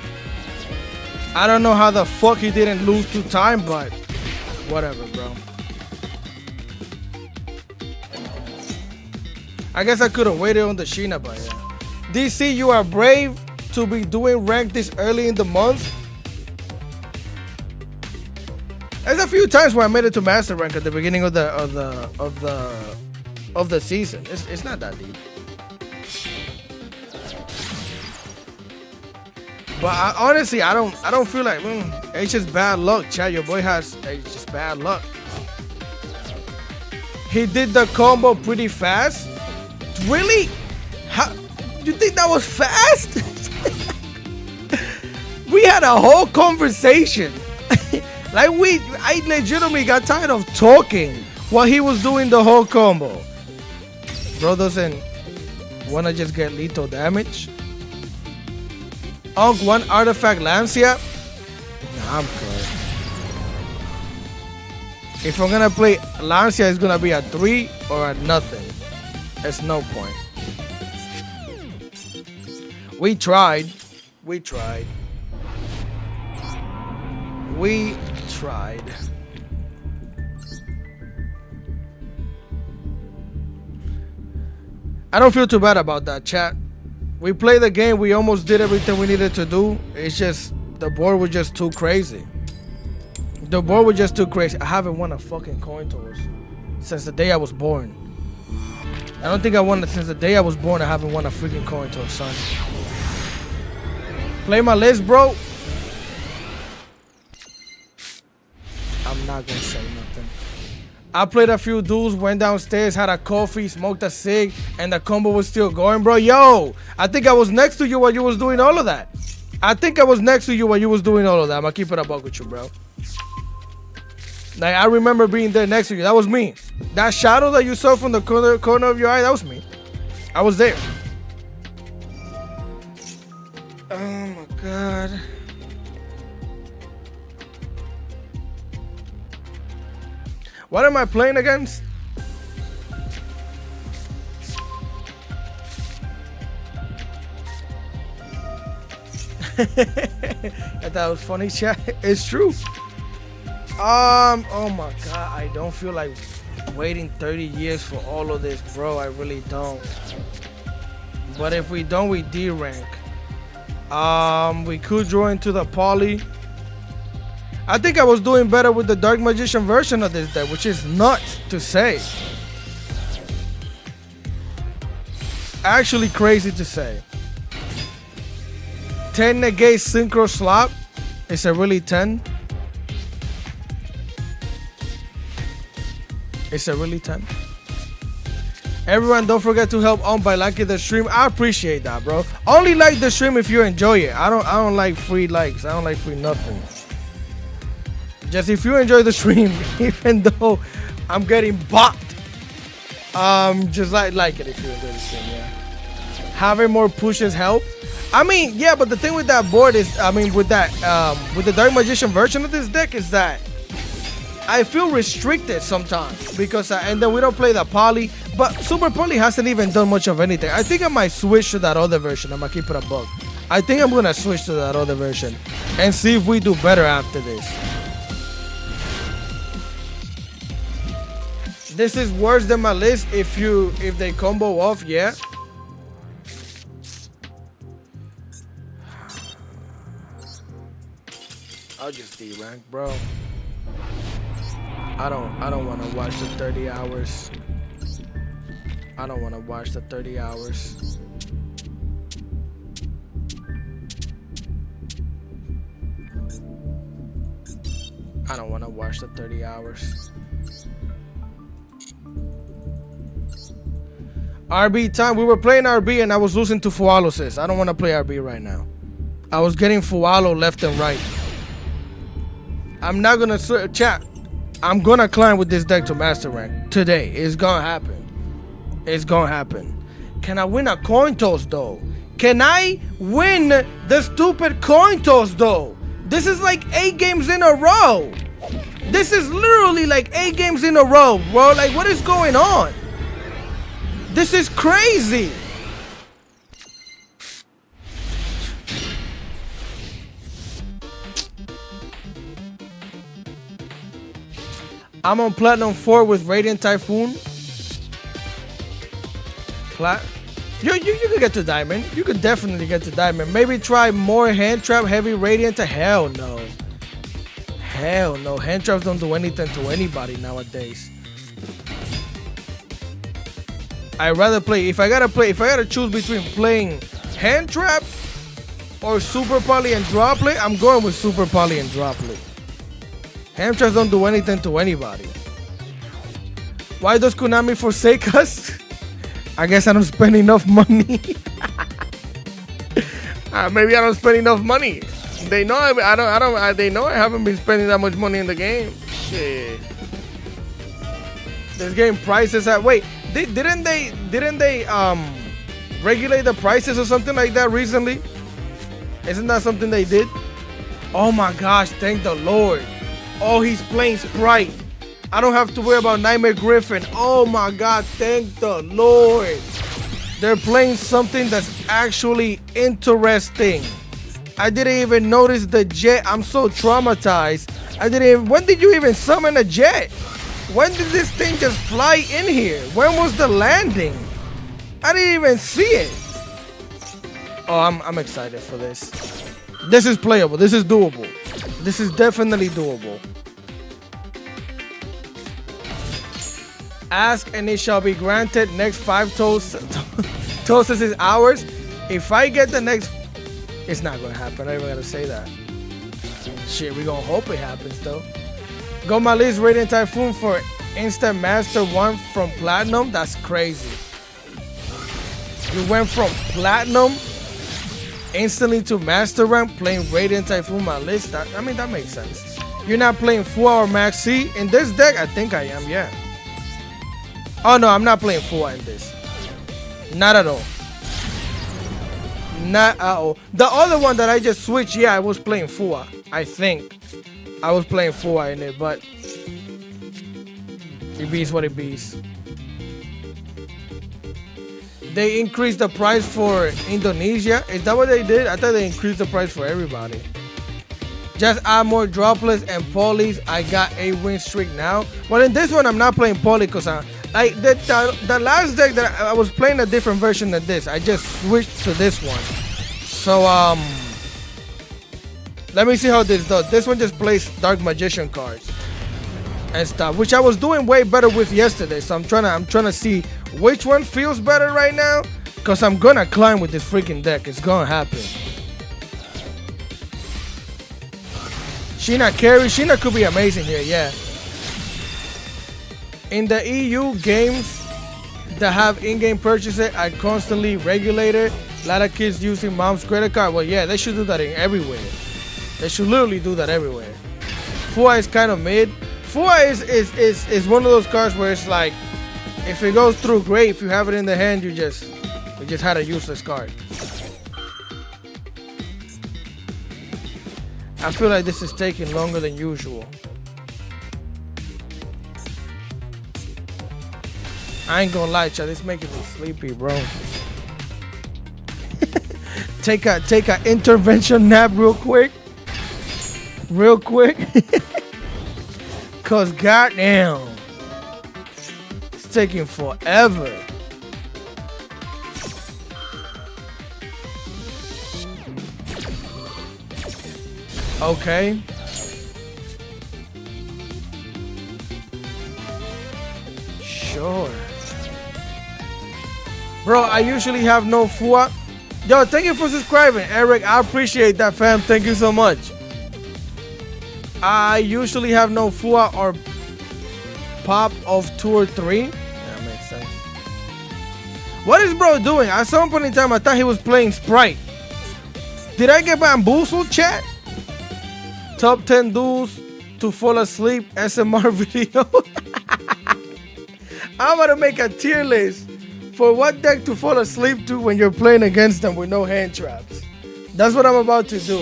I don't know how the fuck he didn't lose 2 times, but whatever, bro. I guess I could have waited on the Sheena, but yeah. DC, you are brave to be doing rank this early in the month. There's a few times where I made it to master rank at the beginning of the season. It's not that deep. But honestly, I don't feel like it's just bad luck, Chad. Your boy it's just bad luck. He did the combo pretty fast. Really? How? You think that was fast? We had a whole conversation. Like I legitimately got tired of talking while he was doing the whole combo. Bro doesn't wanna just get lethal damage. Unk 1 artifact Lancia. Nah, I'm good. If I'm gonna play Lancia, it's gonna be a 3 or a nothing. There's no point. We tried. We tried. We tried. I don't feel too bad about that, chat. We played the game. We almost did everything we needed to do. It's just the board was just too crazy. The board was just too crazy. I haven't won a fucking coin toss since the day I was born. I don't think I won it since the day I was born. I haven't won a freaking coin toss, son. Play my list, bro. I'm not gonna say nothing. I played a few duels, went downstairs, had a coffee, smoked a cig, and the combo was still going, bro. Yo, I think I was next to you while you was doing all of that. I'm gonna keep it a buck with you, bro. Like, I remember being there next to you. That was me. That shadow that you saw from the corner of your eye, that was me. I was there. Oh my God. What am I playing against? I thought it was funny, chat. It's true. Oh my God, I don't feel like waiting 30 years for all of this, bro. I really don't. But if we don't, we D rank. We could draw into the poly. I think I was doing better with the Dark Magician version of this deck, which is nuts to say. Actually crazy to say. 10 negate synchro slap. Is it really 10? Is it really 10? Everyone, don't forget to help on by liking the stream. I appreciate that, bro. Only like the stream if you enjoy it. I don't like free likes. I don't like free nothing. Just if you enjoy the stream, even though I'm getting bot, just like it if you enjoy the stream. Yeah. Having more pushes help. I mean, yeah, but the thing with that board is, I mean, with that, with the Dark Magician version of this deck is that I feel restricted sometimes because, and then we don't play the poly, but Super Poly hasn't even done much of anything. I think I might switch to that other version. I'm gonna keep it a buck. I think I'm gonna switch to that other version and see if we do better after this. This is worse than my list if they combo off, yeah. I'll just D-rank, bro. I don't want to watch the 30 hours. I don't want to watch the 30 hours. I don't want to watch the 30 hours. RB time. We were playing RB and I was losing to Fualo, sis. I don't want to play RB right now. I was getting Fualo left and right. I'm not going to chat. I'm going to climb with this deck to master rank today. It's going to happen. It's going to happen. Can I win a coin toss though? Can I win the stupid coin toss though? This is like 8 games in a row. This is literally like 8 games in a row, bro. Like, what is going on? This is crazy. I'm on Platinum 4 with Radiant Typhoon. You could get to Diamond. You could definitely get to Diamond. Maybe try more Hand Trap, Heavy Radiant. Hell no. Hell no. Hand Traps don't do anything to anybody nowadays. I'd rather play. If I gotta choose between playing Hand Traps or Super Poly and Droplet, I'm going with Super Poly and Droplet. Hand Traps don't do anything to anybody. Why does Konami forsake us? I guess I don't spend enough money. Maybe I don't spend enough money. They know they know I haven't been spending that much money in the game. Shit. This game prices at didn't they regulate the prices or something like that recently? Isn't that something they did? Oh my gosh, thank the Lord. Oh, he's playing Sprite. I don't have to worry about Nightmare Griffin. Oh my God, thank the Lord. They're playing something that's actually interesting. I didn't even notice the jet. I'm so traumatized. When did you even summon a jet? When did this thing just fly in here? When was the landing? I didn't even see it. Oh, I'm excited for this. This is playable. This is doable. This is definitely doable. Ask and it shall be granted. Next 5 toasts is ours. If I get the next, it's not gonna happen. I'm even gonna say that. Shit, we gonna hope it happens though. Go my list, Radiant Typhoon for instant master 1 from platinum. That's crazy. You went from platinum instantly to master rank playing Radiant Typhoon my list. That makes sense. You're not playing 4-hour Max C in this deck? I think I am, yeah. Oh no, I'm not playing Fua in this. Not at all. Not at all. The other one that I just switched, yeah, I was playing Fua. I think I was playing Fua in it, but it beats what it beats. They increased the price for Indonesia. Is that what they did? I thought they increased the price for everybody. Just add more droplets and polys. I got a win streak now. Well, in this one, I'm not playing poly because the last deck that I was playing a different version than this. I just switched to this one. So let me see how this does. This one just plays Dark Magician cards and stuff, which I was doing way better with yesterday. So I'm trying to see which one feels better right now, because I'm gonna climb with this freaking deck. It's gonna happen. Sheena carry. Sheena could be amazing here, yeah. In the EU games that have in-game purchases are constantly regulated. A lot of kids using mom's credit card. Well, yeah, they should do that everywhere. They should literally do that everywhere. Fua is kind of mid. Fua is one of those cards where it's like, if it goes through, great. If you have it in the hand, you just had a useless card. I feel like this is taking longer than usual. I ain't gonna lie, chat. It's making me sleepy, bro. take a intervention nap real quick. Cause goddamn, it's taking forever. Okay. Sure. Bro, I usually have no Fua. Yo, thank you for subscribing, Eric. I appreciate that, fam. Thank you so much. I usually have no Fua or pop of 2 or 3. Yeah, that makes sense. What is bro doing? At some point in time, I thought he was playing Sprite. Did I get bamboozled, chat? Top 10 duels to fall asleep SMR video. I'm gonna make a tier list For what deck to fall asleep to when you're playing against them with no hand traps? That's what I'm about to do.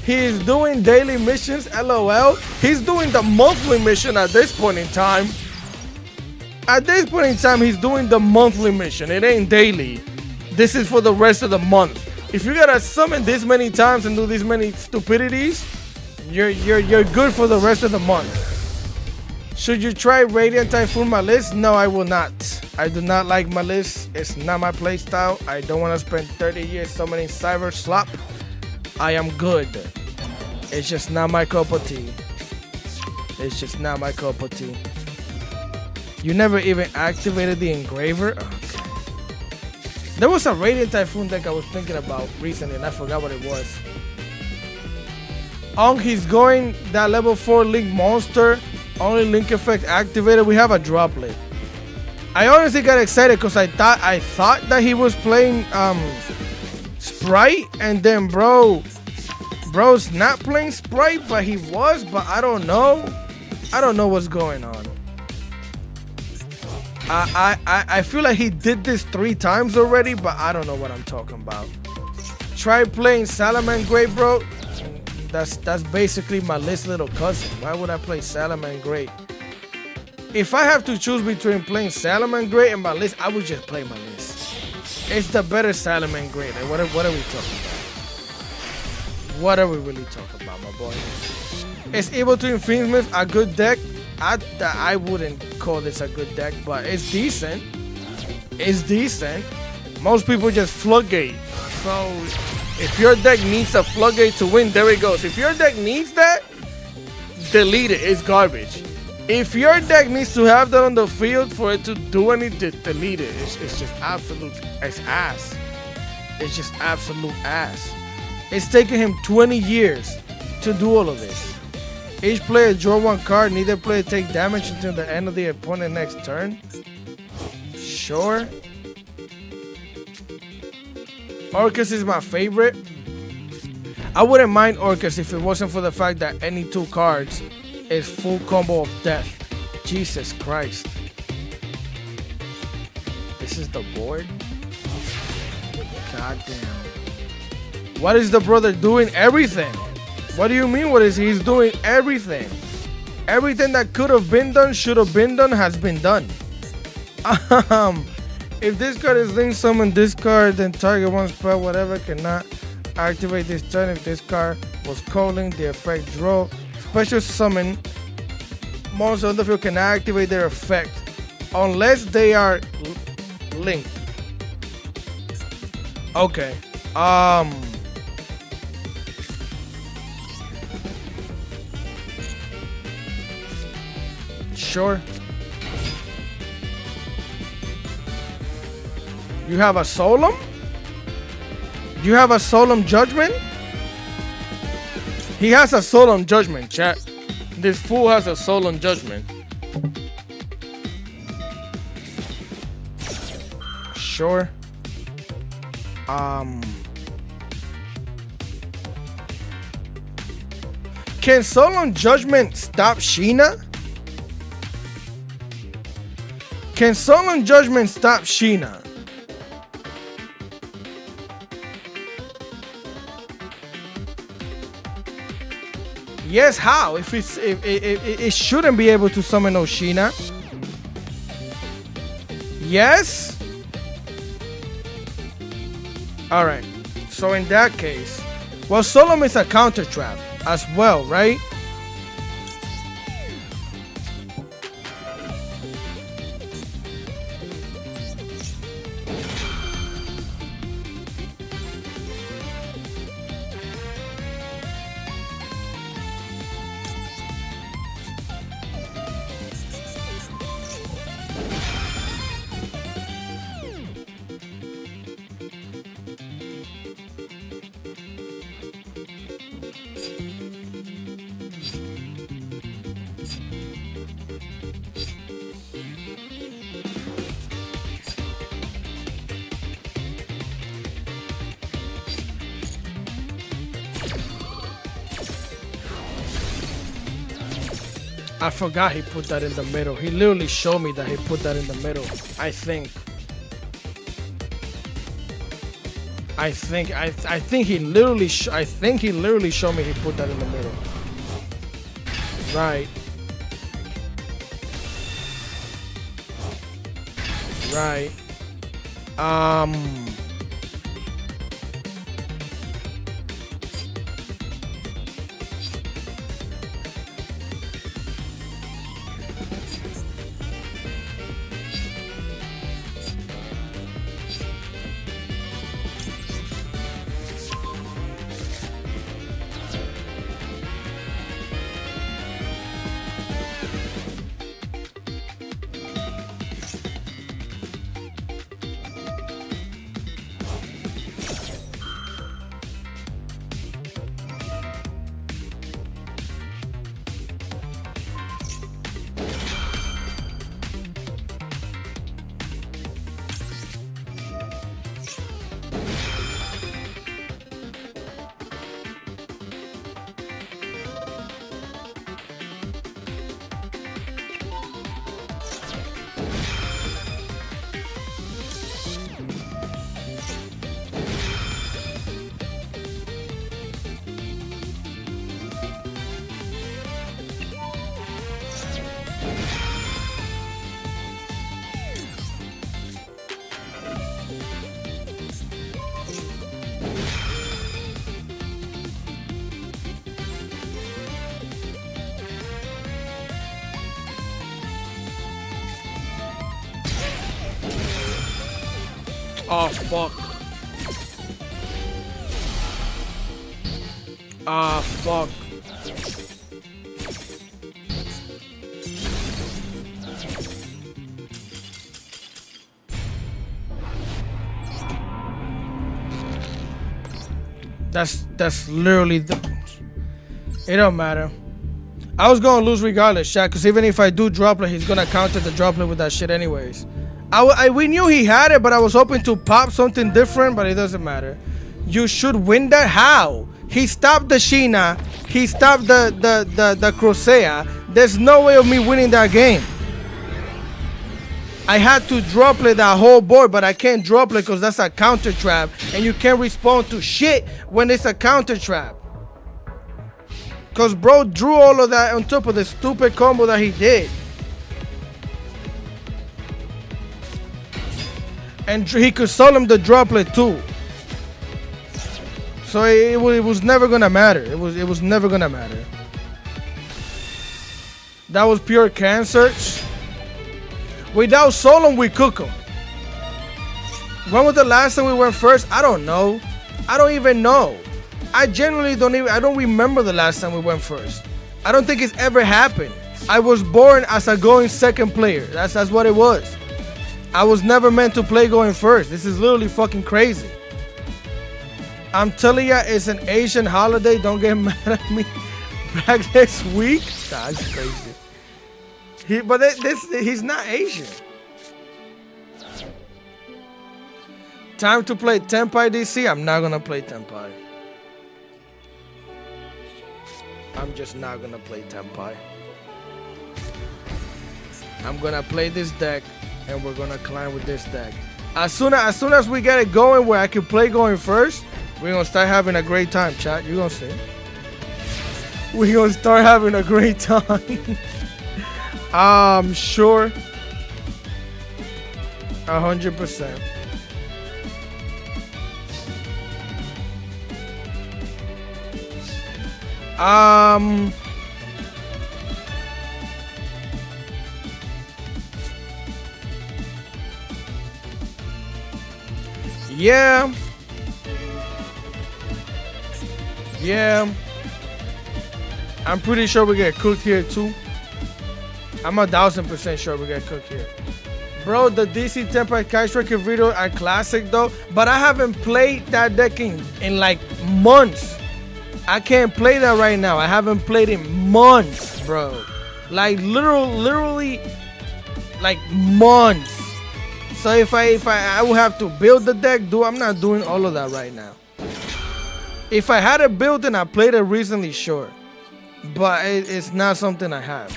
He is doing daily missions, LOL. He's doing the monthly mission at this point in time. At this point in time, he's doing the monthly mission. It ain't daily. This is for the rest of the month. If you gotta summon this many times and do these many stupidities, you're good for the rest of the month. Should you try Radiant Typhoon Malice? No, I will not. I do not like Malice. It's not my playstyle. I don't want to spend 30 years summoning Cyber Slop. I am good. It's just not my cup of tea. It's just not my cup of tea. You never even activated the Engraver? Okay. There was a Radiant Typhoon deck I was thinking about recently and I forgot what it was. He's going that level 4 Link monster. Only Link effect activated. We have a droplet. I honestly got excited because I thought that he was playing Sprite, and then bro's not playing Sprite, but he was. But I don't know. I don't know what's going on. I feel like he did this 3 times already, but I don't know what I'm talking about. Try playing Salamangreat, bro. That's basically my list little cousin. Why would I play Salamangreat? If I have to choose between playing Salamangreat and my list, I would just play my list. It's the better Salamangreat. What are we talking about? What are we really talking about, my boy? Is Evil Twin Fiendsmith a good deck? I wouldn't call this a good deck, but it's decent. It's decent. Most people just floodgate. So if your deck needs a floodgate to win, there it goes. If your deck needs that, delete it. It's garbage. If your deck needs to have that on the field for it to do anything, delete it. It's just absolute. It's ass. It's just absolute ass. It's taken him 20 years to do all of this. Each player draw 1 card. Neither player take damage until the end of the opponent's next turn. Sure. Orcus is my favorite. I wouldn't mind Orcus if it wasn't for the fact that any 2 cards is full combo of death. Jesus Christ. This is the board? God damn. What is the brother doing? Everything. What do you mean? What is he's doing? Everything. Everything that could have been done, should have been done, has been done. If this card is linked, summon this card, then target 1 spell, whatever, cannot activate this turn. If this card was co-linked, the effect draw. Special summon. Monsters on the field can activate their effect unless they are linked. Okay. Sure. You have a Solemn? You have a Solemn Judgment? He has a Solemn Judgment, chat. This fool has a Solemn Judgment. Sure. Can Solemn Judgment stop Sheena? Can Solemn Judgment stop Sheena? Yes, how? If it shouldn't be able to summon Oshina. Yes? Alright. So in that case, well, Solemn is a counter trap as well, right? I forgot he put that in the middle. He literally showed me that he put that in the middle, I think. think he literally showed me he put that in the middle. Right. Right. Oh, fuck. Ah, fuck. That's literally the... It don't matter. I was gonna lose regardless, Shaq, because even if I do droplet, he's gonna counter the droplet with that shit anyways. We knew he had it, but I was hoping to pop something different, but it doesn't matter. You should win that. How? He stopped the Sheena. He stopped the Crusea. There's no way of me winning that game. I had to droplet that whole board, but I can't droplet because that's a counter trap, and you can't respond to shit when it's a counter trap. Because bro drew all of that on top of the stupid combo that he did. And he could sell him the droplet too. So it was never gonna matter. It was never gonna matter. That was pure cancer. Without Solon, we cook him. When was the last time we went first? I don't know. I don't even know. I genuinely I don't remember the last time we went first. I don't think it's ever happened. I was born as a going second player. That's what it was. I was never meant to play going first. This is literally fucking crazy. I'm telling ya, it's an Asian holiday. Don't get mad at me. Back this week? Nah, that's crazy. He's not Asian. Time to play Tenpai DC. I'm not gonna play Tenpai. I'm just not gonna play Tenpai. I'm gonna play this deck, and we're gonna climb with this deck. As soon as we get it going where I can play going first, we're gonna start having a great time, chat. You're gonna see. We're gonna start having a great time. I'm sure. 100%. Yeah. I'm pretty sure we get cooked here too. I'm 1000% sure we get cooked here. Bro, the DC Tenpai Kai Striker video are classic though, but I haven't played that deck in like months. I can't play that right now. I haven't played in months, bro. Like literally like months. So if I would have to build the deck, I'm not doing all of that right now. If I had it built and I played it recently, sure. But it's not something I have.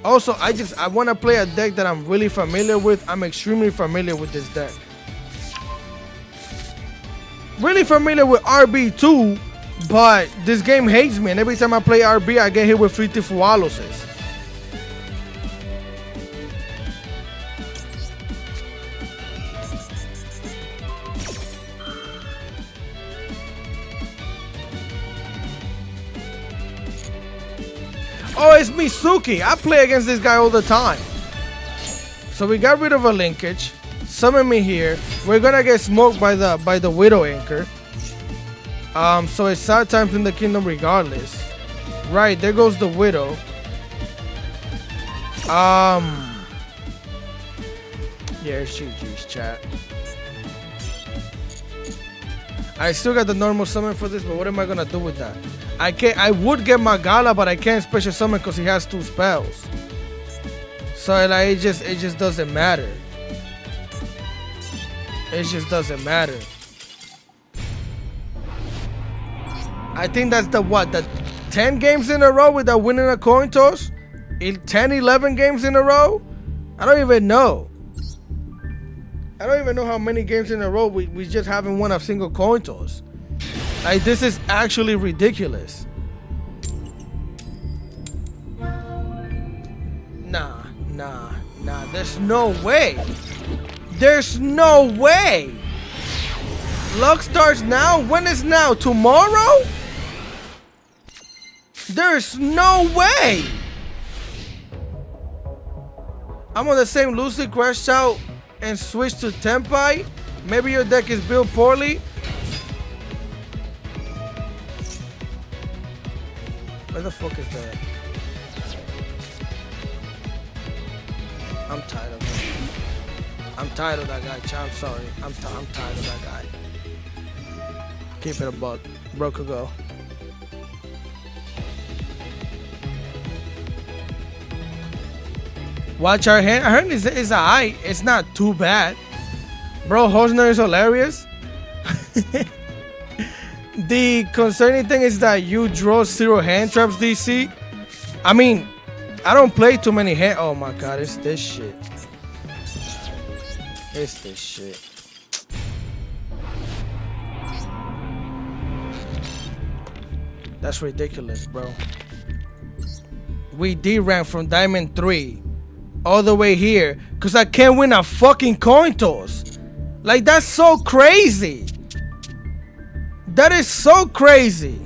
Also, I want to play a deck that I'm really familiar with. I'm extremely familiar with this deck. Really familiar with RB too, but this game hates me, and every time I play RB, I get hit with 50 Fualoses. Oh, it's Mizuki. I play against this guy all the time. So we got rid of a linkage. Summon me here. We're gonna get smoked by the Widow Anchor. So it's sad times in the kingdom regardless. Right, there goes the Widow. Yeah, it's GG's, chat. I still got the normal summon for this, but what am I gonna do with that? I would get Magala, but I can't special summon because he has 2 spells. So like it just doesn't matter. It just doesn't matter. I think that's the 10 games in a row without winning a coin toss? 10, 11 games in a row? I don't even know. I don't even know how many games in a row we just haven't won a single coin toss. Like, this is actually ridiculous. Nah. There's no way. There's no way. Luck starts now? When is now? Tomorrow? There's no way. I'm on the same Lucid Crash Out and switch to Tempai. Maybe your deck is built poorly. Where the fuck is that? I'm tired of him. I'm tired of that guy, chat. I'm sorry. I'm tired of that guy. Keep it a buck. Bro could go. Watch our hand. I heard it's alright. It's not too bad. Bro, Hosner is hilarious. The concerning thing is that you draw 0 hand traps, DC. I mean, I don't play too many hand. Oh my god, it's this shit. It's this shit. That's ridiculous, bro. We D-rank from Diamond 3 all the way here because I can't win a fucking coin toss. Like, that's so crazy. That is so crazy.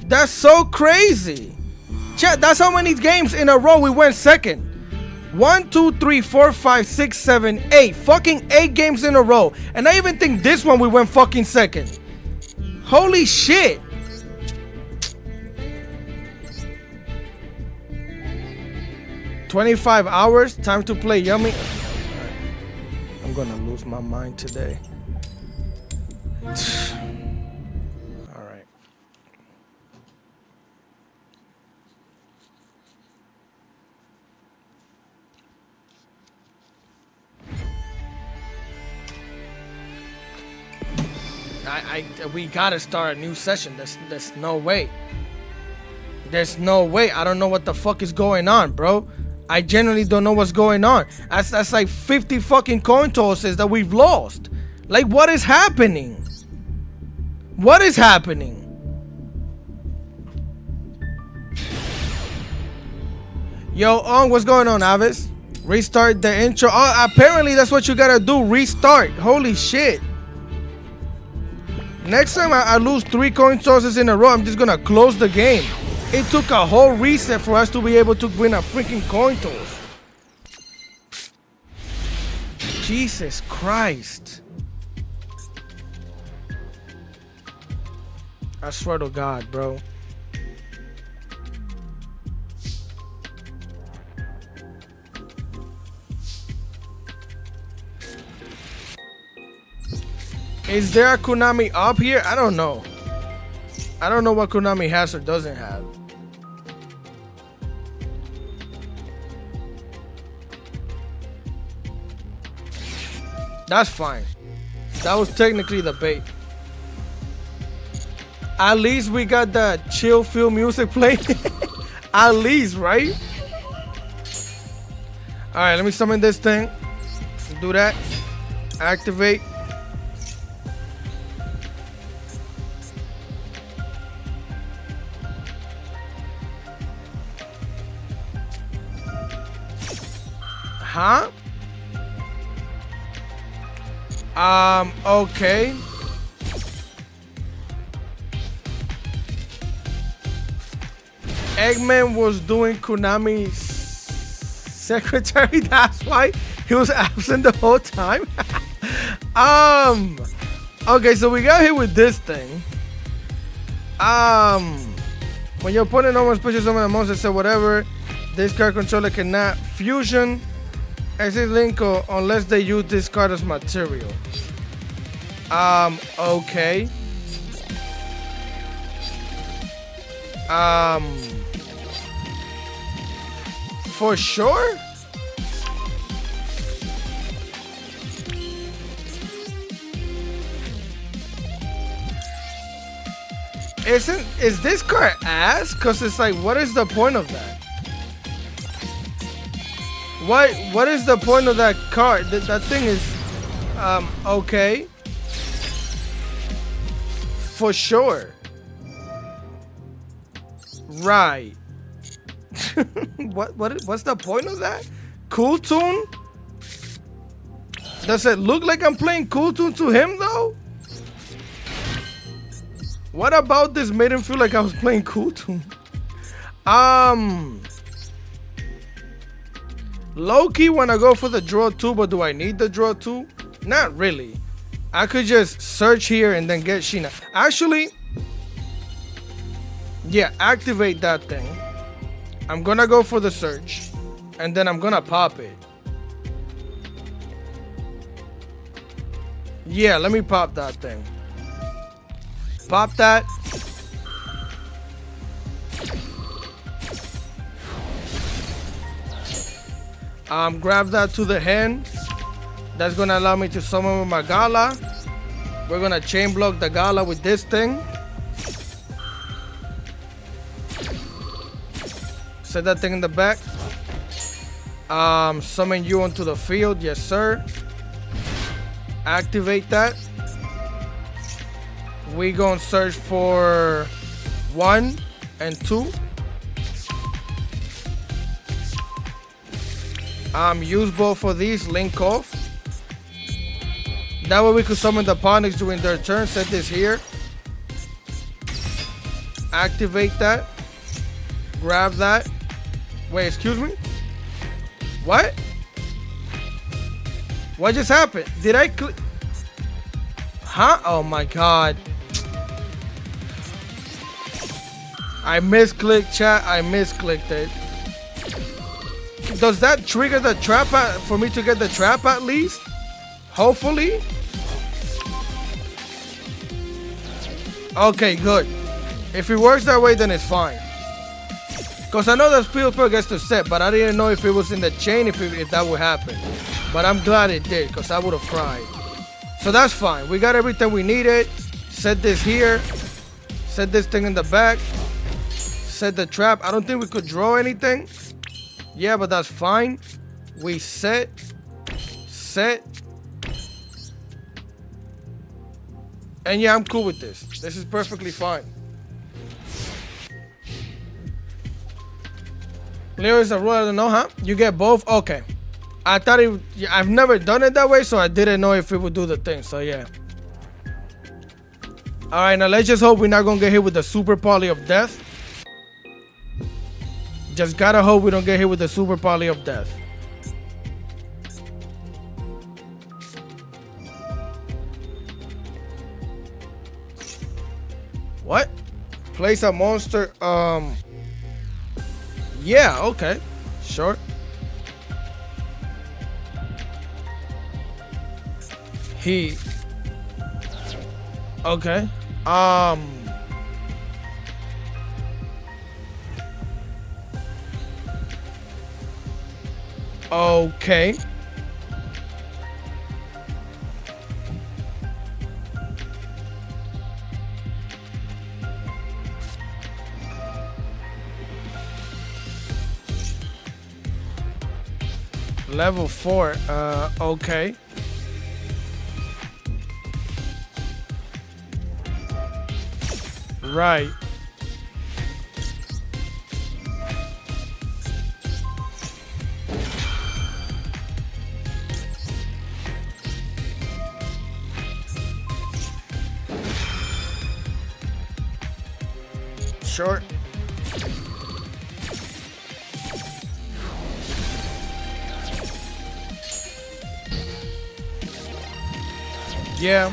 That's so crazy. Chat, that's how many games in a row we went second. 1, 2, 3, 4, 5, 6, 7, 8. Fucking 8 games in a row. And I even think this one we went fucking second. Holy shit. "25 hours, time to play Yummy." I'm gonna lose my mind today. Alright. We gotta start a new session. There's no way. There's no way. I don't know what the fuck is going on, bro. I genuinely don't know what's going on. That's like 50 fucking coin tosses that we've lost. Like, what is happening? What is happening? Yo, what's going on, Avis? Restart the intro. Oh, apparently that's what you gotta do. Restart. Holy shit. Next time I lose 3 coin tosses in a row, I'm just gonna close the game. It took a whole reset for us to be able to win a freaking coin toss. Jesus Christ. I swear to God, bro. Is there a Konami up here? I don't know. I don't know what Konami has or doesn't have. That's fine. That was technically the bait. At least we got the chill feel music playing. At least, right? Alright, let me summon this thing. Do that. Activate. Huh? Okay. Eggman was doing Konami's secretary. That's why he was absent the whole time. Okay, so we got hit with this thing. When your opponent almost pushes someone a monster, say whatever, this card controller cannot fusion exit Linko unless they use this card as material. Okay. For sure? Is this card ass? Cause it's like, what is the point of that? What is the point of that card? That thing is okay. For sure. Right. What's the point of that? Cool Tune? Does it look like I'm playing Cool Tune to him though? What about this made him feel like I was playing Cool Tune? Low-key wanna go for the draw 2, but do I need the draw 2? Not really. I could just search here and then get Sheena. Actually, yeah, activate that thing. I'm gonna go for the search, and then I'm gonna pop it. Yeah, let me pop that thing. Pop that. Grab that to the hand. That's gonna allow me to summon with my Gala. We're gonna chain block the Gala with this thing. Set that thing in the back. Summon you onto the field, yes sir. Activate that. We gonna search for 1 and 2. Use both for these, link off. That way we could summon the opponents during their turn. Set this here. Activate that. Grab that. Wait, excuse me? What? What just happened? Did I click? Huh? Oh my god. I misclicked, chat. I misclicked it. Does that trigger the trap for me to get the trap at least? Hopefully. Okay, good. If it works that way, then it's fine. Because I know that Spielberg gets to set, but I didn't know if it was in the chain, if that would happen. But I'm glad it did, because I would have cried. So that's fine. We got everything we needed. Set this here. Set this thing in the back. Set the trap. I don't think we could draw anything. Yeah, but that's fine. We set. And yeah, I'm cool with this. This is perfectly fine. Leo is a rule, I don't know, huh? You get both? Okay. I thought I've never done it that way, so I didn't know if it would do the thing. So yeah. Alright, now let's just hope we're not gonna get hit with the super poly of death. Just gotta hope we don't get hit with the super poly of death. What? Place a monster. Yeah, okay. Sure. Okay. Okay. Level 4. Okay. Right. Short. Yeah.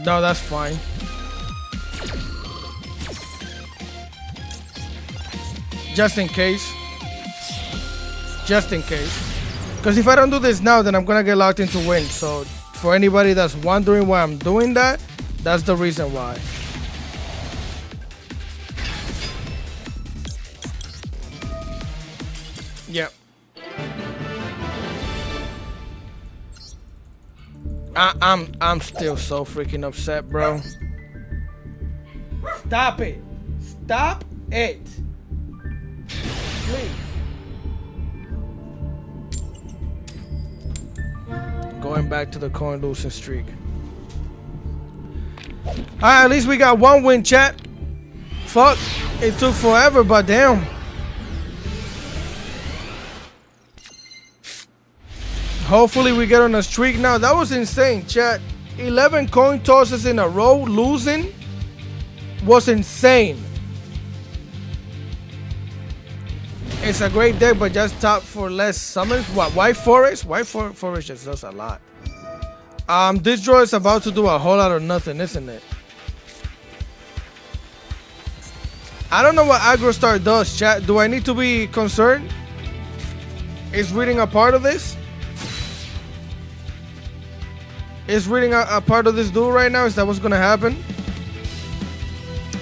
No, that's fine. Just in case. Just in case. Because if I don't do this now, then I'm gonna get locked into win. So for anybody that's wondering why I'm doing that, that's the reason why. Yep. I'm still so freaking upset, bro. Stop it. Stop it. Please. Going back to the coin losing streak. Alright, at least we got one win, chat. Fuck. It took forever, but damn. Hopefully we get on a streak now. That was insane, chat. 11 coin tosses in a row losing was insane. It's a great deck, but just top for less summons. What? White Forest? White Forest just does a lot. This draw is about to do a whole lot of nothing, isn't it? I don't know what Aggro Star does, chat. Do I need to be concerned? Is reading a part of this? Is reading a part of this duel right now? Is that what's gonna happen?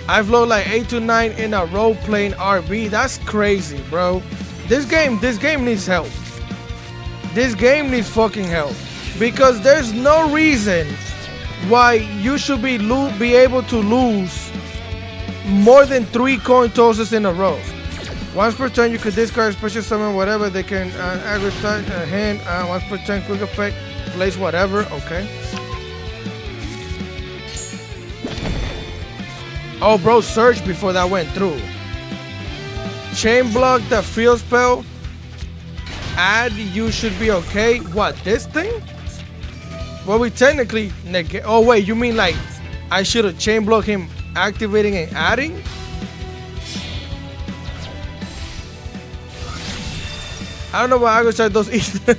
I've loaded like 8 to 9 in a row playing RB. That's crazy, bro. This game needs help. This game needs fucking help. Because there's no reason why you should be able to lose more than 3 coin tosses in a row. Once per turn, you could discard special summon whatever they can aggregate hand. Once per turn, quick effect, place whatever. Okay. Oh, bro, search before that went through. Chain block the field spell. Add, you should be okay. What, this thing? Well, we technically negate. Oh, wait, you mean like I should have chain blocked him activating and adding? I don't know why I go start those either.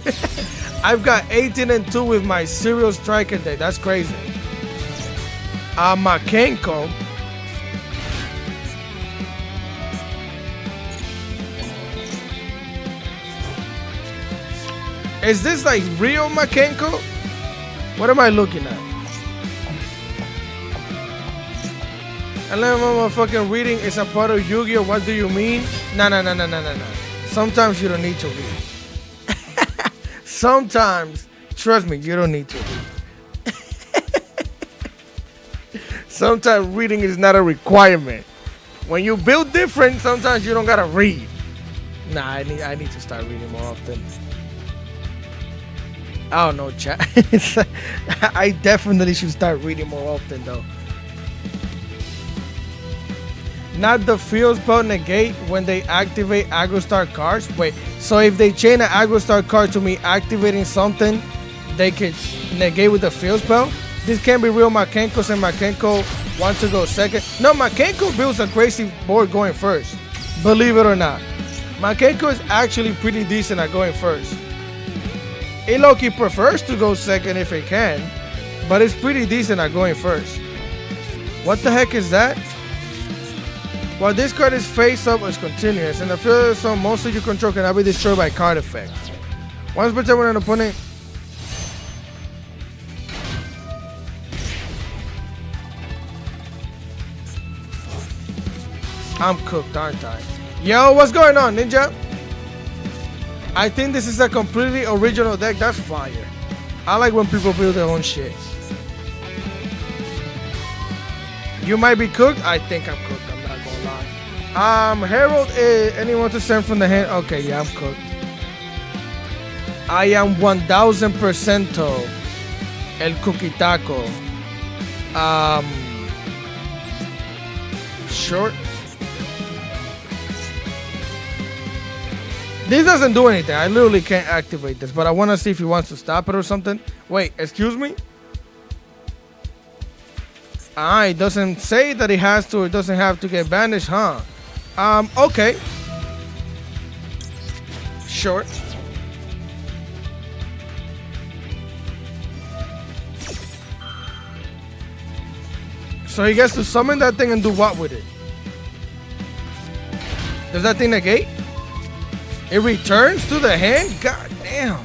I've got 18 and 2 with my serial striker deck. That's crazy. Makenko. Is this like real Makenko? What am I looking at? And then motherfucking reading is a part of Yu-Gi-Oh! What do you mean? No. Sometimes you don't need to read. Sometimes, trust me, you don't need to read. Sometimes reading is not a requirement. When you build different, sometimes you don't gotta read. Nah, I need to start reading more often. I don't know, chat. I definitely should start reading more often, though. Not the field spell negate when they activate aggro star cards. Wait, so if they chain an aggro star card to me activating something, they can negate with the field spell? This can't be real Makenko, and Makenko wants to go second. No, Makenko builds a crazy board going first. Believe it or not. Makenko is actually pretty decent at going first. Loki prefers to go second if he can, but it's pretty decent at going first. What the heck is that? While this card is face up, it's continuous, and the field zone most of you control cannot be destroyed by card effects. Once per turn when an opponent. I'm cooked, aren't I? Yo, what's going on, Ninja? I think this is a completely original deck. That's fire. I like when people build their own shit. You might be cooked. I think I'm cooked. I'm not gonna lie. Herald is anyone to send from the hand. Okay, yeah, I'm cooked. I am 1000% el cookie taco. Short. This doesn't do anything. I literally can't activate this, but I want to see if he wants to stop it or something. Wait, excuse me? It doesn't say that he has to. It doesn't have to get banished, huh? Okay. Short. So he gets to summon that thing and do what with it? Does that thing negate? It returns to the hand? God damn.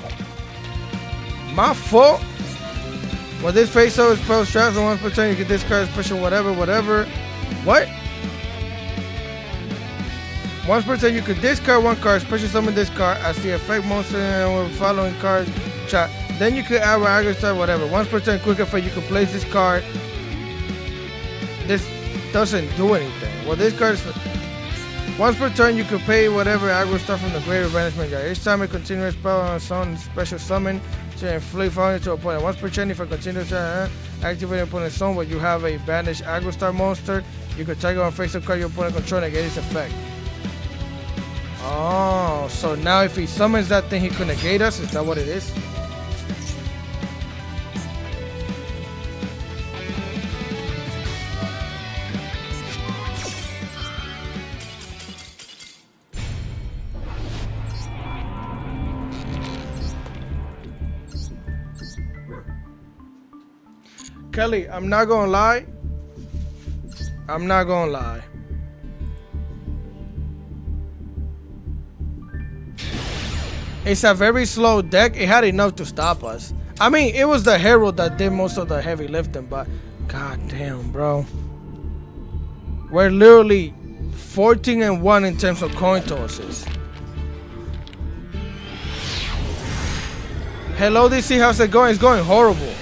My fault. When this face over spell straps and once per turn, you can discard special whatever. What? Once per turn, you could discard one card, special summon this card as the effect monster with following cards. Chat. Then you could add an aggro star, whatever. Once per turn, quick effect, you can place this card. This doesn't do anything. Well, this card is. Once per turn, you can pay whatever aggro star from the greater banishment guard. Each time a continuous spell on its own special summon to inflict falling to opponent. Once per turn, if a continuous activate your opponent's zone where you have a banished aggro star monster, you can target on face-up card your opponent control and negate its effect. Oh, so now if he summons that thing, he can negate us? Is that what it is? Kelly, I'm not gonna lie. It's a very slow deck. It had enough to stop us. I mean, it was the Herald that did most of the heavy lifting, but god damn, bro. We're literally 14-1 in terms of coin tosses. Hello, DC, how's it going? It's going horrible.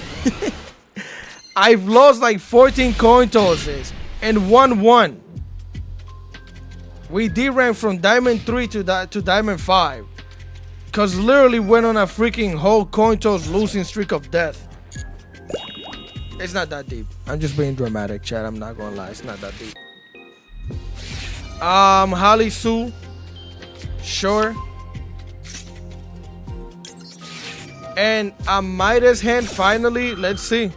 I've lost like 14 coin tosses and won 1. We D-ranked from Diamond 3 to Diamond 5. Cause literally went on a freaking whole coin toss losing streak of death. It's not that deep. I'm just being dramatic, chat. I'm not gonna lie. It's not that deep. Holly Sue. Sure. And a Midas hand finally. Let's see.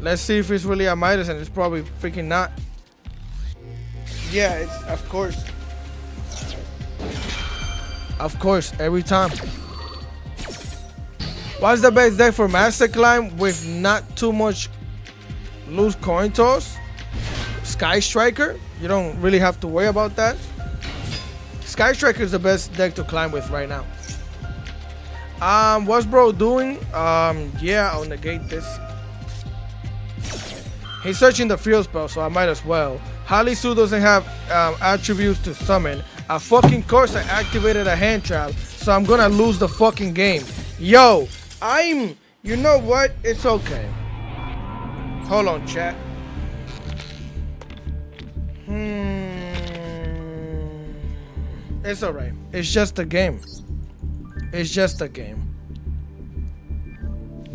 Let's see if it's really a Midas, and it's probably freaking not. Yeah, it's of course. Of course, every time. What's the best deck for Master Climb with not too much loose coin toss? Sky Striker. You don't really have to worry about that. Sky Striker is the best deck to climb with right now. What's bro doing? Yeah, I'll negate this. He's searching the field spell, so I might as well. Holly Sue doesn't have attributes to summon. A fucking course I activated a hand trap, so I'm gonna lose the fucking game. Yo, you know what? It's okay. Hold on, chat. It's alright. It's just a game. It's just a game.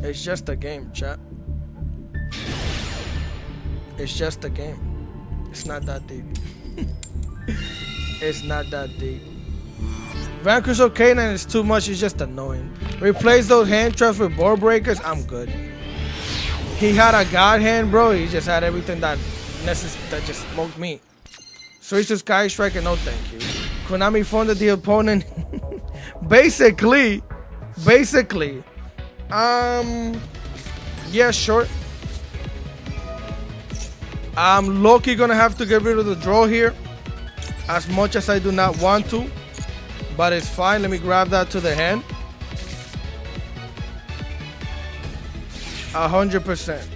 It's just a game, chat. It's just a game. It's not that deep. It's not that deep. Vanquish Canine is too much. It's just annoying. Replace those hand traps with board breakers. I'm good. He had a god hand, bro. He just had everything that just smoked me. Switch to Sky Striker. No, thank you. Konami funded the opponent. Basically. Yeah, sure. I'm low-key gonna have to get rid of the draw here, as much as I do not want to, but it's fine. Let me grab that to the hand. 100%.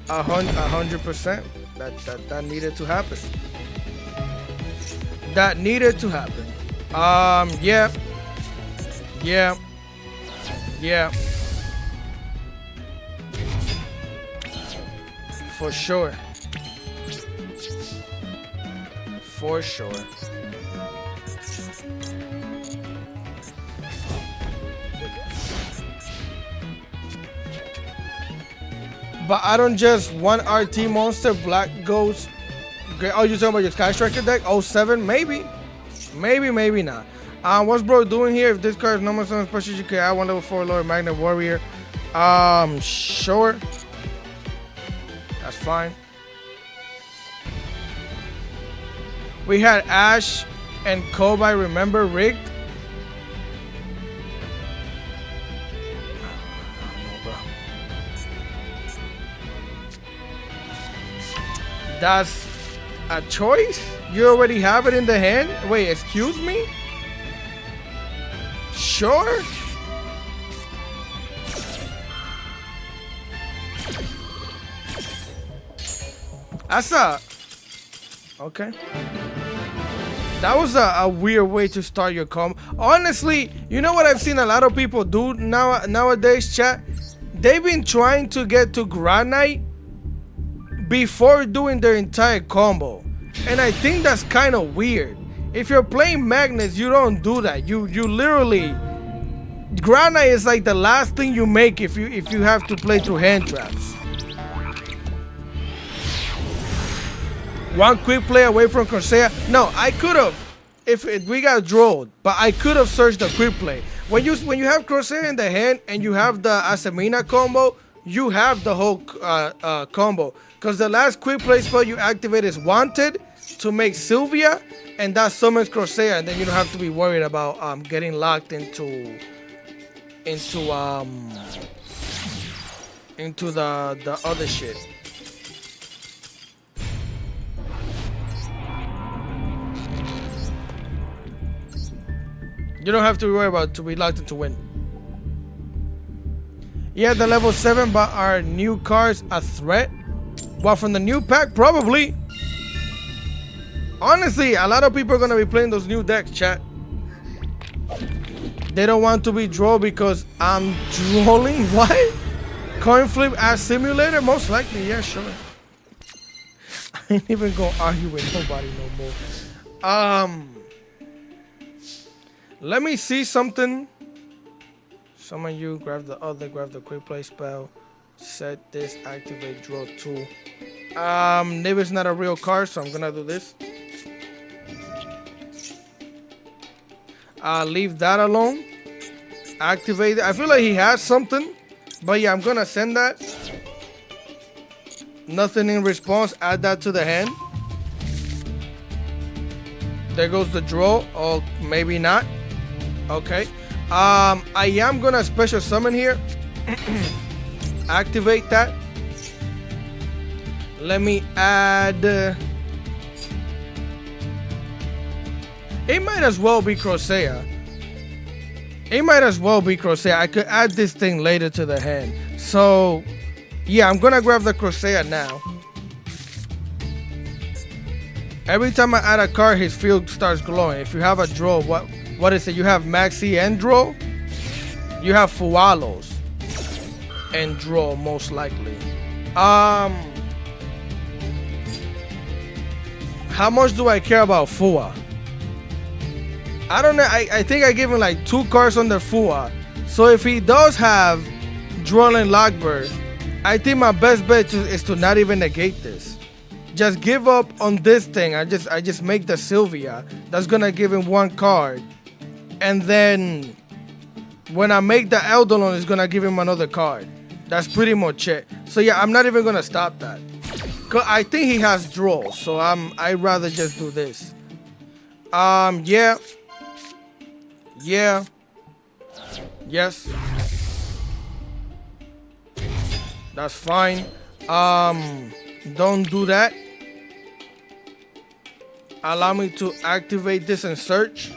100%. That needed to happen. That needed to happen. Yeah. For sure. For sure. But I don't just one RT monster, Black Ghost. Oh, you talking about your Sky Striker deck? 07? Maybe. Maybe not. What's bro doing here? If this card is normal summon special, you can add 1 level 4 Lord Magnet Warrior. Sure. That's fine. We had Ash and Kobai, remember, rigged? That's a choice? You already have it in the hand? Wait, excuse me? Sure? That's a... Okay. That was a weird way to start your combo. Honestly, you know what I've seen a lot of people do nowadays, chat? They've been trying to get to Granite before doing their entire combo. And I think that's kind of weird. If you're playing Magnets, you don't do that. You literally... Granite is like the last thing you make if you have to play through hand traps. One quick play away from Corsair. No, I could have, if we got drilled, but I could have searched the quick play. When you have Corsair in the hand and you have the Asamina combo, you have the whole combo. Because the last quick play spell you activate is Wanted to make Sylvia, and that summons Corsair, and then you don't have to be worried about getting locked into the other shit. You don't have to worry about to be locked into win. Yeah, the level 7, but are new cards a threat? Well, from the new pack, probably. Honestly, a lot of people are gonna be playing those new decks, chat. They don't want to be draw because I'm drawing. What? Coin flip as simulator? Most likely, yeah, sure. I ain't even gonna argue with nobody no more. Let me see something. Summon you, grab the quick play spell. Set this, activate, draw 2. Nib is not a real card, so I'm gonna do this. Leave that alone. Activate it. I feel like he has something, but yeah, I'm gonna send that. Nothing in response. Add that to the hand. There goes the draw. Oh, maybe not. Okay. I am gonna special summon here. Activate that. Let me add. It might as well be Corsair. I could add this thing later to the hand. So, yeah, I'm gonna grab the Corsair now. Every time I add a card, his field starts glowing. If you have a draw, what is it? You have Maxi and draw. You have Fualos and draw, most likely. How much do I care about Fua? I don't know. I think I gave him like 2 cards on the Fua. So if he does have Droll and Lockbird, I think my best bet is to not even negate this. Just give up on this thing. I just make the Sylvia. That's gonna give him 1 card. And then when I make the Eldolon, it's gonna give him another card. That's pretty much it. So yeah, I'm not even gonna stop that. Cause I think he has draw. So I'd rather just do this. Yeah. Yes. That's fine. Don't do that. Allow me to activate this and search.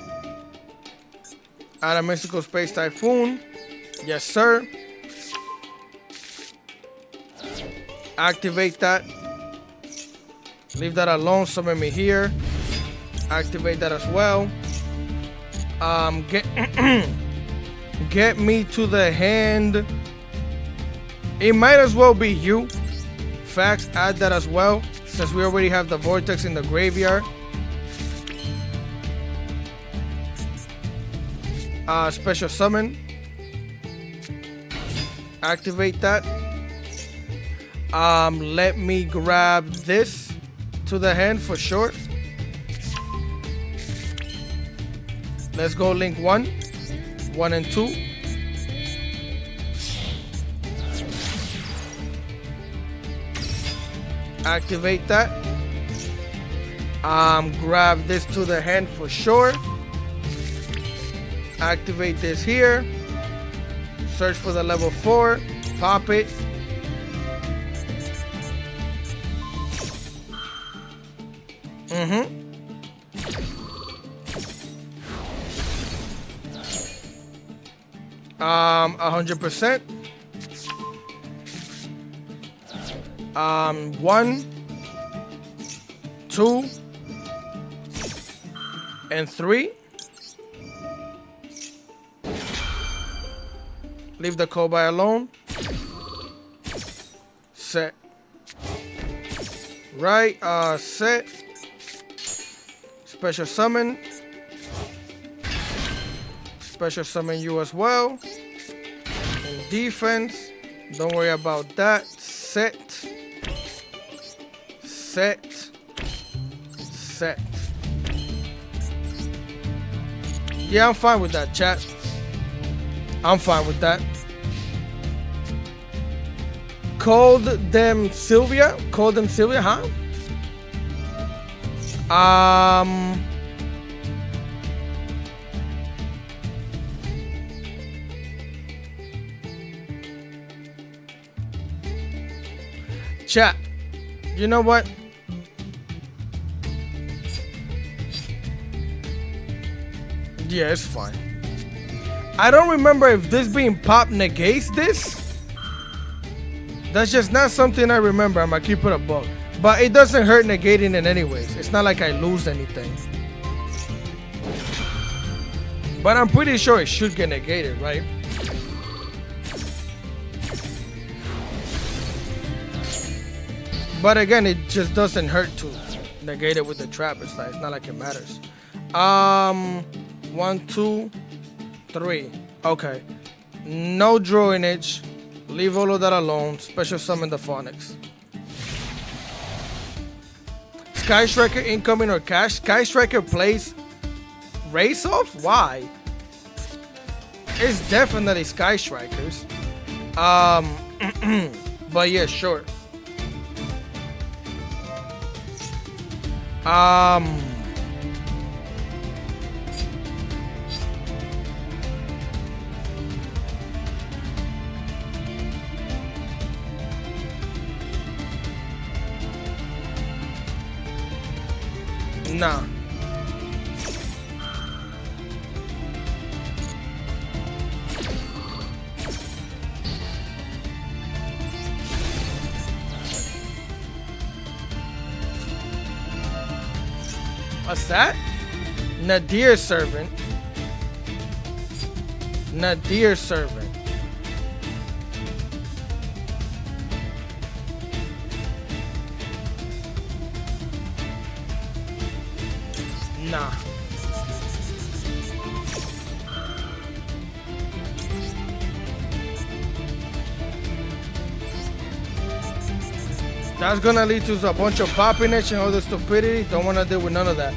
Add a Mystical Space Typhoon. Yes, sir. Activate that. Leave that alone. Summon me here. Activate that as well. Get me to the hand. It might as well be you Facts, add that as well, since we already have the vortex in the graveyard. Special summon. Activate that. Let me grab this to the hand for short. Let's go link 1 and 2. Activate that. Grab this to the hand for sure. Activate this here. Search for the level 4. Pop it. Mm-hmm. 100%. 1, 2, and 3. Leave the Kobai alone. Set. Right, set. Special summon. Special summon you as well. In defense, don't worry about that. Set. Set. Set. Yeah, I'm fine with that, chat. I'm fine with that. Called them Sylvia, huh? Chat, you know what? Yeah, it's fine. I don't remember if this being popped negates this. That's just not something I remember. I'm gonna keep it a buck. But it doesn't hurt negating it anyways. It's not like I lose anything. But I'm pretty sure it should get negated, right? But again, it just doesn't hurt to negate it with the trap. It's not like it matters. 1, 2, 3. Okay. No drainage. Leave all of that alone. Special summon the Phonics. Sky Striker incoming or cash. Sky Striker plays race off? Why? It's definitely Sky Strikers. But yeah, sure. Nah. What's that? Nadir Servant. Nadir Servant. Nah. That's gonna lead to a bunch of poppiness and all the stupidity. Don't wanna deal with none of that.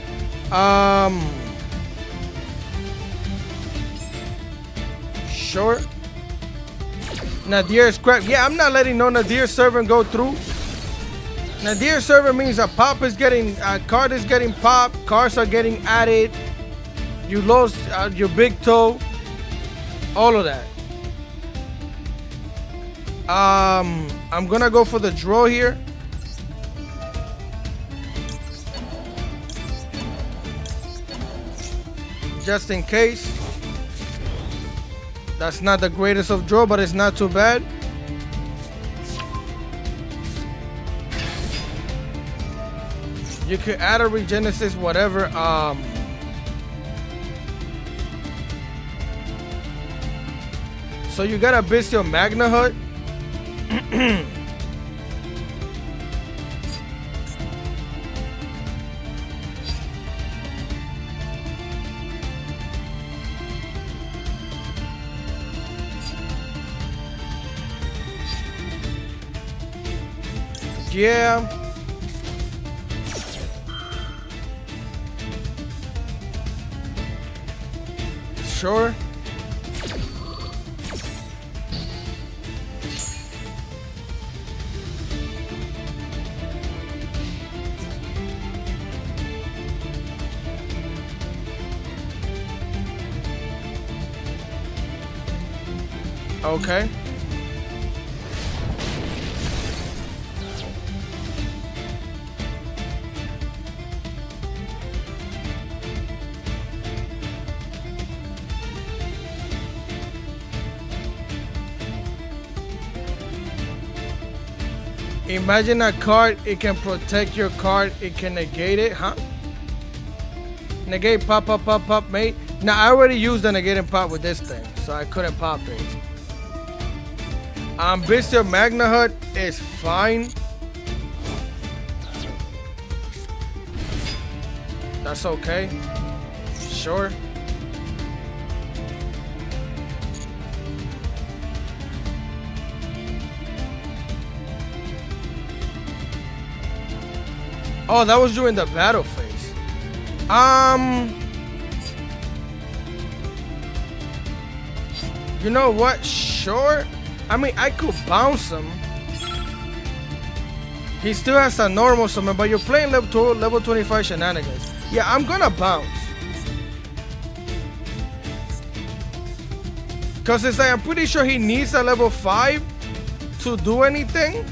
Sure. Nadir is crap. Yeah, I'm not letting no Nadir Servant go through. Nadir Servant means a pop is getting, a card is getting popped, cards are getting added, you lost your big toe, all of that. I'm gonna go for the draw here. Just in case. That's not the greatest of draw, but it's not too bad. You could add a Regenesis, whatever. So you got a Bestial Magna Hut. Yeah. Sure. Okay. Imagine a card, it can protect your card, it can negate it, huh? Negate, pop, pop, pop, pop, mate. Now, I already used the negate and pop with this thing, so I couldn't pop it. Bestial Magna Hut is fine. That's okay. Sure. Oh, that was during the battle phase. You know what? Sure. I mean, I could bounce him. He still has a normal summon, but you're playing level 25 shenanigans. Yeah, I'm gonna bounce. Cause it's like, I'm pretty sure he needs a level 5 to do anything.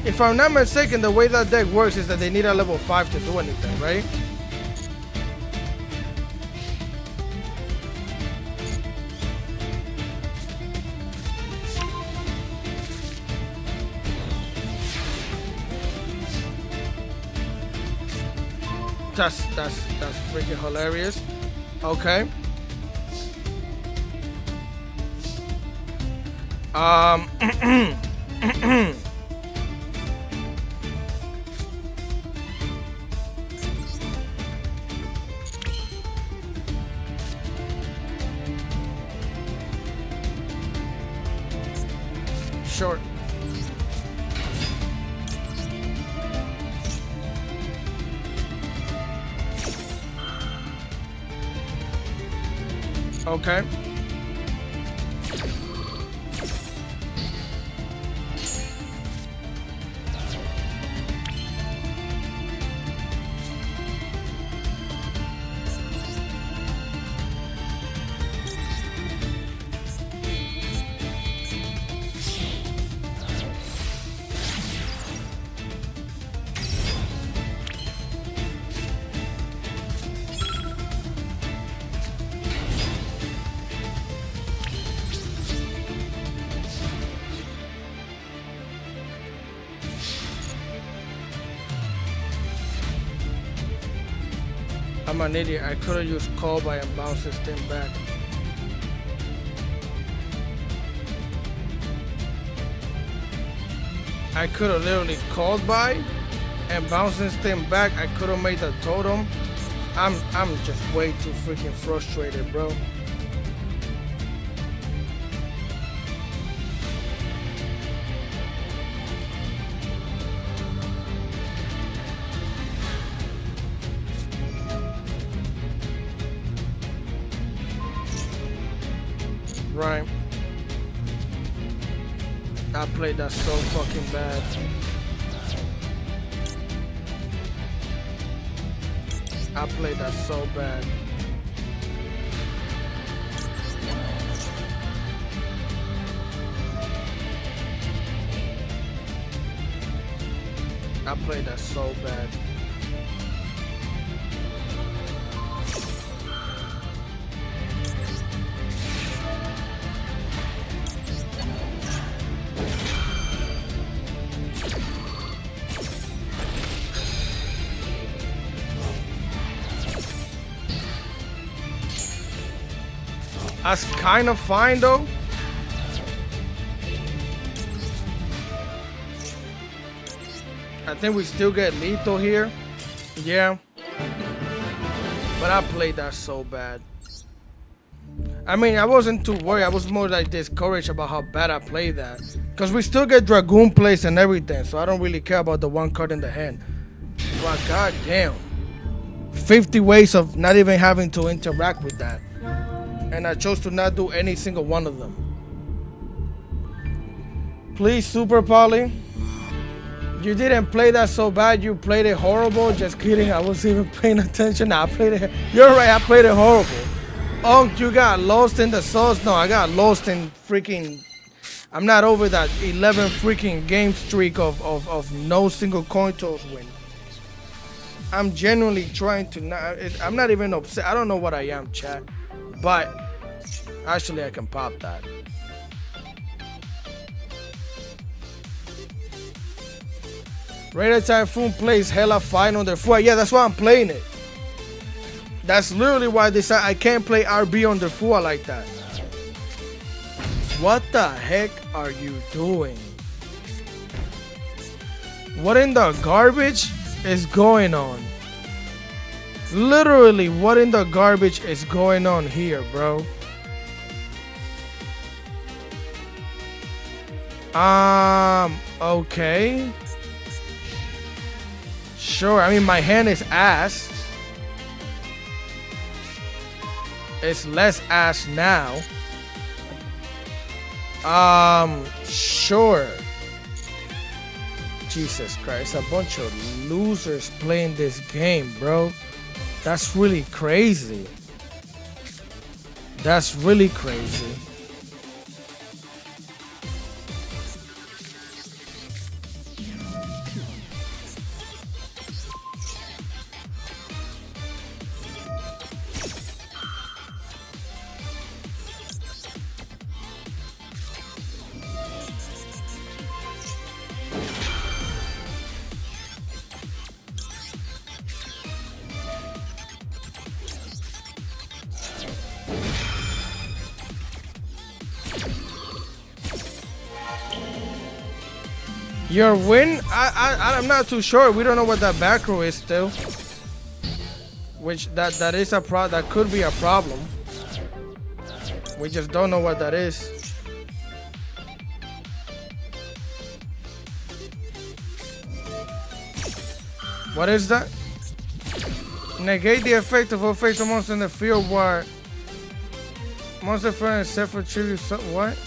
If I'm not mistaken, the way that deck works is that they need a level 5 to do anything, right? That's freaking hilarious. Okay. Sure. Okay. I'm an idiot. I could have used call by and bounce this thing back. I could have literally called by and bounced this thing back. I could have made the totem. I'm just way too freaking frustrated, bro. Right. I played that so fucking bad. I played that so bad. I played that so bad. That's kind of fine though. I think we still get lethal here. Yeah. But I played that so bad. I mean, I wasn't too worried. I was more like discouraged about how bad I played that. Because we still get Dragoon plays and everything. So I don't really care about the one card in the hand. But goddamn. 50 ways of not even having to interact with that. And I chose to not do any single one of them. Please, Super Polly. You didn't play that so bad. You played it horrible. Just kidding. I wasn't even paying attention. I played it. You're right. I played it horrible. Oh, you got lost in the sauce? No, I got lost in freaking... I'm not over that 11 freaking game streak of no single coin toss win. I'm genuinely trying to not... I'm not even upset. I don't know what I am, chat. But actually, I can pop that. Raider Typhoon plays hella fine on their FUA. Yeah, that's why I'm playing it. That's literally why I can't play RB on the FUA like that. What the heck are you doing? What in the garbage is going on? Literally, what in the garbage is going on here, bro? Okay. Sure, I mean, my hand is ass. It's less ass now. Sure. Jesus Christ, a bunch of losers playing this game, bro. That's really crazy. That's really crazy. Your win? I'm not too sure. We don't know what that back row is still. Which that is a that could be a problem. We just don't know what that is. What is that? Negate the effect of all face of monster in the field where monster friend except for tribute. What?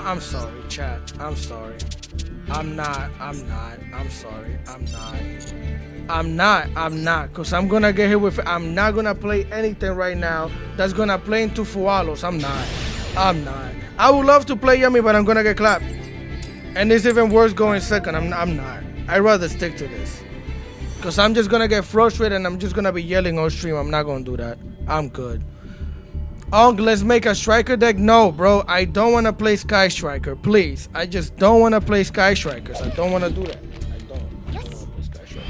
I'm sorry, chat. I'm sorry. I'm sorry. I'm not. Because I'm going to get hit with... I'm not going to play anything right now that's going to play into Fualos. I'm not. I would love to play Yummy, but I'm going to get clapped. And it's even worse going second. I'm not. I'd rather stick to this. Because I'm just going to get frustrated and I'm just going to be yelling on stream. I'm not going to do that. I'm good. Oh, let's make a striker deck. No, bro. I don't want to play Sky Striker. Please. I just don't want to play Sky Strikers. I don't want to do that. I don't want to play Sky Strikers.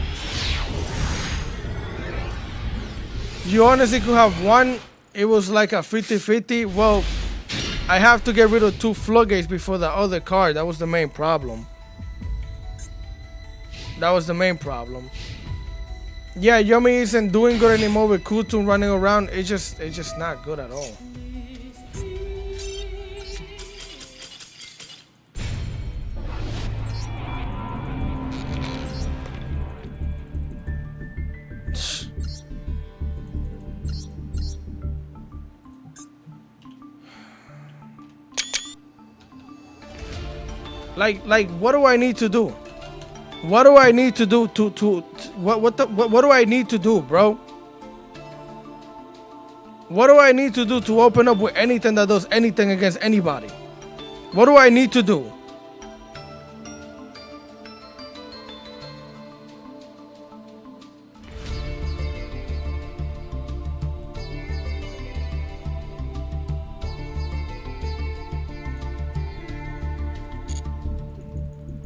You honestly could have one. It was like a 50-50. Well, I have to get rid of 2 floodgates before the other card. That was the main problem. Yeah, Yummy isn't doing good anymore with Kutum running around. It's just not good at all. Like what do I need to do? What do I need to do to what do I need to do, bro? What do I need to do to open up with anything that does anything against anybody? What do I need to do?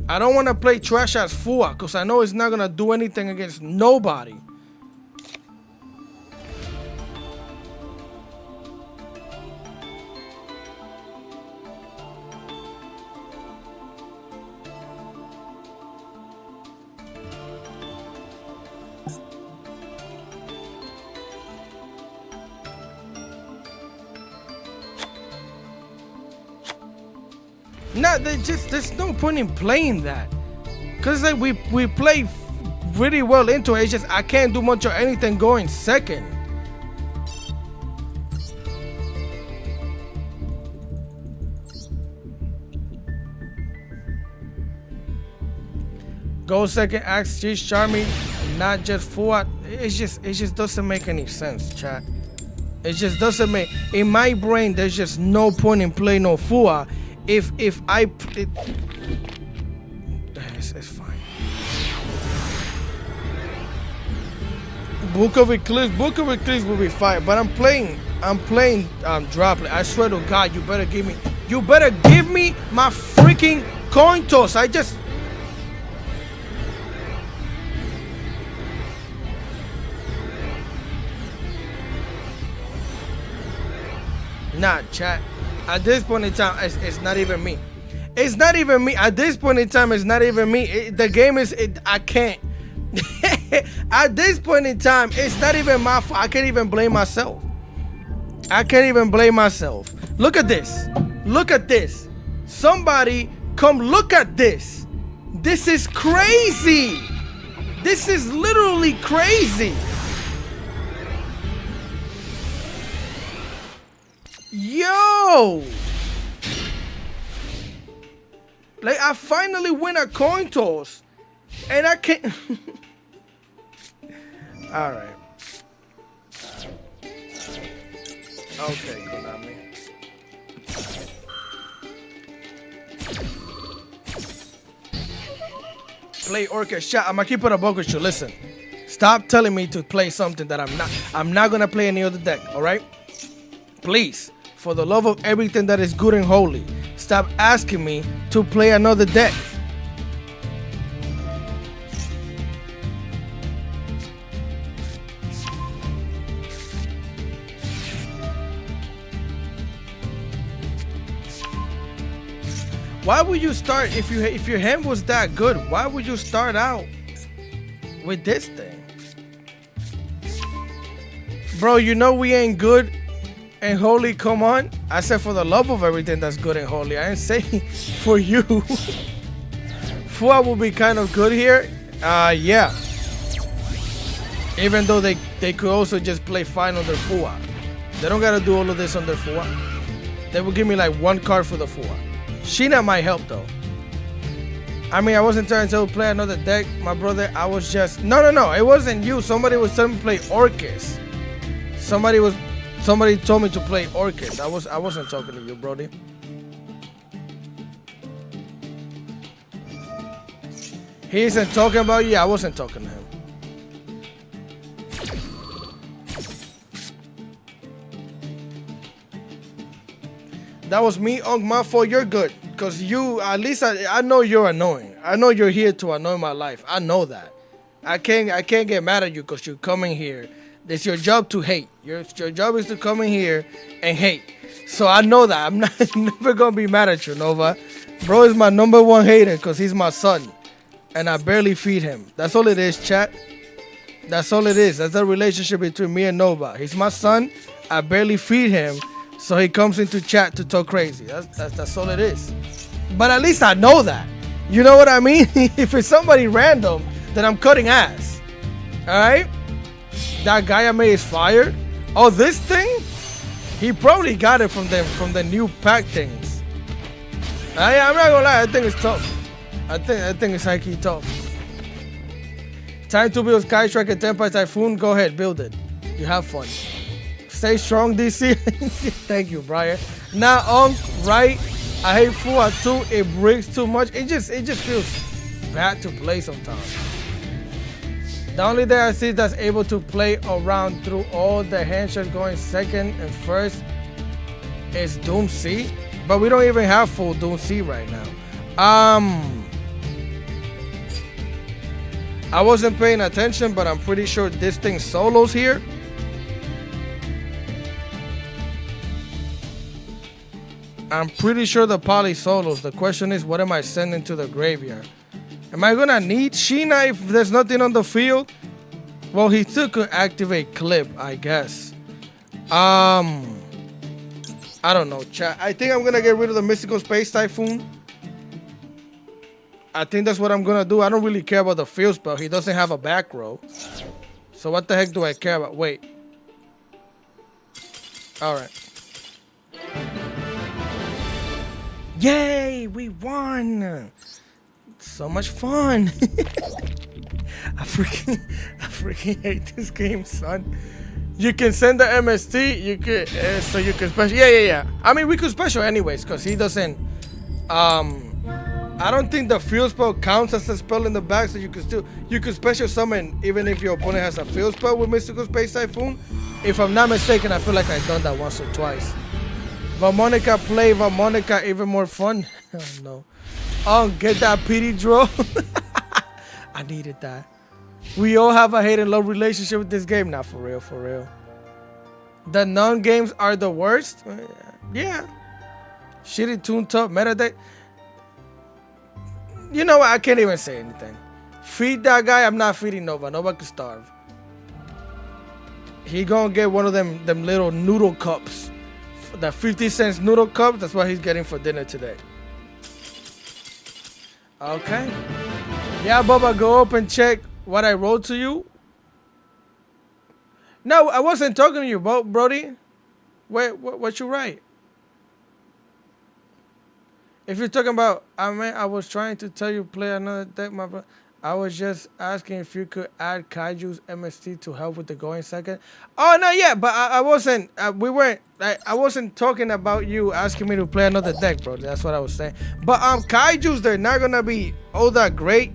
I don't want to play trash as Fua because I know it's not going to do anything against nobody. Nah, there's no point in playing that, cause like we play really well into it. It's just I can't do much or anything going second. Go second, ask Cheese Charmy, not just Fuad. It just doesn't make any sense, chat. It just doesn't make. In my brain, there's just no point in playing no Fuad. If I it's fine. Book of Eclipse will be fine, but I'm playing Droplet. I swear to God, you better give me my freaking coin toss. I just Nah, chat. At this point in time, it's not even me. It's not even me. At this point in time, it's not even me. The game is, I can't. At this point in time, it's not even my fault. I can't even blame myself. I can't even blame myself. Look at this. Look at this. Somebody come look at this. This is crazy. This is literally crazy. Yo! Like, I finally win a coin toss, and I can't. All right. Okay, Konami. Play orchestra. I'm gonna keep it a buck with you. Listen, stop telling me to play something that I'm not. I'm not gonna play any other deck. All right? Please. For the love of everything that is good and holy, stop asking me to play another deck. Why would you start if your hand was that good? Why would you start out with this thing? Bro, you know we ain't good and holy, come on. I said for the love of everything that's good and holy. I didn't say for you. Fua will be kind of good here. Yeah. Even though they could also just play fine under Fua. They don't gotta do all of this under Fua. They will give me like one card for the Fua. Sheena might help though. I mean, I wasn't trying to play another deck, my brother. I was just no. It wasn't you. Somebody was telling me to play Orcus. Somebody told me to play Orchid. I wasn't talking to you, Brody. He isn't talking about you. I wasn't talking to him. That was me, my fault. You're good. Because you, at least I know you're annoying. I know you're here to annoy my life. I know that. I can't get mad at you because you're coming here. It's your job to hate. Your job is to come in here and hate. So I know that. I'm not never going to be mad at you, Nova. Bro is my #1 hater because he's my son. And I barely feed him. That's all it is, chat. That's all it is. That's the relationship between me and Nova. He's my son. I barely feed him. So he comes into chat to talk crazy. That's all it is. But at least I know that. You know what I mean? If it's somebody random, then I'm cutting ass. All right? That guy I made is fired. Oh, this thing? He probably got it from the new pack things. I'm not gonna lie, I think it's tough. I think it's high-key tough. Time to build Sky Strike and Tempai Typhoon. Go ahead, build it. You have fun. Stay strong, DC. Thank you, Brian. Now on right. I hate full at 2. It breaks too much. It just feels bad to play sometimes. The only thing I see that's able to play around through all the handshots going second and first is Doom C. But we don't even have full Doom C right now. I wasn't paying attention, but I'm pretty sure this thing solos here. I'm pretty sure the poly solos. The question is, what am I sending to the graveyard? Am I gonna need Sheena if there's nothing on the field? Well, he still could activate Clip, I guess. I don't know, chat. I think I'm gonna get rid of the Mystical Space Typhoon. I think that's what I'm gonna do. I don't really care about the field spell. He doesn't have a back row. So what the heck do I care about? Wait. Alright. Yay! We won! So much fun! I freaking hate this game, son. You can send the MST. You can so you can special. Yeah. I mean, we could special anyways, cause he doesn't. I don't think the field spell counts as a spell in the back, so you can special summon even if your opponent has a field spell with Mystical Space Typhoon. If I'm not mistaken, I feel like I've done that once or twice. Vamonica play Vamonica even more fun. Oh no. Oh, get that PD draw. I needed that. We all have a hate and love relationship with this game. Not for real, for real. The non-games are the worst? Yeah. Shitty tune top meta deck. You know what? I can't even say anything. Feed that guy. I'm not feeding Nova. Nova can starve. He gonna get one of them little noodle cups. The 50-cent noodle cup. That's what he's getting for dinner today. Okay. Yeah, Bubba, go up and check what I wrote to you. No, I wasn't talking to you, Brody. Wait, what you write? If you're talking about, I was trying to tell you play another deck, my bro. I was just asking if you could add Kaiju's MST to help with the going second. Oh no, yeah, but I wasn't. I wasn't talking about you asking me to play another deck, bro. That's what I was saying. But Kaiju's, they're not gonna be all that great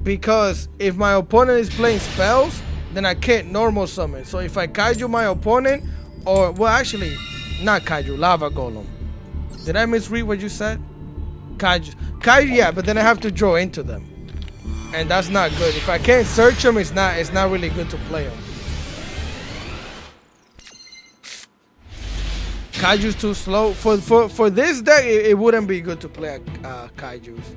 because if my opponent is playing spells, then I can't normal summon. So if I Kaiju my opponent, or well, actually, not Kaiju, Lava Golem. Did I misread what you said? Kaiju, yeah, but then I have to draw into them. And that's not good. If I can't search them, it's not really good to play them. Kaiju's too slow. For this deck, it wouldn't be good to play Kaiju's.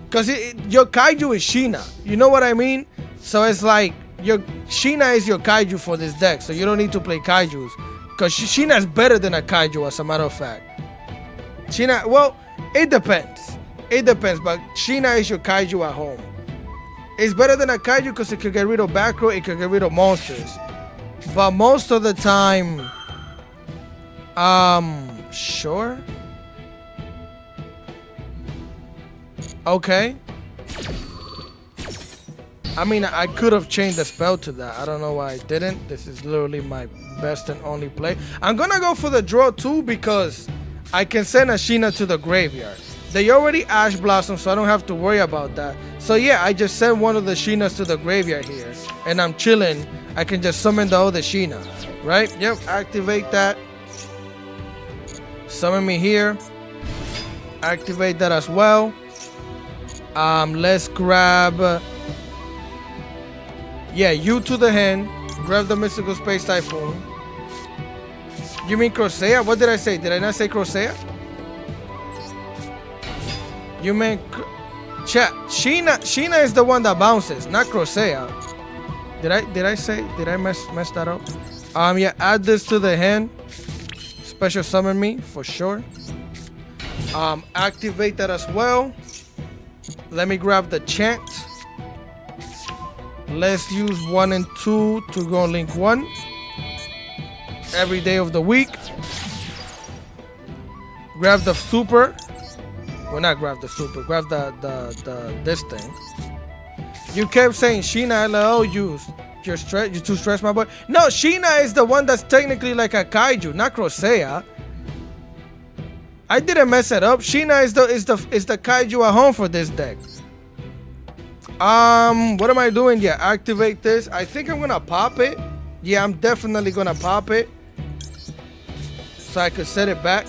Because your Kaiju is Sheena. You know what I mean? So it's like, your Sheena is your Kaiju for this deck. So you don't need to play Kaiju's. Because Sheena is better than a Kaiju, as a matter of fact. Sheena, well, it depends. It depends, but Sheena is your Kaiju at home. It's better than a Kaiju because it could get rid of back row, it could get rid of monsters. But most of the time, sure. Okay. I mean, I could have changed the spell to that. I don't know why I didn't. This is literally my best and only play. I'm gonna go for the draw too because I can send a Sheena to the graveyard. They already Ash Blossom, so I don't have to worry about that. So yeah, I just send one of the Sheenas to the graveyard here. And I'm chilling. I can just summon the other Sheena. Right? Yep, activate that. Summon me here. Activate that as well. Let's grab... yeah, you to the hand. Grab the Mystical Space Typhoon. You mean Crocea? What did I say? Did I not say Crocea? You mean chat? Sheena is the one that bounces, not Crocea. Did I mess that up? Yeah, add this to the hand. Special summon me for sure. Activate that as well. Let me grab the chant. Let's use 1 and 2 to go link 1. Every day of the week. Grab the super. Well, not grab the super. Grab the this thing. You kept saying Sheena LO, you're too stressed, my boy. No, Sheena is the one that's technically like a kaiju, not Crosea. I didn't mess it up. Sheena is the kaiju at home for this deck. What am I doing? Yeah, activate this. I think I'm gonna pop it. Yeah, I'm definitely gonna pop it. So I could set it back.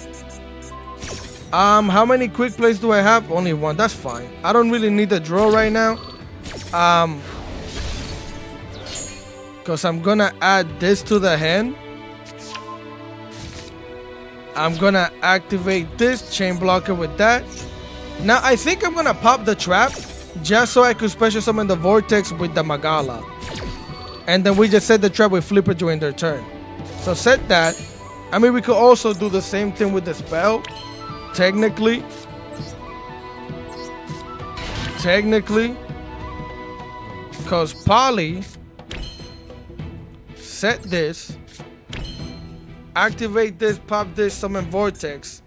How many quick plays do I have? Only one. That's fine. I don't really need the draw right now. Because I'm gonna add this to the hand. I'm gonna activate this chain blocker with that. Now I think I'm gonna pop the trap just so I could special summon the vortex with the Magala. And then we just set the trap with Flipper during their turn. So set that. I mean, we could also do the same thing with the spell. Technically. Because Polly set this. Activate this, pop this, summon Vortex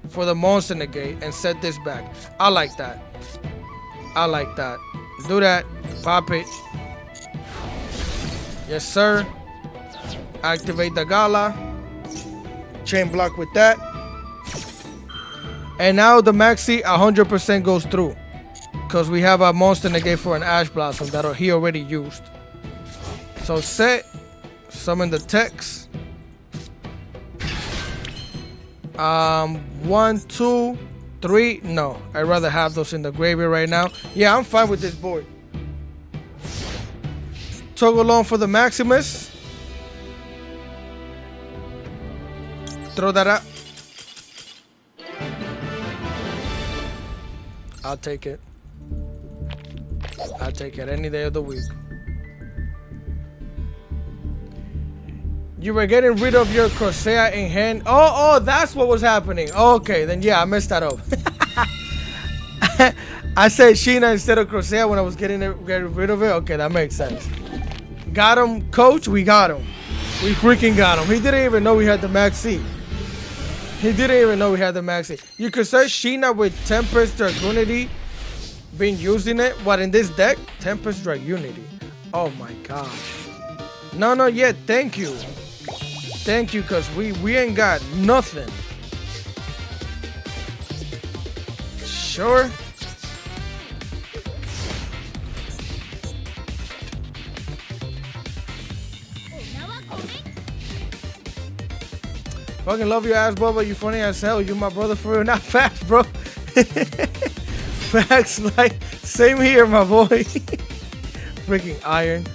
for the monster negate, and set this back. I like that. Do that. Pop it. Yes, sir. Activate the Gala. Chain block with that. And now the Maxi 100% goes through. Because we have a monster negate for an Ash Blossom that he already used. So set. Summon the text. 1, 2, 3. No, I'd rather have those in the graveyard right now. Yeah, I'm fine with this board. Toggle along for the Maximus. Throw that out. I'll take it. Any day of the week. You were getting rid of your Crosea in hand. Oh, that's what was happening. Okay, then yeah, I messed that up. I said Sheena instead of Crosea when I was getting rid of it. Okay, that makes sense. Got him, coach. We got him. We freaking got him. He didn't even know we had the Maxi. You could search Sheena with Tempest Dragunity being used in it. What, in this deck? Tempest Dragunity. Oh my gosh. No, yeah, thank you. Because we ain't got nothing. Sure. Fucking love your ass, Bubba. You funny as hell. You my brother for real. Not fast, bro. Facts, like, same here, my boy. Freaking iron.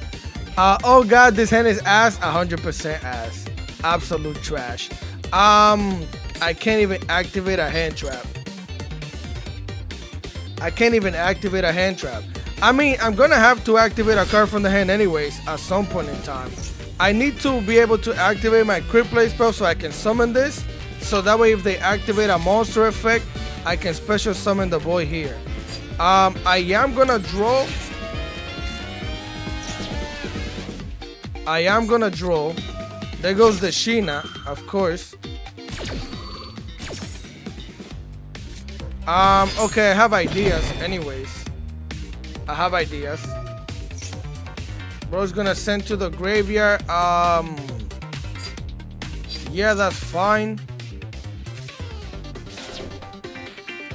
Oh god, this hand is ass. 100% ass. Absolute trash. I can't even activate a hand trap. I mean, I'm gonna have to activate a card from the hand anyways at some point in time. I need to be able to activate my Crypt Play spell so I can summon this. So that way if they activate a monster effect, I can special summon the boy here. I am gonna draw. There goes the Sheena, of course. Okay, I have ideas anyways. Bro's gonna send to the graveyard. Yeah, that's fine.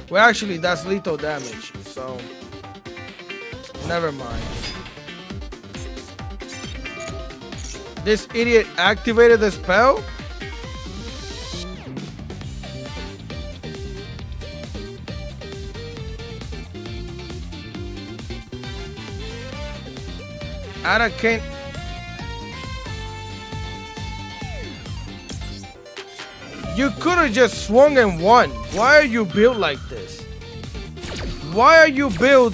Well, actually, that's lethal damage, so never mind. This idiot activated the spell? I can't. You could have just swung and won. Why are you built like this? Why are you built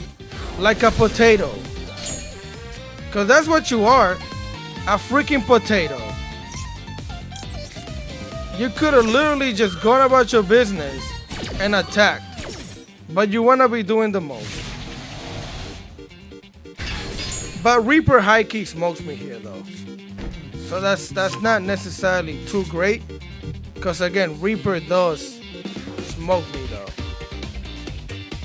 like a potato? Because that's what you are. A freaking potato. You could have literally just gone about your business and attacked. But you want to be doing the most. But Reaper high key smokes me here though. So that's not necessarily too great. Because again, Reaper does smoke me though.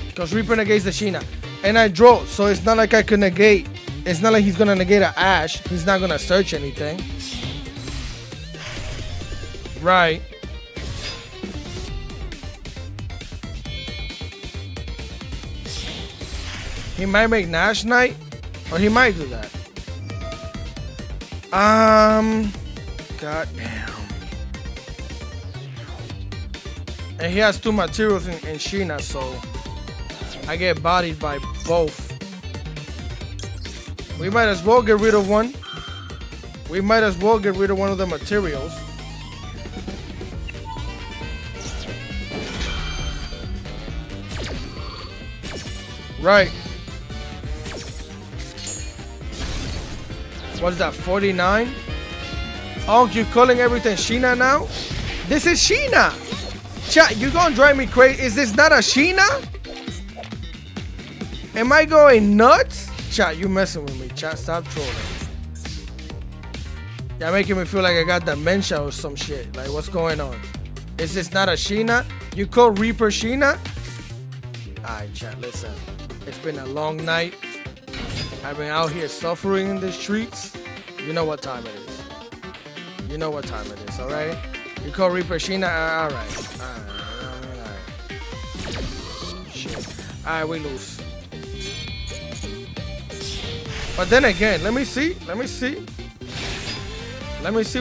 Because Reaper negates the Sheena. And I draw, so it's not like I could negate. It's not like he's gonna negate an Ash. He's not gonna search anything. Right. He might make Nash Knight, or he might do that. Goddamn. And he has two materials in Sheena, so I get bodied by both. We might as well get rid of one. We might as well get rid of one of the materials. Right. What's that, 49? Oh, you're calling everything Sheena now? This is Sheena! Chat, you gonna drive me crazy. Is this not a Sheena? Am I going nuts? Chat, you messing with me. Chat, stop trolling. Y'all making me feel like I got dementia or some shit. Like, what's going on? Is this not a Sheena? You call Reaper Sheena? Alright, chat, listen. It's been a long night. I've been out here suffering in the streets. You know what time it is. You know what time it is, alright? You call Reaper Sheena? Alright. Shit. Alright, we lose. But then again, let me see. Let me see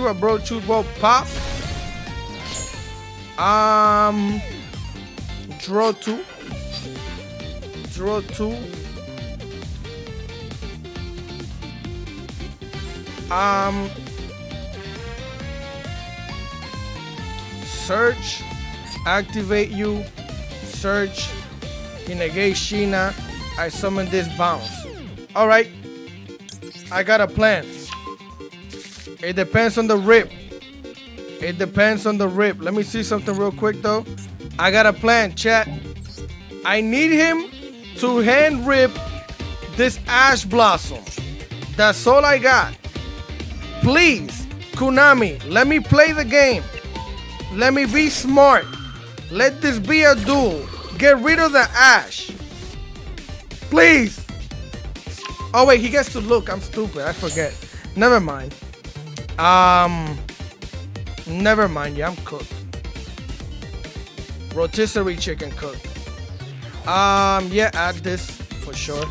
what bro choose. Well, pop. Draw two. Draw two. Search. Activate you. Search. He negates Sheena. I summon this bounce. Alright. I got a plan. It depends on the rip. It depends on the rip. Let me see something real quick though. I got a plan, chat. I need him to hand rip this Ash Blossom. That's all I got. Please, Konami, let me play the game. Let me be smart. Let this be a duel. Get rid of the Ash. Please. Oh wait, he gets to look. I'm stupid. I forget. Never mind. Never mind. Yeah, I'm cooked. Rotisserie chicken cooked. Yeah, add this for sure.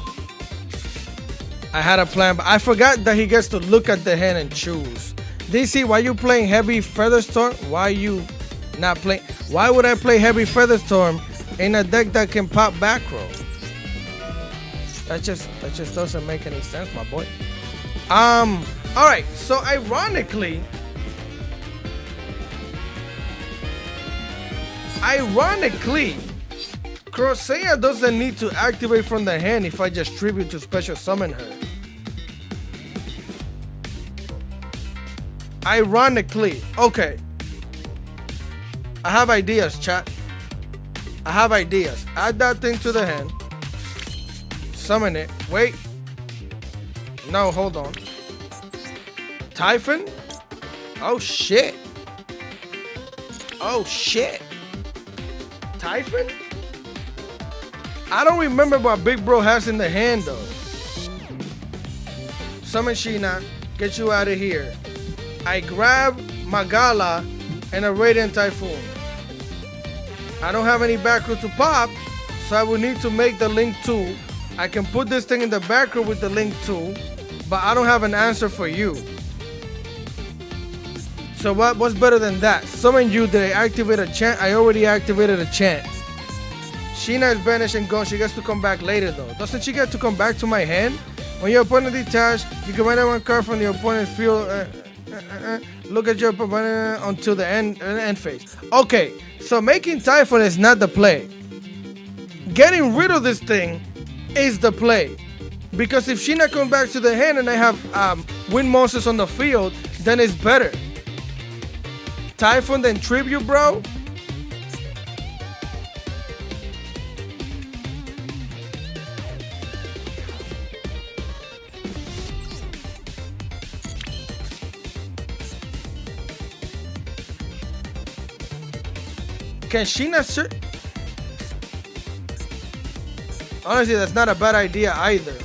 I had a plan, but I forgot that he gets to look at the hand and choose. DC, why you playing Heavy Featherstorm? Why you not playing? Why would I play Heavy Featherstorm in a deck that can pop back row? That just doesn't make any sense, my boy. All right. So ironically, Crosea doesn't need to activate from the hand if I just tribute to special summon her. Ironically, okay. I have ideas, chat. I have ideas. Add that thing to the hand. Summon it. Wait. No, hold on. Typhon? Oh shit. Oh shit. Typhon? I don't remember what Big Bro has in the hand though. Summon Sheena. Get you out of here. I grab Magala and a Radiant Typhoon. I don't have any back row to pop, so I will need to make the Link 2. I can put this thing in the back row with the Link 2, but I don't have an answer for you. So what's better than that? Summon you. Did I activate a chant? I already activated a chant. Sheena is banished and gone. She gets to come back later though. Doesn't she get to come back to my hand? When your opponent detached, you can write one card from the opponent's field. Look at your opponent until the end phase. Okay, so making Typhon is not the play. Getting rid of this thing is the play. Because if Sheena comes back to the hand and I have wind monsters on the field, then it's better. Typhon then tribute, bro. Can Sheena Honestly, that's not a bad idea either.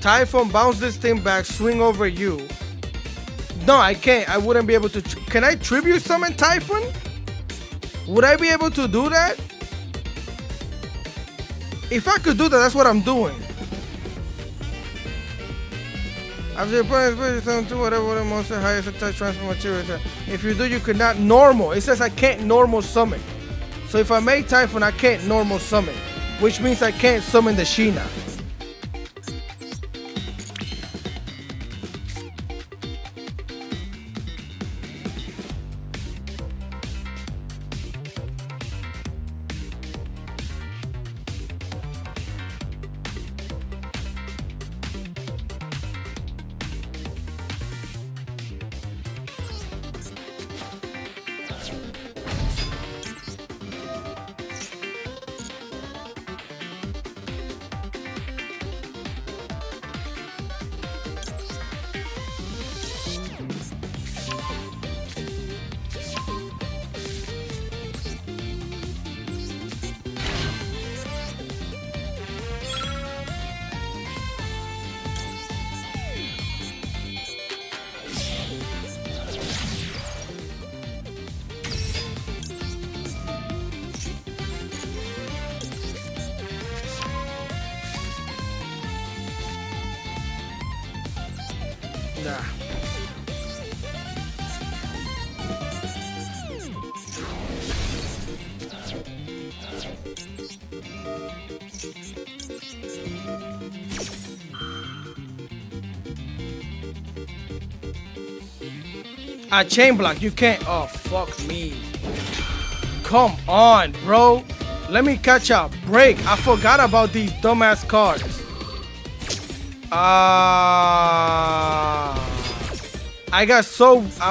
Typhon, bounce this thing back, swing over you. No, I can't. I wouldn't be able to. Can I tribute summon Typhon? Would I be able to do that? If I could do that, that's what I'm doing. After your opponent's turn to whatever monster highest attack transfer material. If you do, you could not normal. It says I can't normal summon. So if I make Typhon, I can't normal summon, which means I can't summon the Sheena. Nah. I chain block, you can't. Oh, fuck me. Come on, bro. Let me catch a break. I forgot about these dumbass cards. I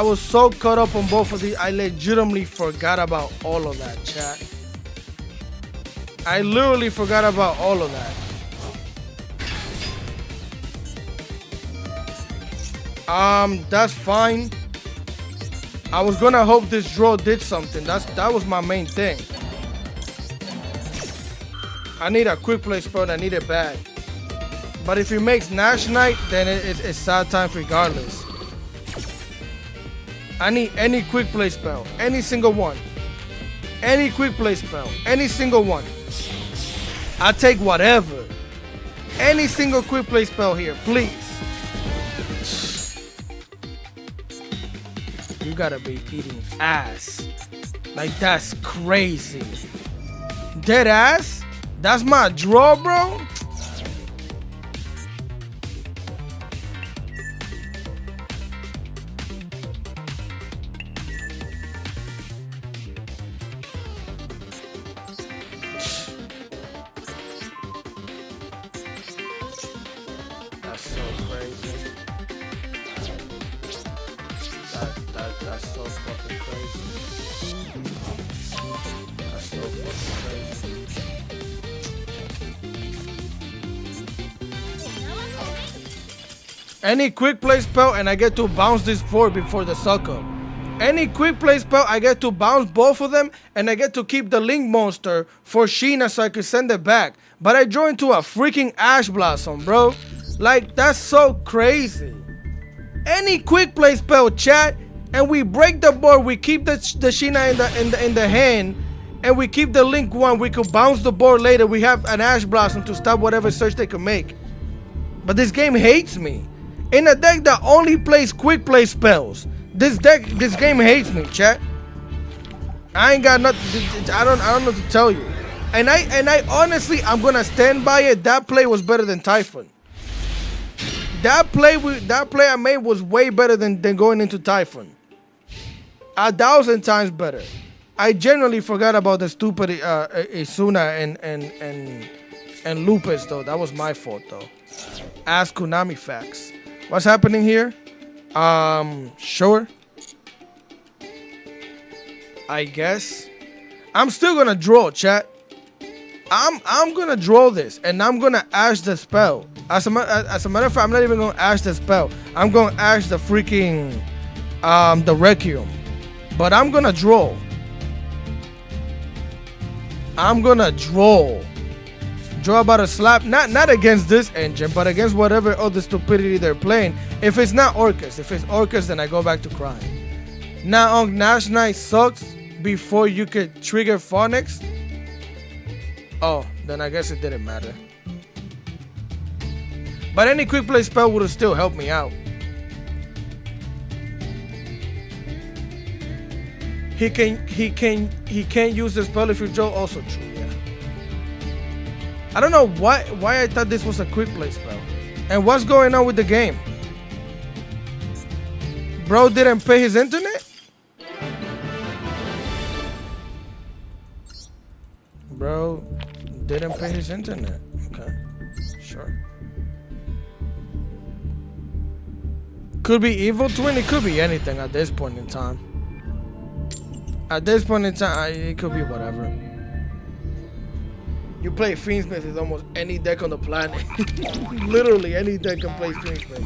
was so caught up on both of these. I legitimately forgot about all of that, chat. I literally forgot about all of that. That's fine. I was gonna hope this draw did something. That was my main thing. I need a quick play spell and I need it bad. But if he makes Nash Knight, then it's sad times regardless. I need any quick play spell. Any single one. Any quick play spell. Any single one. I take whatever. Any single quick play spell here, please. You gotta be eating ass. Like, that's crazy. Dead ass? That's my draw, bro? That's so crazy. That's so fucking crazy. That's so fucking crazy. Any quick play spell and I get to bounce this forward before the suck up. Any quick play spell, I get to bounce both of them and I get to keep the Link Monster for Sheena so I can send it back. But I draw into a freaking Ash Blossom, bro. Like, that's so crazy. Any quick play spell, chat, and we break the board, we keep the Sheena in the hand, and we keep the Link one, we could bounce the board later. We have an Ash Blossom to stop whatever search they can make. But this game hates me. In a deck that only plays quick play spells, this game hates me, chat. I ain't got nothing. I don't know what to tell you. And I honestly, I'm gonna stand by it. That play was better than Typhon. That play I made was way better than going into Typhon. 1,000 times better. I generally forgot about the stupid Isuna and Lupus though. That was my fault though. Ask Konami facts. What's happening here? Sure. I guess. I'm still gonna draw, chat. I'm gonna draw this, and I'm gonna ash the spell. As a matter of fact, I'm not even gonna ash the spell. I'm gonna ash the freaking the Requiem. But I'm gonna draw. I'm gonna draw draw about a slap, not against this engine, but against whatever other stupidity they're playing. If it's not Orcus, then I go back to crying. Now on Nash Knight sucks before you could trigger Phonics. Oh, then I guess it didn't matter. But any quick play spell would have still helped me out. He can't use the spell if you draw. Also true, yeah. I don't know why I thought this was a quick play spell. And what's going on with the game? Bro didn't pay his internet? Bro didn't pay his internet. Okay, sure. Could be Evil Twin. It could be anything at this point in time. At this point in time, it could be whatever. You play Fiendsmith with almost any deck on the planet. Literally any deck can play Fiendsmith.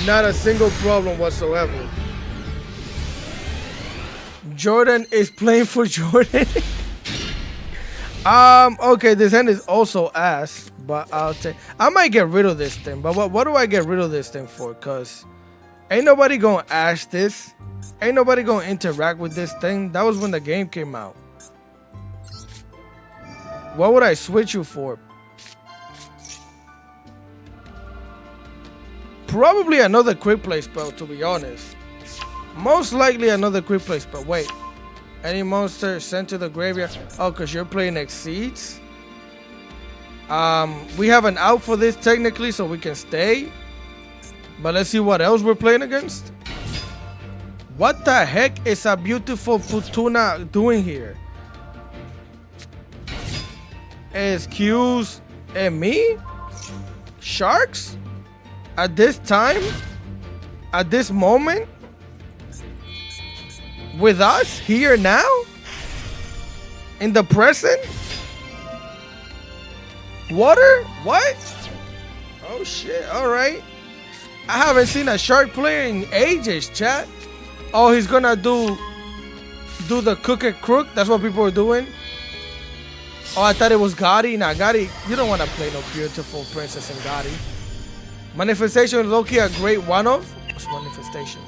Not a single problem whatsoever. Jordan is playing for Jordan. Okay, this hand is also ass, but I might get rid of this thing. But what do I get rid of this thing for? Cause ain't nobody gonna ash this. Ain't nobody gonna interact with this thing. That was when the game came out. What would I switch you for? Probably another quick play spell, to be honest. Most likely another quick play spell. Wait. Any monster sent to the graveyard. Oh, because you're playing Exceeds. We have an out for this technically, so we can stay. But let's see what else we're playing against. What the heck is a beautiful Putuna doing here? Excuse me? Sharks? At this time? At this moment? With us? Here now? In the present? Water? What? Oh shit, alright. I haven't seen a shark player in ages, chat. Oh, he's gonna do the crooked crook? That's what people are doing? Oh, I thought it was Gotti. Nah, Gotti, you don't want to play no beautiful princess in Gotti. Manifestation is low-key a great one-off. What's manifestation?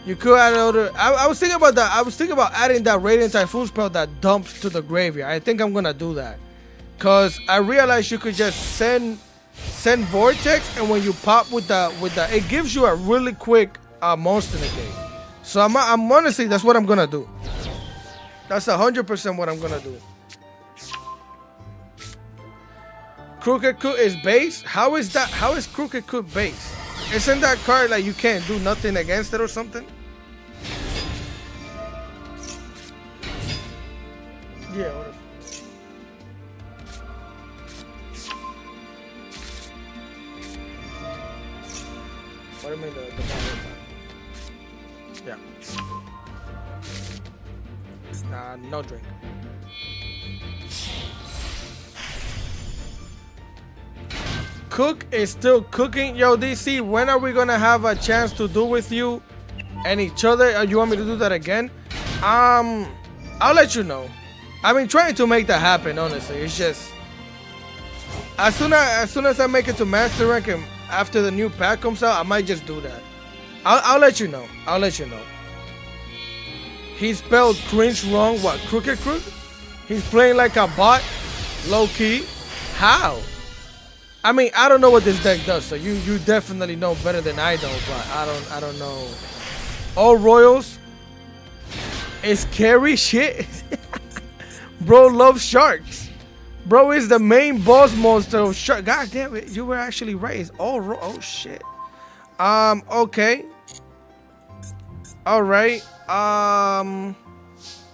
You could add another. I was thinking about that. I was thinking about adding that Radiant Typhoon spell that dumps to the graveyard. I think I'm gonna do that, cause I realized you could just send Vortex, and when you pop with the, it gives you a really quick monster negate. So I'm honestly, that's what I'm gonna do. That's 100% what I'm gonna do. Crooked Cook is base? How is that? How is Crooked Cook base? Isn't that card like you can't do nothing against it or something? Yeah, what if... What do you mean the yeah. No drink. Cook is still cooking. Yo, DC, when are we gonna have a chance to do with you and each other? You want me to do that again? I'll let you know. I've been trying to make that happen, honestly. It's just as soon as I make it to master rank and after the new pack comes out, I might just do that. I'll let you know. I'll let you know. He spelled cringe wrong. What? Crooked Crook? He's playing like a bot, low key. How? I mean, I don't know what this deck does, so you definitely know better than I know, but I don't know. All Royals is scary shit. Bro loves sharks. Bro is the main boss monster of shark. God damn it, you were actually right. It's all oh shit. Okay. All right.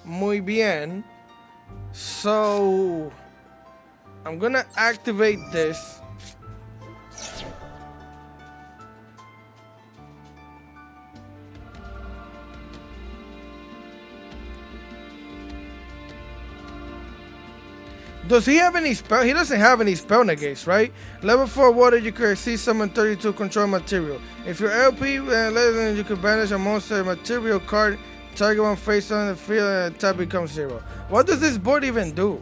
Muy bien. So I'm gonna activate this. Does he have any spell? He doesn't have any spell negates, right? Level 4 water, you could see summon 32 control material. If you're LP, you could banish a monster material card, target one face on the field, and attack becomes 0. What does this board even do?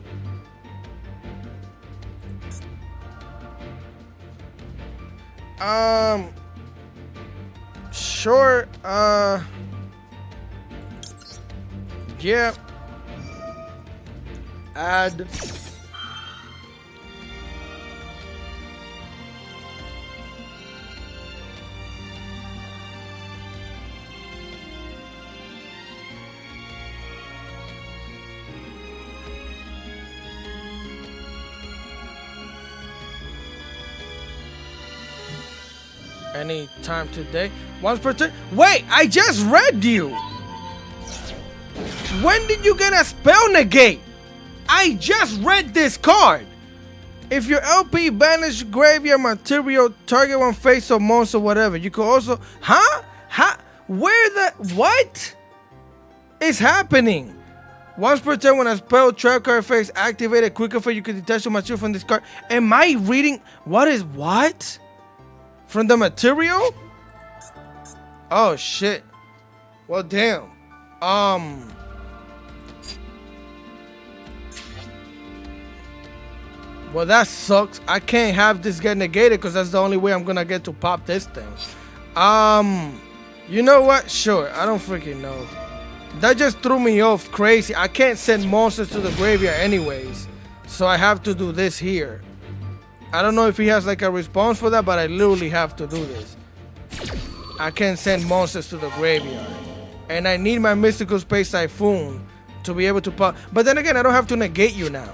Sure. Yeah. Add. Any time today. Once per turn. Wait, I just read you. When did you get a spell negate? I just read this card. If your LP banish graveyard material, target one face or monster, whatever. You could also. Huh? Where the. What is happening? Once per turn, when a spell trap card face activated, quick effect, you can detach the material from this card. Am I reading? What? From the material? Oh shit. Well, damn. Well, that sucks. I can't have this get negated because that's the only way I'm gonna get to pop this thing. You know what? Sure. I don't freaking know. That just threw me off crazy. I can't send monsters to the graveyard anyways. So I have to do this here. I don't know if he has like a response for that, but I literally have to do this. I can't send monsters to the graveyard. And I need my Mystical Space Typhoon to be able to pop. But then again, I don't have to negate you now.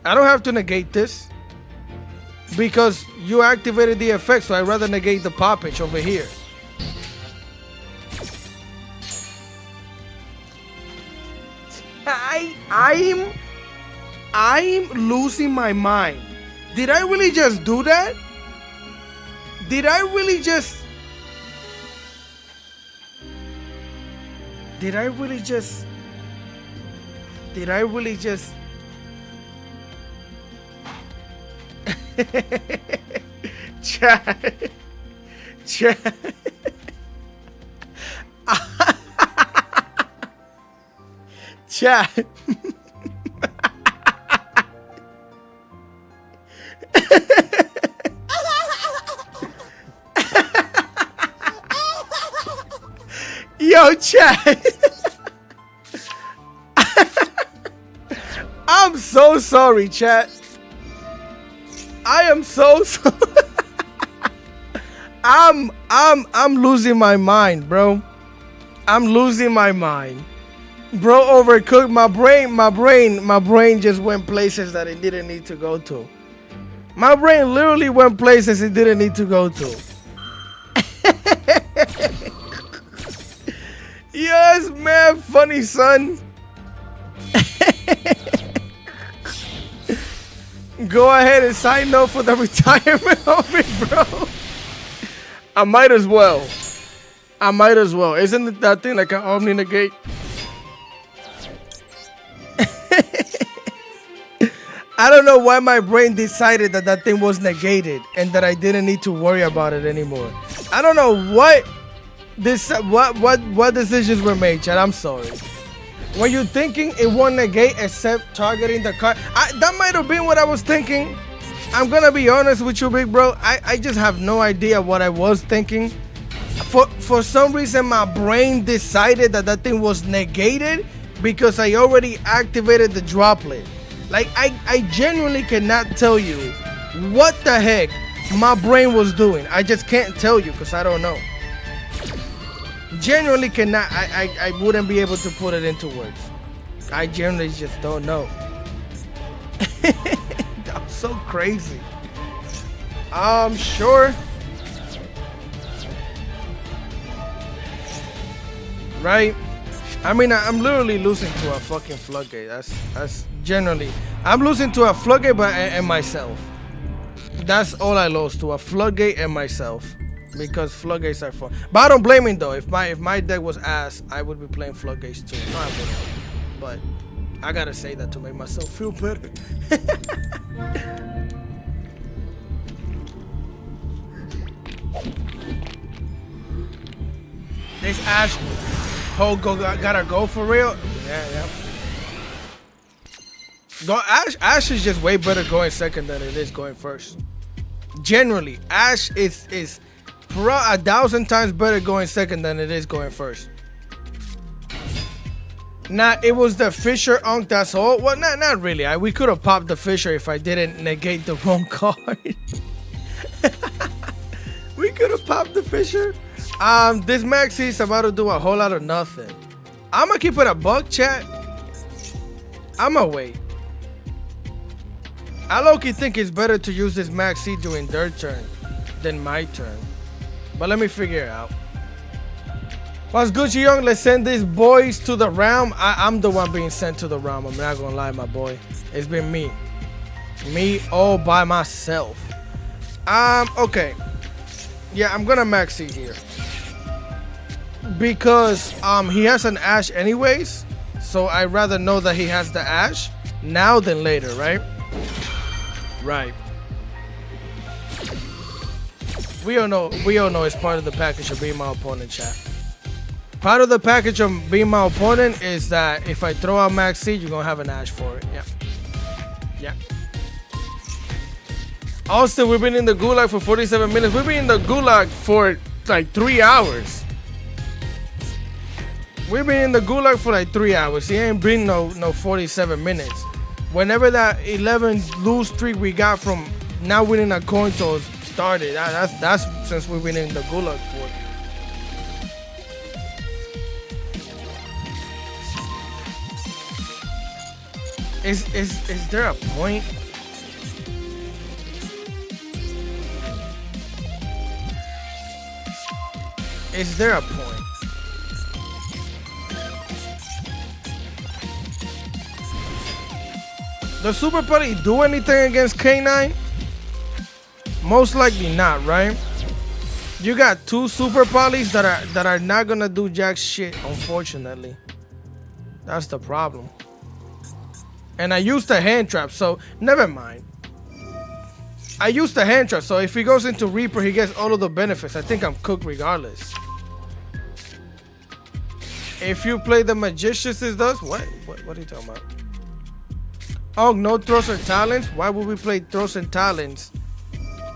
I don't have to negate this. Because you activated the effect, so I'd rather negate the poppage over here. I'm losing my mind. Did I really just do that? Did I really just Chat. Chat. Yo, chat. I'm so sorry, chat. I am so sorry. I'm losing my mind, bro. I'm losing my mind. Bro, overcooked. My brain just went places that it didn't need to go to. My brain literally went places it didn't need to go to. Yes, man, funny, son. Go ahead and sign up for the retirement of it, bro. I might as well. Isn't that thing like an Omni Negate? I don't know why my brain decided that that thing was negated and that I didn't need to worry about it anymore. I don't know what decisions were made, Chad. I'm sorry. When you're thinking it won't negate except targeting the card, that might have been what I was thinking. I'm gonna be honest with you, big bro. I just have no idea what I was thinking. For some reason, my brain decided that that thing was negated because I already activated the droplet. Like, I genuinely cannot tell you what the heck my brain was doing. I just can't tell you because I don't know. Genuinely cannot. I wouldn't be able to put it into words. I generally just don't know. That's so crazy. Sure. Right? I mean, I'm literally losing to a fucking floodgate. That's generally. I'm losing to a floodgate and myself. That's all I lost to, a floodgate and myself. Because floodgates are fun. But I don't blame him though. If my deck was ass, I would be playing floodgates too. No, I wouldn't. But I gotta say that to make myself feel better. This Ash gotta go for real. Yeah. Go Ash is just way better going second than it is going first. Generally, Ash is pro 1,000 times better going second than it is going first. Now, it was the Fisher Unk, that's all. Well, not really. We could have popped the Fisher if I didn't negate the wrong card. We could have popped the Fisher. This Maxi is about to do a whole lot of nothing. I'm gonna keep it a buck, chat. I'm gonna wait. I low-key think it's better to use this Maxi during their turn than my turn. But let me figure it out. What's Gucci Young? Let's send these boys to the realm. I'm the one being sent to the realm. I'm not gonna lie, my boy. It's been me. Me all by myself. Okay. Yeah, I'm gonna Maxi here. Because he has an Ash anyways. So I'd rather know that he has the Ash now than later, right? Right. We all know it's part of the package of being my opponent, chat. Part of the package of being my opponent is that if I throw out Max Seed, you're gonna have an Ash for it. Yeah. Yeah. Austin, we've been in the gulag for 47 minutes. We've been in the gulag for like 3 hours. We've been in the gulag for like 3 hours. He ain't been no 47 minutes. Whenever that 11 lose streak we got from not winning a coin toss started, that's since we've been in the gulag for. Is there a point? Is there a point? Does Super Putty do anything against K9? Most likely not, right? You got two Super Polys that are not gonna do jack shit, unfortunately. That's the problem. And I used the hand trap, so never mind. I used the hand trap, so if he goes into Reaper, he gets all of the benefits. I think I'm cooked regardless. If you play the Magicians, it does what are you talking about? Oh, no throws or talents? Why would we play throws and talents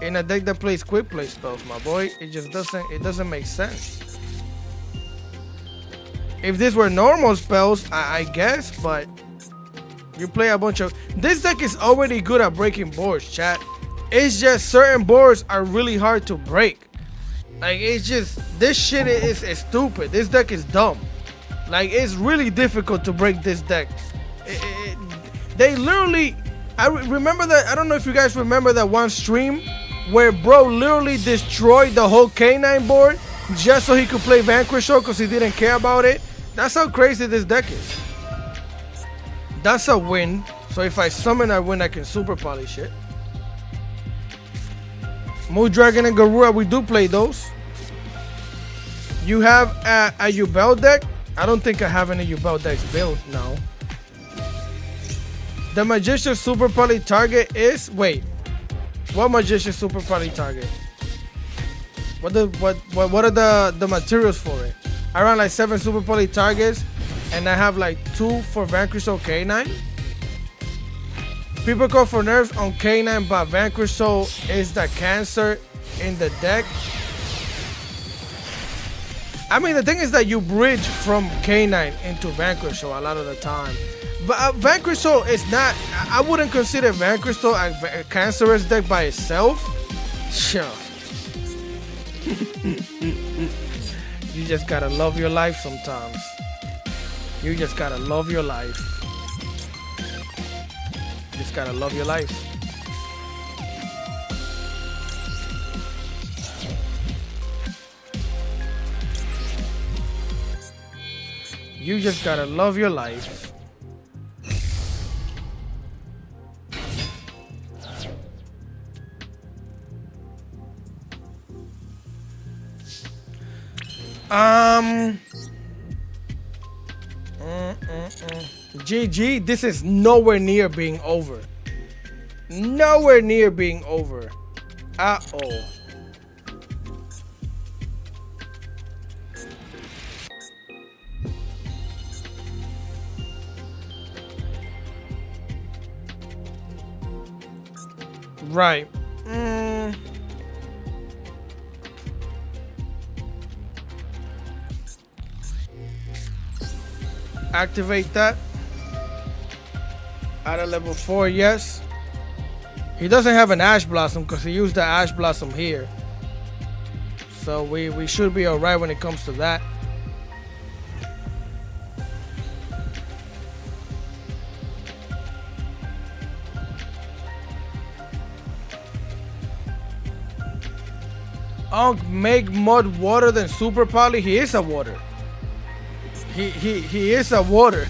in a deck that plays quick play spells, my boy? It just doesn't make sense. If this were normal spells, I guess, but you play a bunch of... This deck is already good at breaking boards, chat. It's just certain boards are really hard to break. Like, it's just... This shit is stupid. This deck is dumb. Like, it's really difficult to break this deck. They literally... I remember that... I don't know if you guys remember that one stream where bro literally destroyed the whole K9 board just so he could play Vanquish Show because he didn't care about it. That's how crazy this deck is. That's a win. So if I summon, I win. I can super polish it. Moon Dragon and Garura, we do play those. You have a Yubel deck? I don't think I have any Yubel decks built now. The Magician Super Poly target is... Wait. What Magician Super Poly target? What are the materials for it? I run like 7 Super Poly targets. And I have like 2 for Vanquish Soul K9. People call for nerfs on K9, but Vanquish Soul is the cancer in the deck. I mean, the thing is that you bridge from K9 into Vanquish Soul a lot of the time. But Vanquish Soul is not... I wouldn't consider Vanquish Soul a cancerous deck by itself. Sure. You just gotta love your life sometimes. You just gotta love your life. Just gotta love your life. You just gotta love your life. GG, this is nowhere near being over. Nowhere near being over at all. Right. Activate that. At a level 4, yes. He doesn't have an Ash Blossom because he used the Ash Blossom here. So we should be alright when it comes to that. Make mud water than super poly. He is a water. He is a water.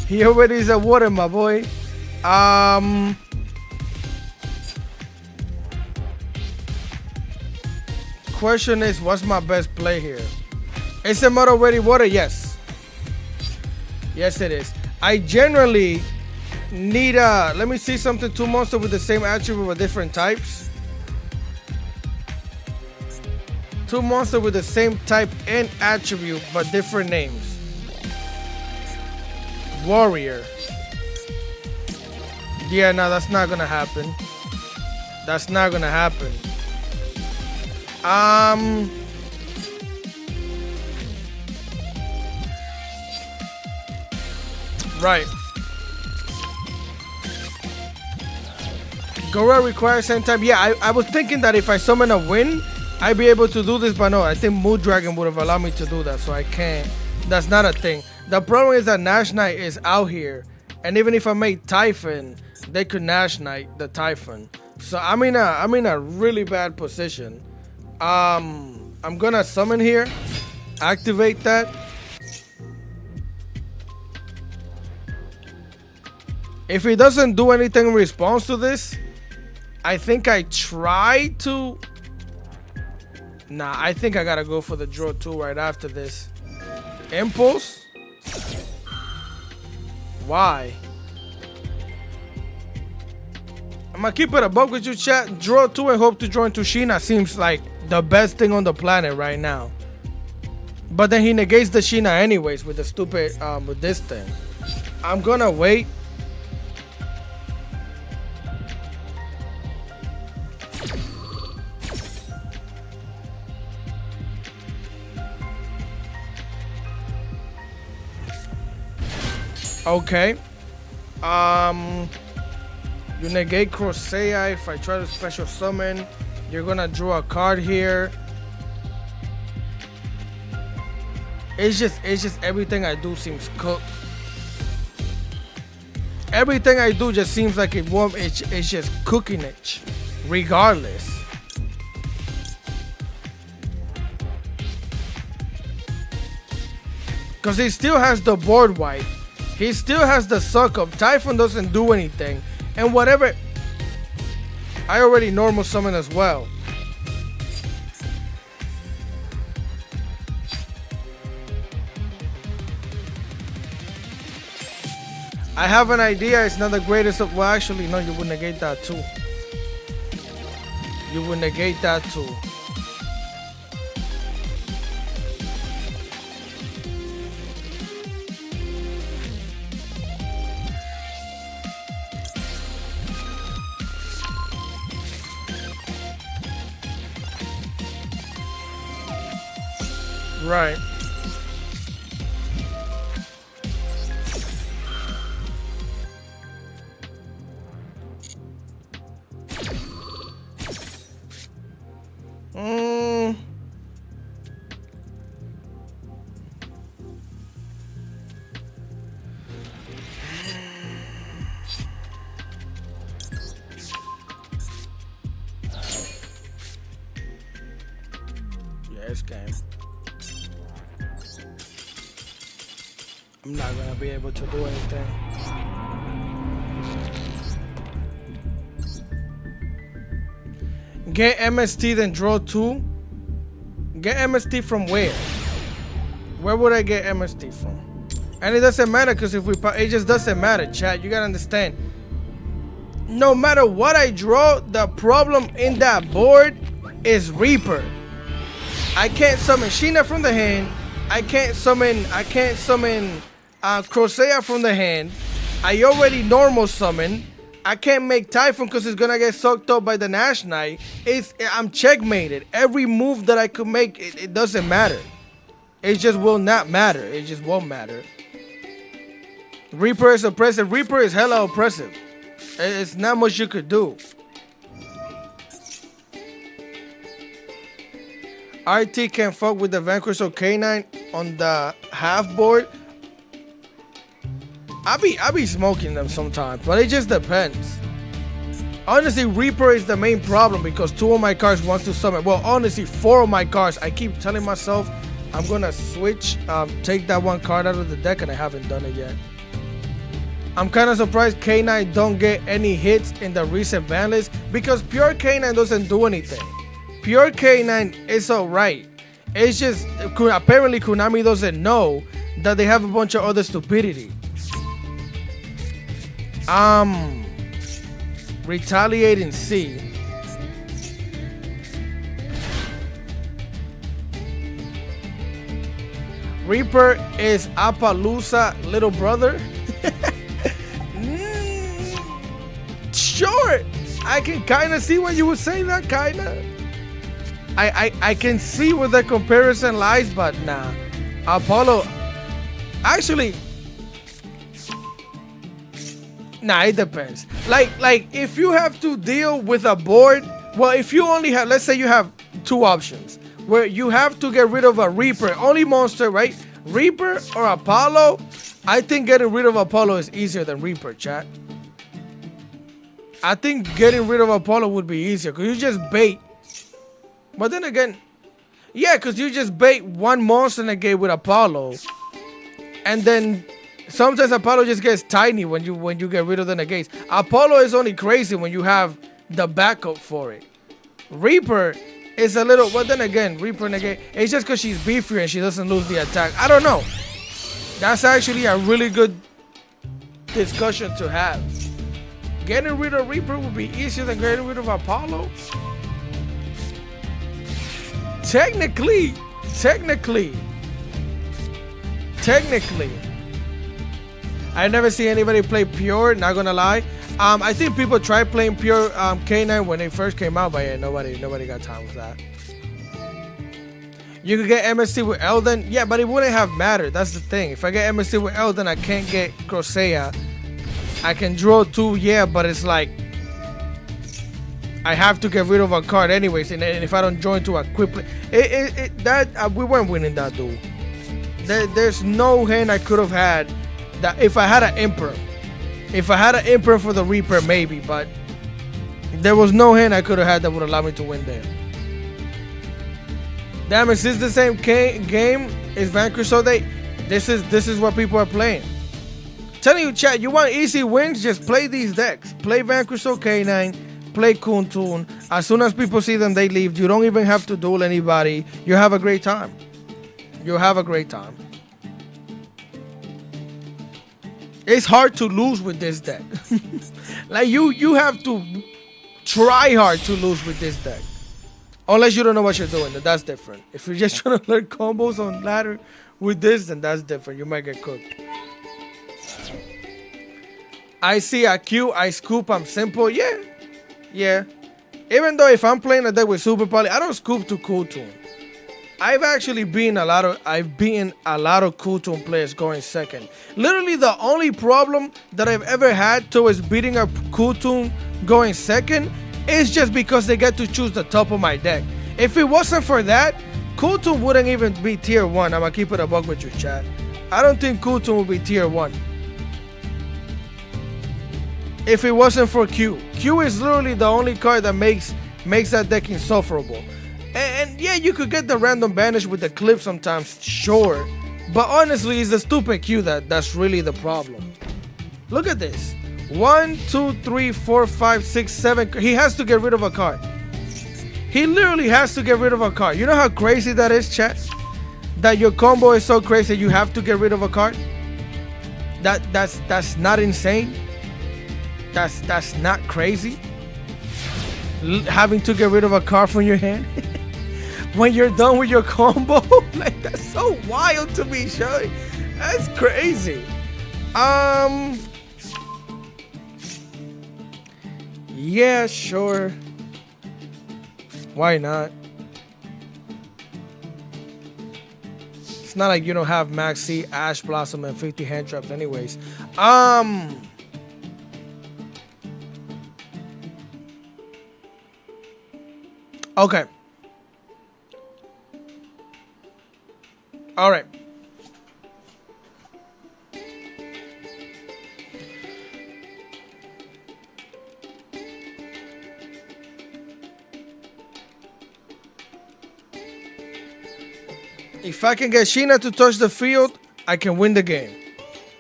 He already is a water, my boy. Question is, what's my best play here? Is the mud already water? Yes. Yes, it is. I generally need let me see something. 2 monsters with the same attribute but different types. 2 monsters with the same type and attribute but different names. Warrior. Yeah, no, that's not gonna happen. That's not gonna happen. Right. Gorilla requires same type. Yeah, I was thinking that if I summon a wind, I'd be able to do this, but no, I think Moon Dragon would have allowed me to do that, so I can't. That's not a thing. The problem is that Nash Knight is out here, and even if I make Typhon, they could Nash Knight the Typhon. So I'm in a really bad position. I'm gonna summon here, activate that. If he doesn't do anything in response to this, I think I try to. Nah, I think I gotta go for the draw 2 right after this. Impulse? Why? I'm gonna keep it a buck with you, chat. Draw 2 and hope to draw into Sheena seems like the best thing on the planet right now. But then he negates the Sheena anyways with the stupid, with this thing. I'm gonna wait. Okay. You negate Crosea. If I try to special summon, you're gonna draw a card here. It's just everything I do seems cooked. Everything I do just seems like it won't. It's just cooking it, regardless. Cause he still has the board wipe. He still has the suck up. Typhon doesn't do anything. And whatever. I already normal summon as well. I have an idea. It's not the greatest of. Well, actually, no, you would negate that too. You would negate that too. Right. Yes, game. I'm not gonna be able to do anything. Get MST, then draw 2. Get MST from where? Where would I get MST from? And it doesn't matter because if we, it just doesn't matter, chat. You gotta understand. No matter what I draw, the problem in that board is Reaper. I can't summon Sheena from the hand. I can't summon Crosea from the hand. I already normal summon. I can't make Typhon because it's gonna get sucked up by the Nash Knight. I'm checkmated. Every move that I could make, it doesn't matter. It just will not matter. It just won't matter. Reaper is oppressive. Reaper is hella oppressive. It's not much you could do. RT can fuck with the Vanquish or K9 on the half board. I be smoking them sometimes, but it just depends. Honestly, Reaper is the main problem because 2 of my cards wants to summon. Well, honestly, 4 of my cards. I keep telling myself I'm gonna switch, take that 1 card out of the deck, and I haven't done it yet. I'm kind of surprised K9 don't get any hits in the recent ban list because pure K9 doesn't do anything. Pure K9 is alright. It's just apparently Konami doesn't know that they have a bunch of other stupidity. Retaliating C. Reaper is Appaloosa little brother. Sure, I can kind of see when you would say that, kind of. I can see where the comparison lies, but nah. Apollo, actually, nah, it depends. Like if you have to deal with a board, well, if you only have, let's say you have 2 options where you have to get rid of a Reaper, only monster, right? Reaper or Apollo. I think getting rid of Apollo is easier than Reaper, chat. I think getting rid of Apollo would be easier because you just bait. But then again, yeah, because you just bait 1 monster in a game with Apollo, and then sometimes Apollo just gets tiny when you get rid of the negates. Apollo is only crazy when you have the backup for it. Reaper is a little, but then again, Reaper negate. It's just because she's beefier and she doesn't lose the attack. I don't know. That's actually a really good discussion to have. Getting rid of Reaper would be easier than getting rid of Apollo. Technically. I never see anybody play pure, not gonna lie. I think people tried playing pure K9 when they first came out, but yeah, nobody got time for that. You could get MST with Elden, yeah, but it wouldn't have mattered. That's the thing. If I get MST with Elden, I can't get Crosea. I can draw 2, yeah, but it's like I have to get rid of a card anyways, and if I don't join to equip it, we weren't winning that duel. There's no hand I could have had that if I had an Emperor. If I had an Emperor for the Reaper, maybe, but there was no hand I could have had that would allow me to win there. Damn, is this the same game? Is Vanquish so this is what people are playing. Telling you, chat, you want easy wins? Just play these decks. Play Vanquish or K9. Play Kuntoon. As soon as people see them, they leave. You don't even have to duel anybody. You have a great time. You have a great time. It's hard to lose with this deck. Like you have to try hard to lose with this deck. Unless you don't know what you're doing, then that's different. If you're just trying to learn combos on ladder with this, then that's different. You might get cooked. I see a Q, I scoop, I'm simple. Yeah. Even though if I'm playing a deck with Super Poly, I don't scoop to Kuntoon. I've actually beaten a lot of Kuntoon players going second. Literally the only problem that I've ever had towards beating a Kuntoon going second is just because they get to choose the top of my deck. If it wasn't for that, Kuntoon wouldn't even be tier 1. I'm gonna keep it a buck with you, chat. I don't think Kuntoon would be tier 1. If it wasn't for Q. Q is literally the only card that makes that deck insufferable. And yeah, you could get the random banish with the clip sometimes, sure. But honestly, it's the stupid Q that's really the problem. Look at this. 1, 2, 3, 4, 5, 6, 7. He has to get rid of a card. He literally has to get rid of a card. You know how crazy that is, chat? That your combo is so crazy you have to get rid of a card? That's not insane. That's not crazy. Having to get rid of a card from your hand when you're done with your combo, like that's so wild to me, Shelly. That's crazy. Yeah, sure. Why not? It's not like you don't have Maxi, Ash Blossom, and 50 hand traps anyways. Okay. All right. If I can get Sheena to touch the field, I can win the game.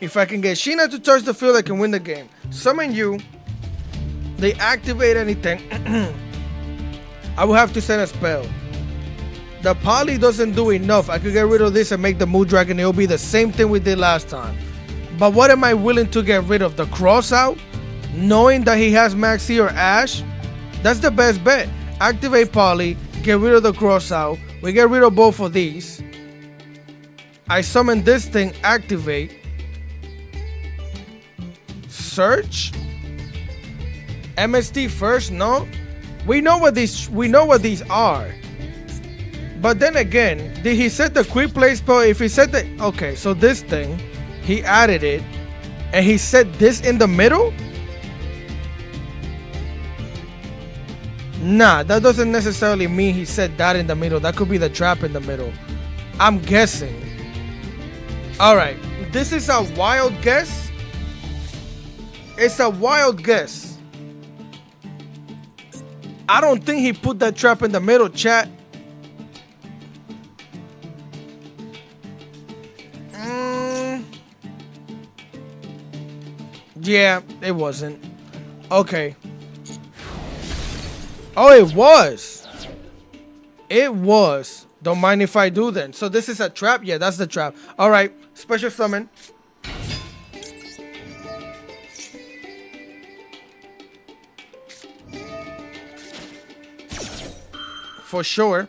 If I can get Sheena to touch the field, I can win the game. Summon you. They activate anything. I will have to send a spell. The poly doesn't do enough. I could get rid of this and make the Moon Dragon. It'll be the same thing we did last time. But what am I willing to get rid of? The cross out? Knowing that he has Maxi or Ash? That's the best bet. Activate poly. Get rid of the cross out. We get rid of both of these. I summon this thing, activate. Search. MST first, no? We know what these are. But then again, did he set the quick play spell? If he set the okay, so this thing, he added it, and he set this in the middle? Nah, that doesn't necessarily mean he set that in the middle. That could be the trap in the middle. I'm guessing. Alright, this is a wild guess. It's a wild guess. I don't think he put that trap in the middle, chat. Yeah, it wasn't. Okay. Oh, it was. It was. Don't mind if I do then. So this is a trap? Yeah, that's the trap. Alright, special summon. For sure.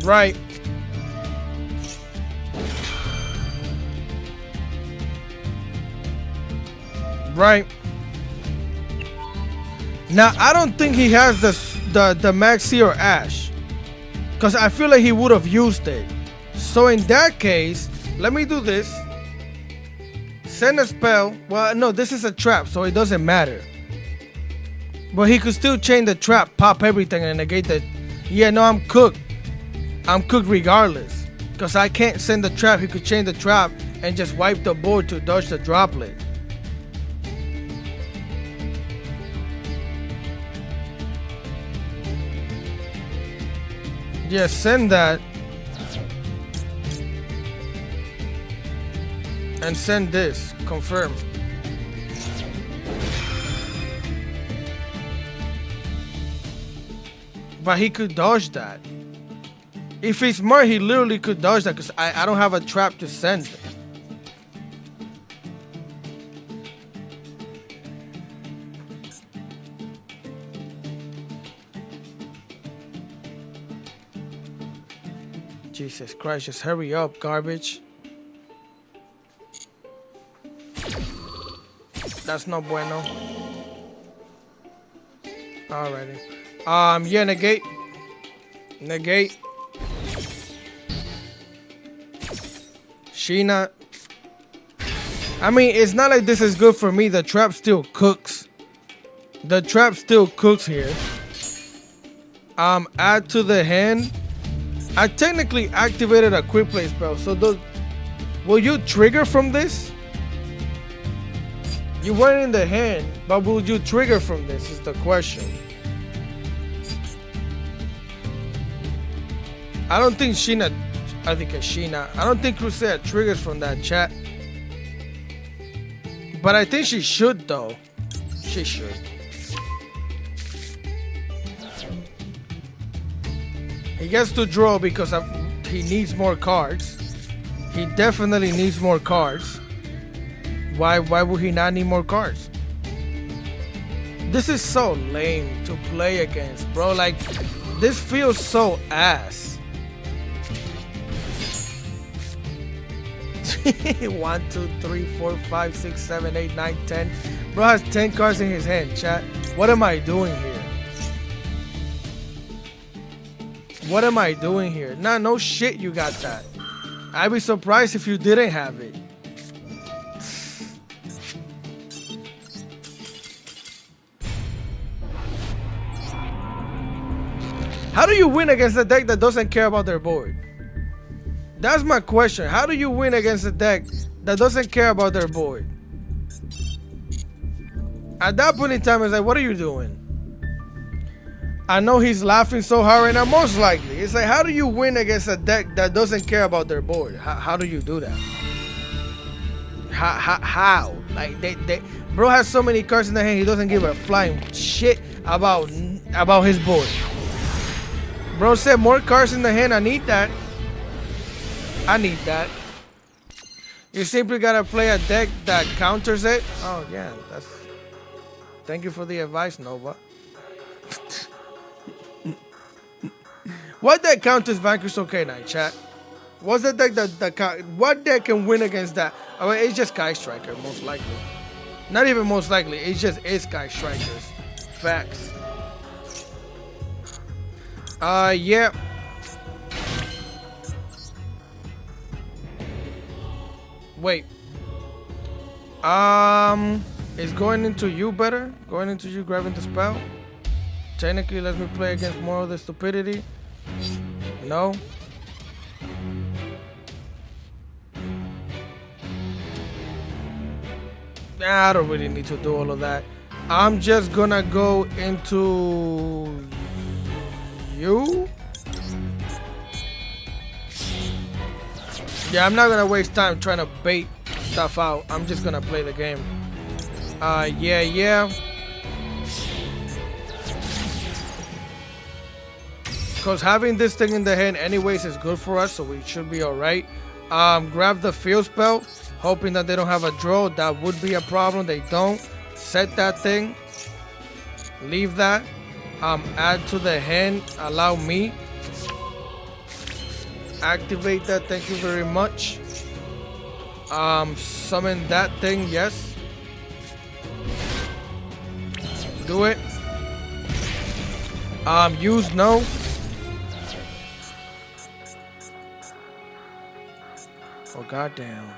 Right. Right. Now, I don't think he has the Maxi or Ash. Because I feel like he would have used it. So in that case, let me do this. Send a spell. Well, no, this is a trap, so it doesn't matter. But he could still chain the trap, pop everything, and negate the... Yeah, no, I'm cooked. I'm cooked regardless. Because I can't send the trap. He could chain the trap and just wipe the board to dodge the droplet. Yeah, send that. And send this. Confirm. But he could dodge that. If he's smart, he literally could dodge that because I don't have a trap to send. Jesus Christ, just hurry up, garbage. That's no bueno. Alrighty. Yeah, negate. Negate. Sheena. I mean, it's not like this is good for me. The trap still cooks. The trap still cooks here. Add to the hand. I technically activated a quick play spell. So will you trigger from this? You weren't in the hand, but will you trigger from this is the question. I don't think Sheena, I think it's Sheena. I don't think Crusader triggers from that, chat. But I think she should though. She should. He gets to draw because he needs more cards. He definitely needs more cards. Why would he not need more cards? This is so lame to play against, bro. Like, this feels so ass. 1, 2, 3, 4, 5, 6, 7, 8, 9, 10. Bro has 10 cards in his hand, chat. What am I doing here? What am I doing here? Nah, no shit you got that. I'd be surprised if you didn't have it. How do you win against a deck that doesn't care about their board? That's my question. How do you win against a deck that doesn't care about their board? At that point in time, it's like, what are you doing? I know he's laughing so hard right now, most likely. It's like, how do you win against a deck that doesn't care about their board? How do you do that? How? Like, bro has so many cards in the hand, he doesn't give a flying shit about his board. Bro said more cards in the hand, I need that. I need that. You simply gotta play a deck that counters it. Oh yeah, that's... Thank you for the advice, Nova. What deck counters Vanquish OK9, chat? What's the deck what deck can win against that? I mean, it's just Sky Striker, most likely. Not even most likely, it's just Sky Strikers. Facts. Yeah. Wait. Is going into you better? Going into you grabbing the spell? Technically, let me play against more of the stupidity. No. Nah, I don't really need to do all of that. I'm just gonna go into you. Yeah, I'm not gonna waste time trying to bait stuff out. I'm just gonna play the game. Yeah. Because having this thing in the hand anyways is good for us, so we should be alright. Grab the field spell, hoping that they don't have a draw. That would be a problem. They don't. Set that thing. Leave that. Add to the hand. Allow me. Activate that. Thank you very much. Summon that thing. Yes. Do it. Use no. Oh goddamn.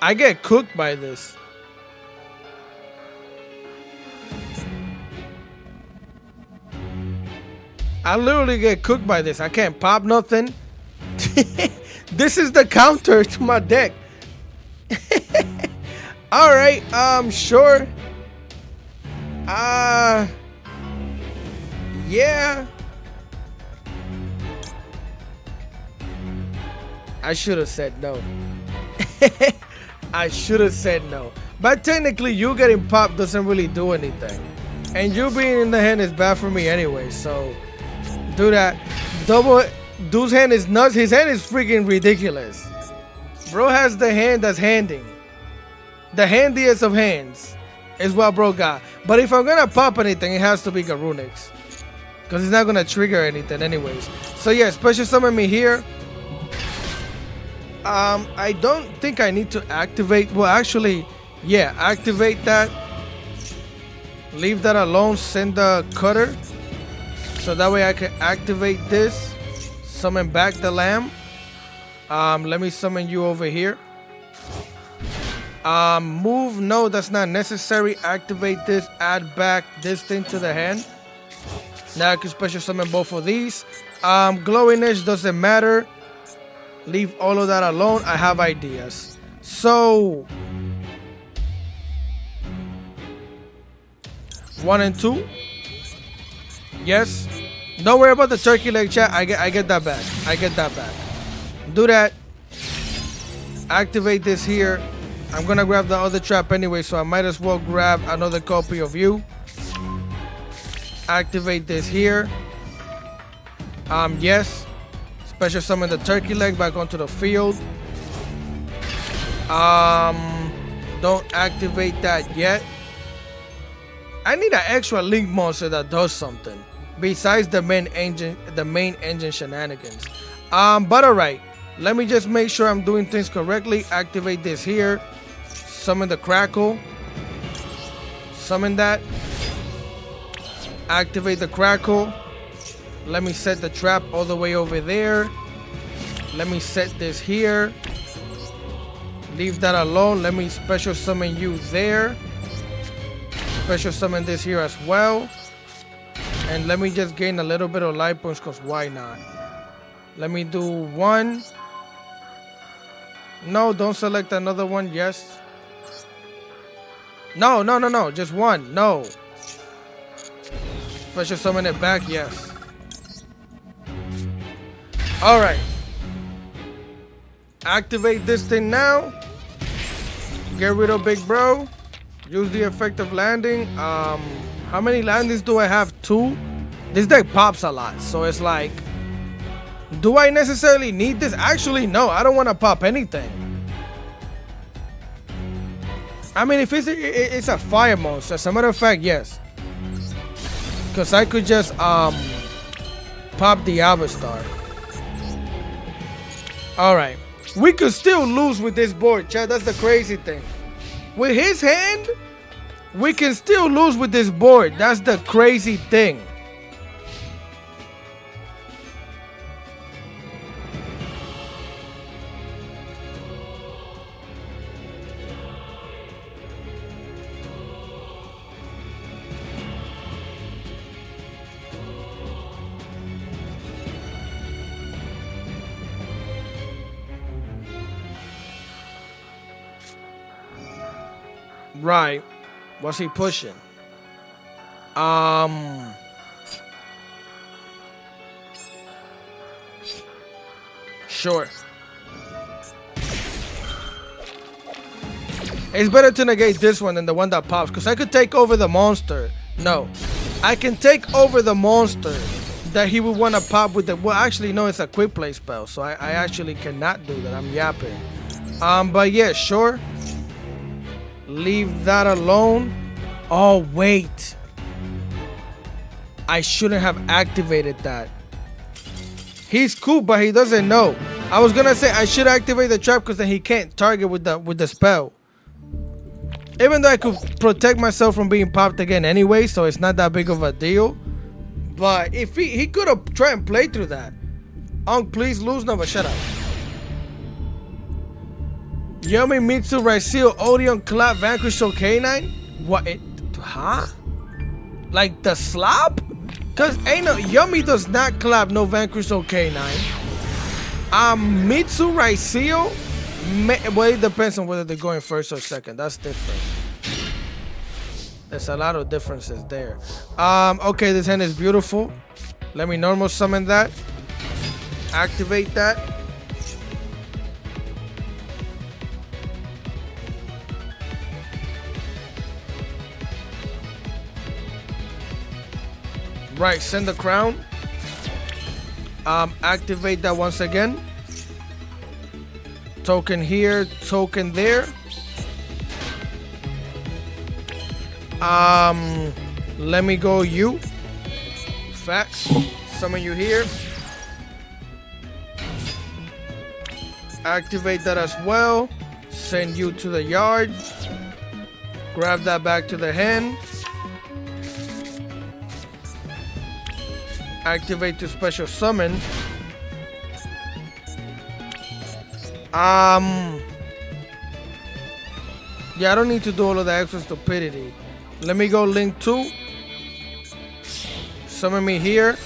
I get cooked by this. I literally get cooked by this. I can't pop nothing. This is the counter to my deck. All right, sure. Yeah. I should have said no. I should have said no. But technically, you getting popped doesn't really do anything. And you being in the hand is bad for me anyway, so do that. Dude's hand is nuts. His hand is freaking ridiculous. Bro has the hand that's handing. The handiest of hands is what bro got. But if I'm gonna pop anything, it has to be Garunix. Because it's not gonna trigger anything anyways. So yeah, special summon me here. I don't think I need to activate. Well, actually, yeah, activate that. Leave that alone. Send the cutter. So that way I can activate this. Summon back the lamb. Let me summon you over here. Move. No, that's not necessary. Activate this. Add back this thing to the hand. Now I can special summon both of these. Glowiness doesn't matter. Leave all of that alone. I have ideas. So 1 and 2. Yes. Don't worry about the turkey leg, chat. I get that back. I get that back. Do that. Activate this here. I'm gonna grab the other trap anyway, so I might as well grab another copy of you. Activate this here. Yes. Special summon the turkey leg back onto the field. Don't activate that yet. I need an extra link monster that does something. besides the main engine shenanigans. But all right, let me just make sure I'm doing things correctly. Activate this here, summon the crackle, summon that, activate the crackle. Let me set the trap all the way over there. Let me set this here, leave that alone. Let me special summon you there, special summon this here as well. And let me just gain a little bit of life points, because why not? Let me do one. No, don't select another one. Yes. No, no, no, no. Just one. No. Special summon it back. Yes. All right. Activate this thing now. Get rid of Big Bro. Use the effect of landing. How many landings do I have? 2. This deck pops a lot, so it's like, do I necessarily need this? Actually, no, I don't want to pop anything. I mean, if it's a fire monster, as a matter of fact, yes. Because I could just pop the Avastar. Alright. We could still lose with this board, Chad. That's the crazy thing. With his hand, we can still lose with this board. That's the crazy thing. Right. What's he pushing? Sure. It's better to negate this one than the one that pops, because I could take over the monster. No. I can take over the monster that he would want to pop with the... Well, actually, no, it's a quick play spell, so I actually cannot do that. I'm yapping. But yeah, sure. Leave that alone. Oh, wait. I shouldn't have activated that. He's cool, but he doesn't know. I was gonna say I should activate the trap, because then he can't target with the spell. Even though I could protect myself from being popped again anyway, so it's not that big of a deal. But if he could have tried and played through that. Please lose. No, but shut up. Yumi, Mitsu, Raisio, Odeon, Clap, Vanquish, Soul Canine? What? Huh? Like the slap? Cause ain't no Yumi does not clap no Vanquish, Soul Canine. Mitsu, Raisio? Well, it depends on whether they're going first or second. That's different. There's a lot of differences there. Okay, this hand is beautiful. Let me normal summon that. Activate that. Right, send the crown. Activate that once again. Token here, token there. Let me go you. Facts. Summon you here. Activate that as well. Send you to the yard. Grab that back to the hand. Activate to special summon. Yeah, I don't need to do all of the extra stupidity. Let me go link 2. Summon me here.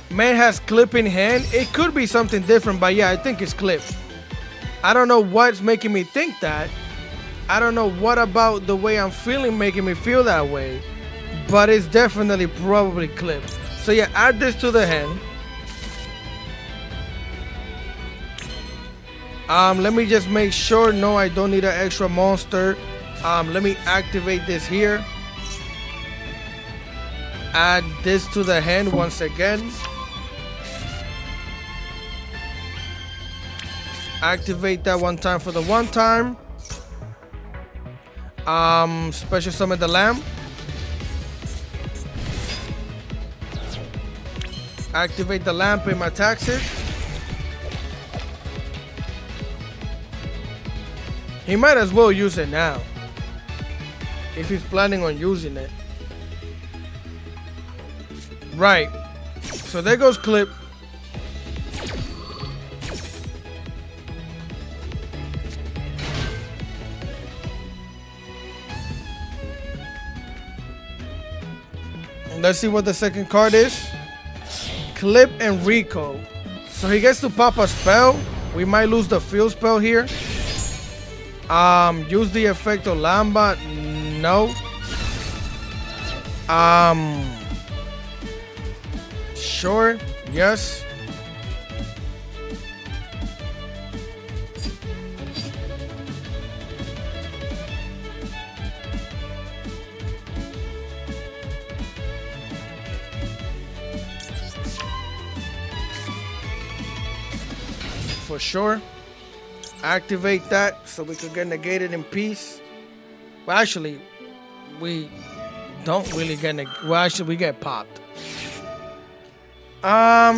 Man has clip in hand. It could be something different, but yeah, I think it's clip. I don't know what's making me think that. I don't know what about the way I'm feeling making me feel that way, but it's definitely probably clip. So yeah, add this to the hand. Let me just make sure. No, I don't need an extra monster. Let me activate this here. Add this to the hand once again. Activate that one time for the one time. Special summon the lamb. Activate the lamp, pay my taxes. He might as well use it now, if he's planning on using it. Right. So there goes clip. Let's see what the second card is. Clip and Rico. So he gets to pop a spell. We might lose the field spell here. Use the effect of Lamba. No. Sure. Yes. For sure. Activate that so we could get negated in peace. Well, actually, we don't really get well, actually, we get popped.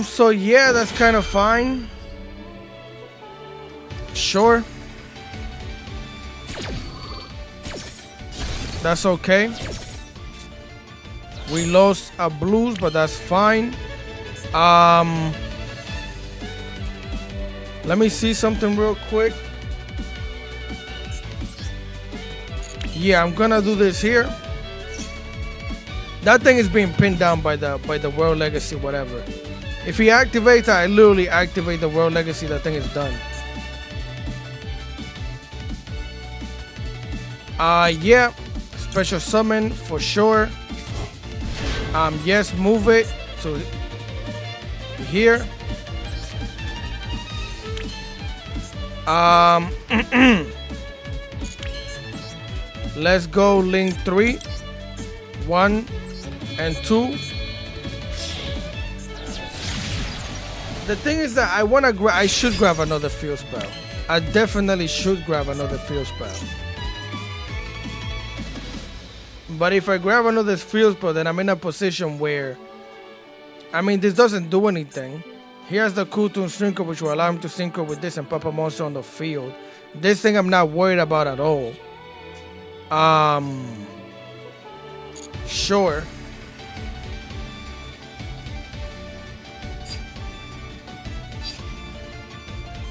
So yeah, that's kind of fine. Sure. That's okay. We lost a blues, but that's fine. Let me see something real quick. Yeah, I'm gonna do this here. That thing is being pinned down by the World Legacy, whatever. If he activates, I literally activate the World Legacy. That thing is done. Yeah, special summon for sure. Yes, move it to here. Let's go link 3, 1, and 2. The thing is that I should grab another field spell. I definitely should grab another field spell. But if I grab another field spell, then I'm in a position where, I mean, this doesn't do anything. Here's the Kutu Synchro, which will allow him to synchro with this and pop a monster on the field. This thing I'm not worried about at all. Sure.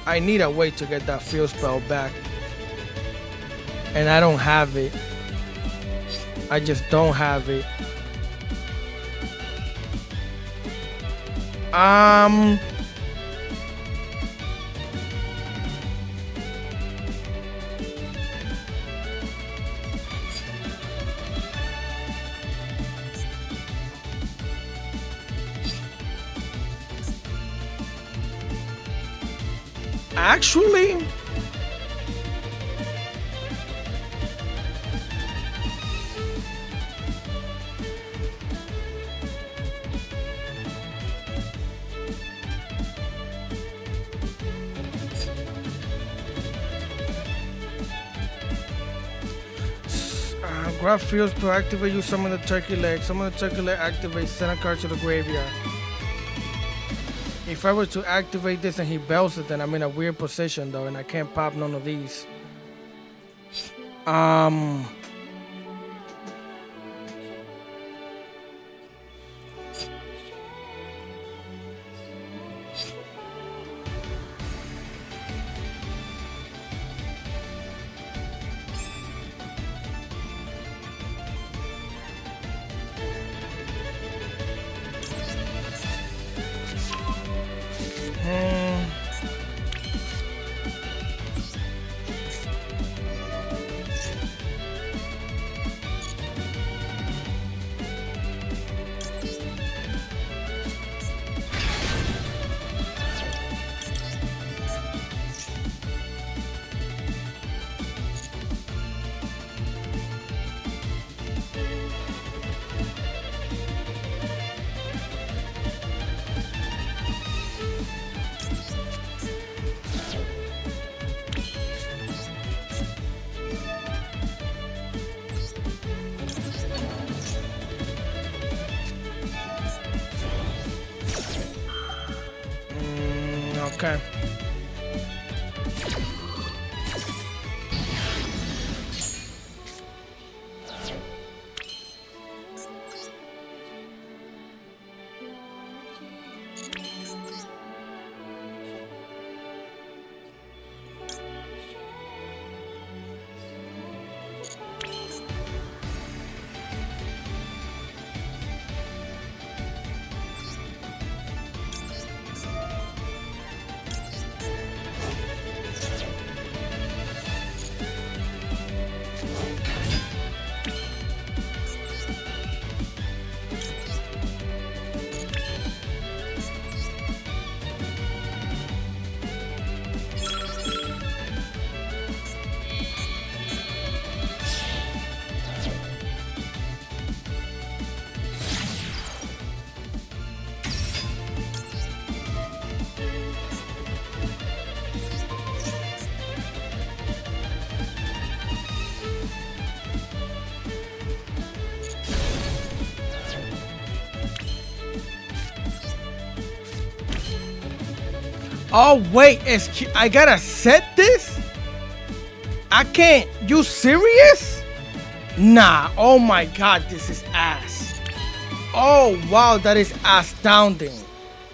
I need a way to get that field spell back. And I don't have it. I just don't have it. Actually, grab fields to activate, you summon the turkey leg. Summon the turkey leg, activate, send a card to the graveyard. If I were to activate this and he bells it, then I'm in a weird position though, and I can't pop none of these. Okay. Oh wait, I gotta set this? I can't. You serious? Nah. Oh my god, this is ass. Oh wow, that is astounding.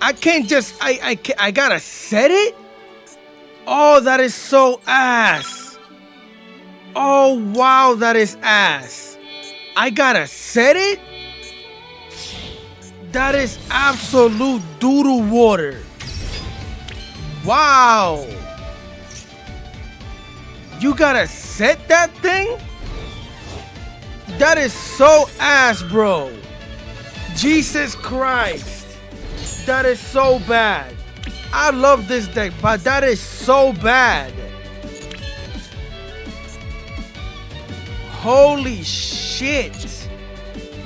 I can't just. I gotta set it. Oh, that is so ass. Oh wow, that is ass. I gotta set it. That is absolute doodle water. Wow. You gotta set that thing? That is so ass, bro. Jesus Christ. That is so bad. I love this deck, but that is so bad. Holy shit.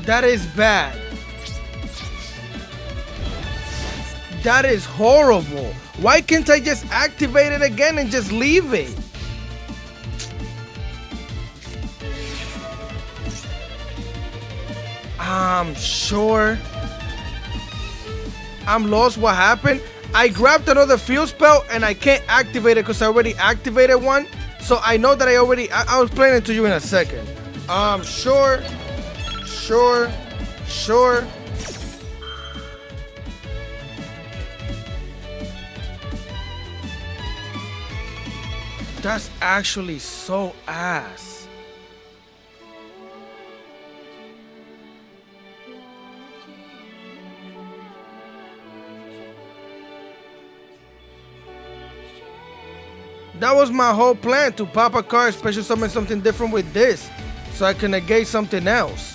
That is bad. That is horrible. Why can't I just activate it again and just leave it? I'm sure. I'm lost. What happened? I grabbed another field spell and I can't activate it because I already activated one. So I know that I was playing it to you in a second. Sure. That's actually so ass. That was my whole plan, to pop a card, special summon something different with this, so I can negate something else.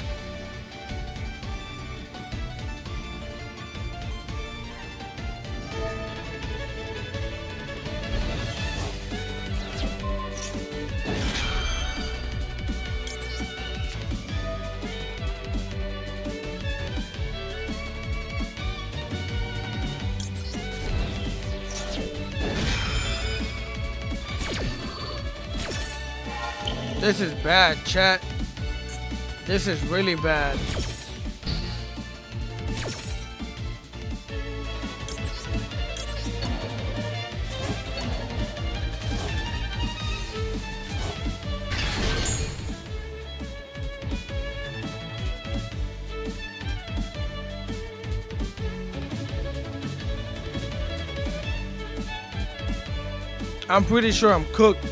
This is bad, chat. This is really bad. I'm pretty sure I'm cooked.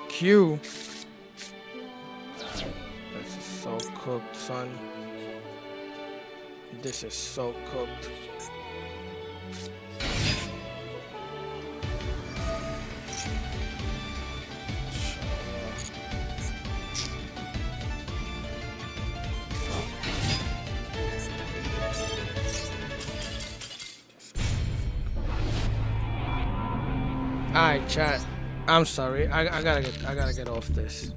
Q. This is so cooked, son. This is so cooked. Alright, chat. I'm sorry. I gotta get off this.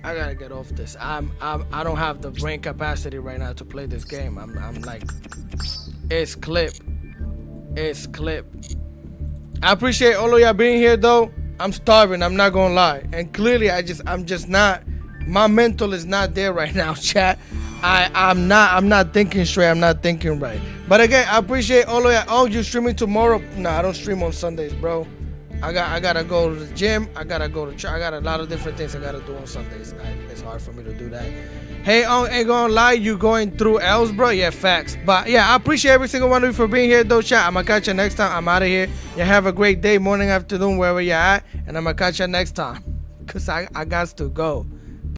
I gotta get off this. I don't have the brain capacity right now to play this game. I'm like, it's clip. It's clip. I appreciate all of y'all being here though. I'm starving. I'm not gonna lie. And clearly, I'm just not. My mental is not there right now, chat. I'm not thinking straight. I'm not thinking right. But again, I appreciate all of you. Oh, you streaming tomorrow? No, I don't stream on Sundays, bro. I gotta go to the gym. I gotta go to church. I got a lot of different things I gotta do on Sundays. It's hard for me to do that. Hey, ain't gonna lie, you going through L's, bro? Yeah, facts. But yeah, I appreciate every single one of you for being here, though, chat. I'm gonna catch you next time. I'm out of here. You have a great day, morning, afternoon, wherever you're at, and I'm gonna catch you next time. Cause I got to go.